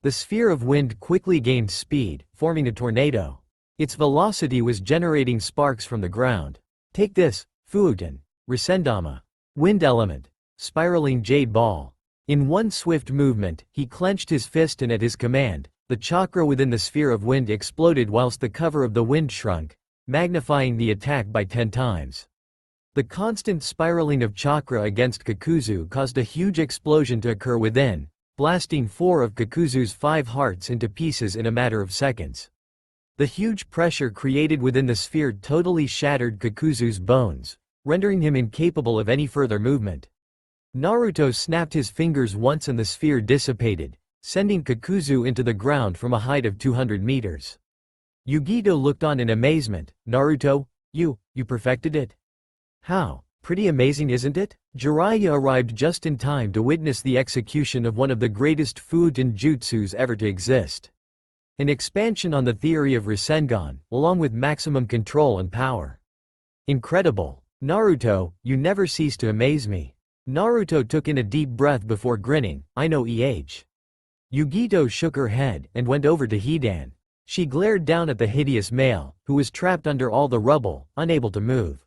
The sphere of wind quickly gained speed, forming a tornado. Its velocity was generating sparks from the ground. Take this, Fuuten. Risendama. Wind element. Spiraling jade ball. In one swift movement, he clenched his fist and at his command, the chakra within the sphere of wind exploded whilst the cover of the wind shrunk, magnifying the attack by 10 times. The constant spiraling of chakra against Kakuzu caused a huge explosion to occur within, blasting 4 of Kakuzu's 5 hearts into pieces in a matter of seconds. The huge pressure created within the sphere totally shattered Kakuzu's bones, rendering him incapable of any further movement. Naruto snapped his fingers once and the sphere dissipated, sending Kakuzu into the ground from a height of 200 meters. Yugito looked on in amazement. Naruto, you perfected it? How? Pretty amazing, isn't it? Jiraiya arrived just in time to witness the execution of one of the greatest Futon jutsus ever to exist. An expansion on the theory of Rasengan, along with maximum control and power. Incredible. Naruto, you never cease to amaze me. Naruto took in a deep breath before grinning. I know EH. Yugito shook her head and went over to Hidan. She glared down at the hideous male, who was trapped under all the rubble, unable to move.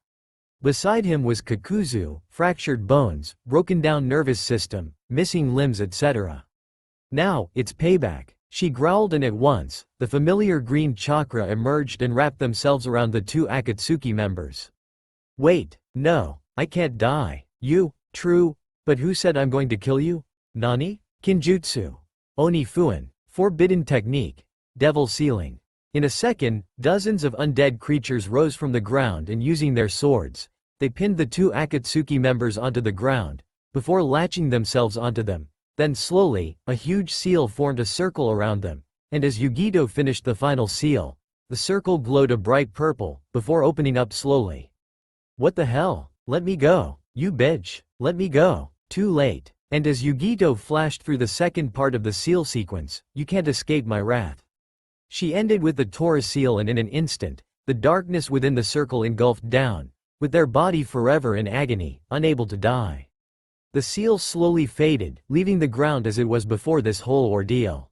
Beside him was Kakuzu, fractured bones, broken down nervous system, missing limbs, etc. Now, it's payback, she growled, and at once, the familiar green chakra emerged and wrapped themselves around the two Akatsuki members. Wait, no, I can't die. You, true, but who said I'm going to kill you? Nani? Kinjutsu. Oni Fuin. Forbidden technique. Devil sealing. In a second, dozens of undead creatures rose from the ground and using their swords, they pinned the two Akatsuki members onto the ground, before latching themselves onto them. Then slowly, a huge seal formed a circle around them, and as Yugito finished the final seal, the circle glowed a bright purple, before opening up slowly. What the hell? Let me go. You bitch. Let me go. Too late. And as Yugito flashed through the second part of the seal sequence, you can't escape my wrath. She ended with the Tora seal, and in an instant, the darkness within the circle engulfed down, with their body forever in agony, unable to die. The seal slowly faded, leaving the ground as it was before this whole ordeal.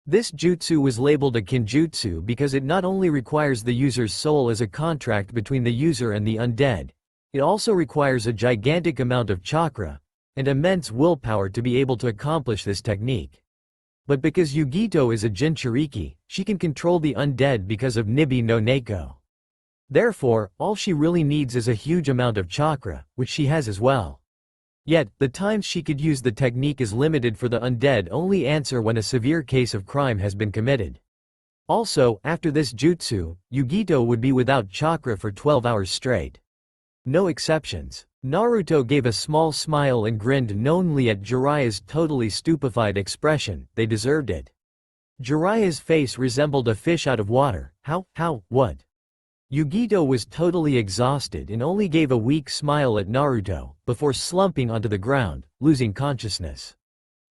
This jutsu was labeled a kinjutsu because it not only requires the user's soul as a contract between the user and the undead, it also requires a gigantic amount of chakra and immense willpower to be able to accomplish this technique. But because Yugito is a Jinchuriki, she can control the undead because of Nibi no Neko. Therefore, all she really needs is a huge amount of chakra, which she has as well. Yet, the times she could use the technique is limited, for the undead only answer when a severe case of crime has been committed. Also, after this jutsu, Yugito would be without chakra for 12 hours straight. No exceptions. Naruto gave a small smile and grinned knowingly at Jiraiya's totally stupefied expression. They deserved it. Jiraiya's face resembled a fish out of water. What? Yugito was totally exhausted and only gave a weak smile at Naruto, before slumping onto the ground, losing consciousness.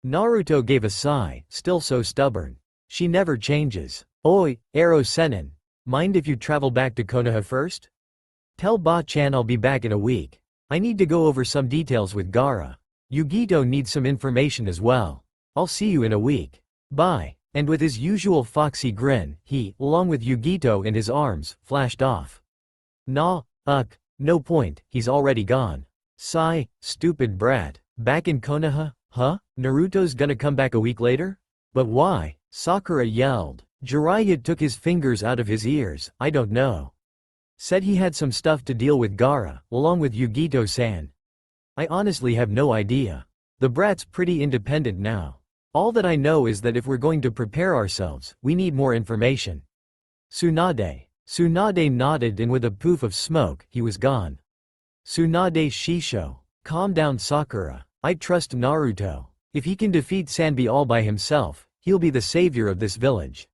Naruto gave a sigh, still so stubborn. She never changes. Oi, Ero Sennin. Mind if you travel back to Konoha first? Tell Ba-chan I'll be back in a week. I need to go over some details with Gaara. Yugito needs some information as well. I'll see you in a week. Bye. And with his usual foxy grin, he, along with Yugito in his arms, flashed off. No point, he's already gone. Sigh, stupid brat. Back in Konoha? Huh? Naruto's gonna come back a week later? But why? Sakura yelled. Jiraiya took his fingers out of his ears. I don't know. Said he had some stuff to deal with Gaara, along with Yugito-san. I honestly have no idea. The brat's pretty independent now. All that I know is that if we're going to prepare ourselves, we need more information. Tsunade. Tsunade nodded, and with a poof of smoke, he was gone. Tsunade Shisho. Calm down, Sakura. I trust Naruto. If he can defeat Sanbi all by himself, he'll be the savior of this village.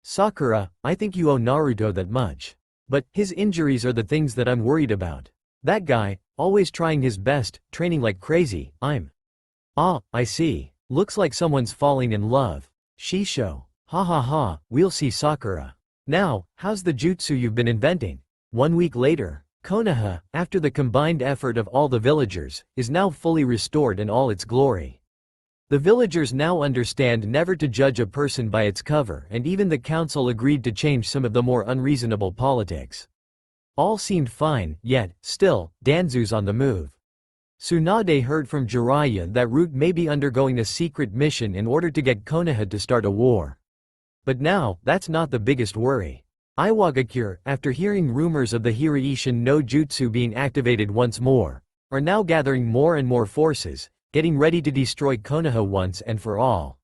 Sakura, I think you owe Naruto that much. But his injuries are the things that I'm worried about. That guy, always trying his best, training like crazy. I see. Looks like someone's falling in love. Shisho. Ha, we'll see, Sakura. Now, how's the jutsu you've been inventing? 1 week later, Konoha, after the combined effort of all the villagers, is now fully restored in all its glory. The villagers now understand never to judge a person by its cover, and even the council agreed to change some of the more unreasonable politics. All seemed fine, yet, still, Danzu's on the move. Tsunade heard from Jiraiya that Root may be undergoing a secret mission in order to get Konoha to start a war. But now, that's not the biggest worry. Iwagakure, after hearing rumors of the Hiraishin no Jutsu being activated once more, are now gathering more and more forces, getting ready to destroy Konoha once and for all.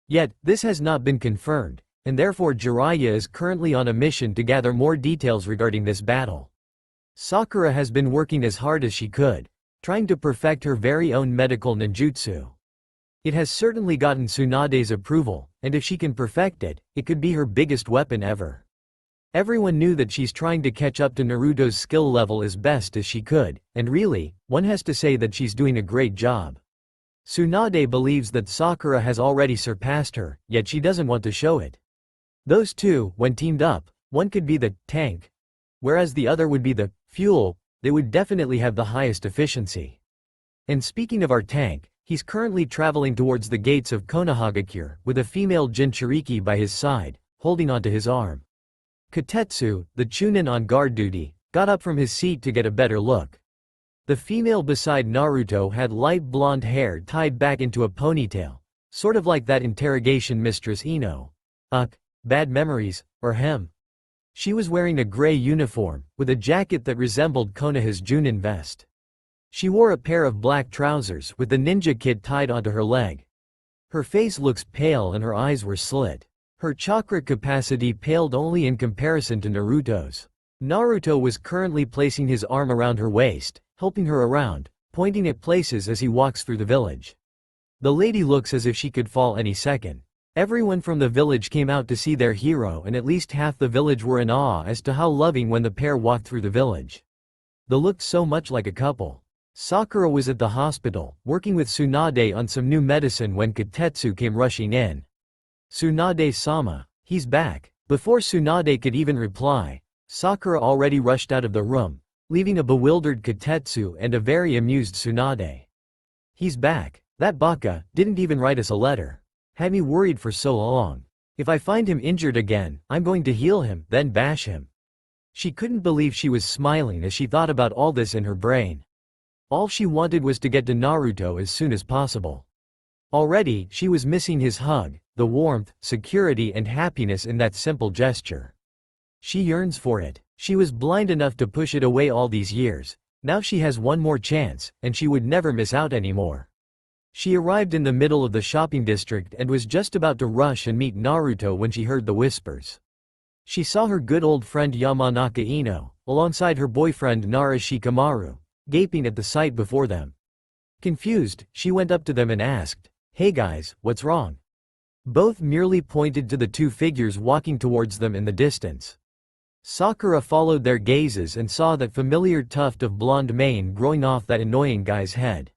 Yet, this has not been confirmed, and therefore Jiraiya is currently on a mission to gather more details regarding this battle. Sakura has been working as hard as she could, trying to perfect her very own medical ninjutsu. It has certainly gotten Tsunade's approval, and if she can perfect it, it could be her biggest weapon ever. Everyone knew that she's trying to catch up to Naruto's skill level as best as she could, and really, one has to say that she's doing a great job. Tsunade believes that Sakura has already surpassed her, yet she doesn't want to show it. Those two, when teamed up, one could be the tank, whereas the other would be the fuel. They would definitely have the highest efficiency. And speaking of our tank, he's currently traveling towards the gates of Konoha with a female Jinchuriki by his side, holding onto his arm. Kotetsu, the chunin on guard duty, got up from his seat to get a better look. The female beside Naruto had light blonde hair tied back into a ponytail, sort of like that interrogation mistress Ino. Bad memories, or hem. She was wearing a gray uniform, with a jacket that resembled Konoha's Junin vest. She wore a pair of black trousers with the ninja kit tied onto her leg. Her face looks pale and her eyes were slit. Her chakra capacity paled only in comparison to Naruto's. Naruto was currently placing his arm around her waist, helping her around, pointing at places as he walks through the village. The lady looks as if she could fall any second. Everyone from the village came out to see their hero, and at least half the village were in awe as to how loving when the pair walked through the village. They looked so much like a couple. Sakura was at the hospital, working with Tsunade on some new medicine when Kotetsu came rushing in. Tsunade-sama, he's back. Before Tsunade could even reply, Sakura already rushed out of the room, leaving a bewildered Kotetsu and a very amused Tsunade. He's back. That baka didn't even write us a letter. Had me worried for so long. If I find him injured again, I'm going to heal him, then bash him. She couldn't believe she was smiling as she thought about all this in her brain. All she wanted was to get to Naruto as soon as possible. Already, she was missing his hug, the warmth, security and happiness in that simple gesture. She yearns for it. She was blind enough to push it away all these years. Now she has one more chance, and she would never miss out anymore. She arrived in the middle of the shopping district and was just about to rush and meet Naruto when she heard the whispers. She saw her good old friend Yamanaka Ino, alongside her boyfriend Nara Shikamaru, gaping at the sight before them. Confused, she went up to them and asked, "Hey guys, what's wrong?" Both merely pointed to the two figures walking towards them in the distance. Sakura followed their gazes and saw that familiar tuft of blonde mane growing off that annoying guy's head.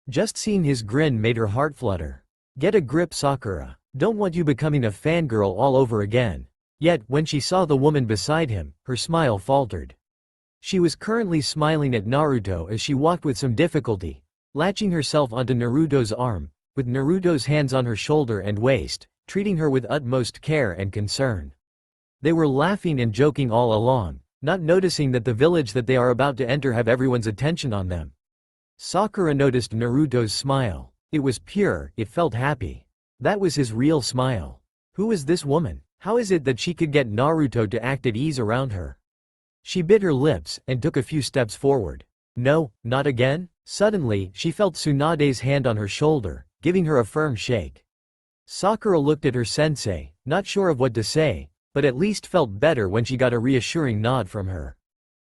Just seeing his grin made her heart flutter. Get a grip, Sakura. Don't want you becoming a fangirl all over again. Yet, when she saw the woman beside him, her smile faltered. She was currently smiling at Naruto as she walked with some difficulty, latching herself onto Naruto's arm, with Naruto's hands on her shoulder and waist, treating her with utmost care and concern. They were laughing and joking all along, not noticing that the village that they are about to enter have everyone's attention on them. Sakura noticed Naruto's smile. It was pure, it felt happy. That was his real smile. Who was this woman? How is it that she could get Naruto to act at ease around her? She bit her lips and took a few steps forward. No, not again? Suddenly, she felt Tsunade's hand on her shoulder, giving her a firm shake. Sakura looked at her sensei, not sure of what to say, but at least felt better when she got a reassuring nod from her.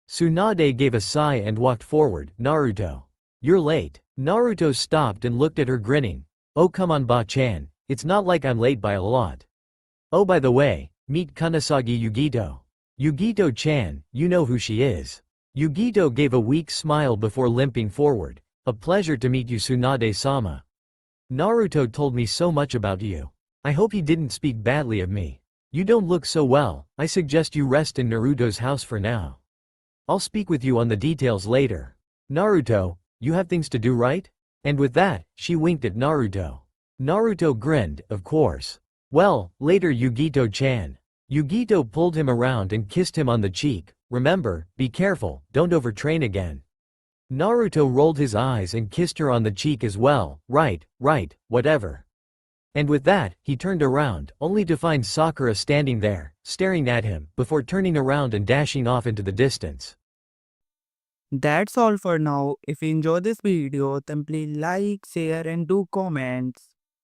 Tsunade gave a sigh and walked forward. Naruto. You're late. Naruto stopped and looked at her grinning. Oh come on Ba-chan, it's not like I'm late by a lot. Oh by the way, meet Kunisagi Yugito. Yugito-chan, you know who she is. Yugito gave a weak smile before limping forward. A pleasure to meet you Tsunade-sama. Naruto told me so much about you. I hope he didn't speak badly of me. You don't look so well, I suggest you rest in Naruto's house for now. I'll speak with you on the details later. Naruto, you have things to do, right? And with that, she winked at Naruto. Naruto grinned, of course. Well, later Yugito-chan. Yugito pulled him around and kissed him on the cheek. Remember, be careful, don't overtrain again. Naruto rolled his eyes and kissed her on the cheek as well. Right, whatever. And with that, he turned around, only to find Sakura standing there, staring at him, before turning around and dashing off into the distance. That's all for now. If you enjoy this video, then please like, share and do comments.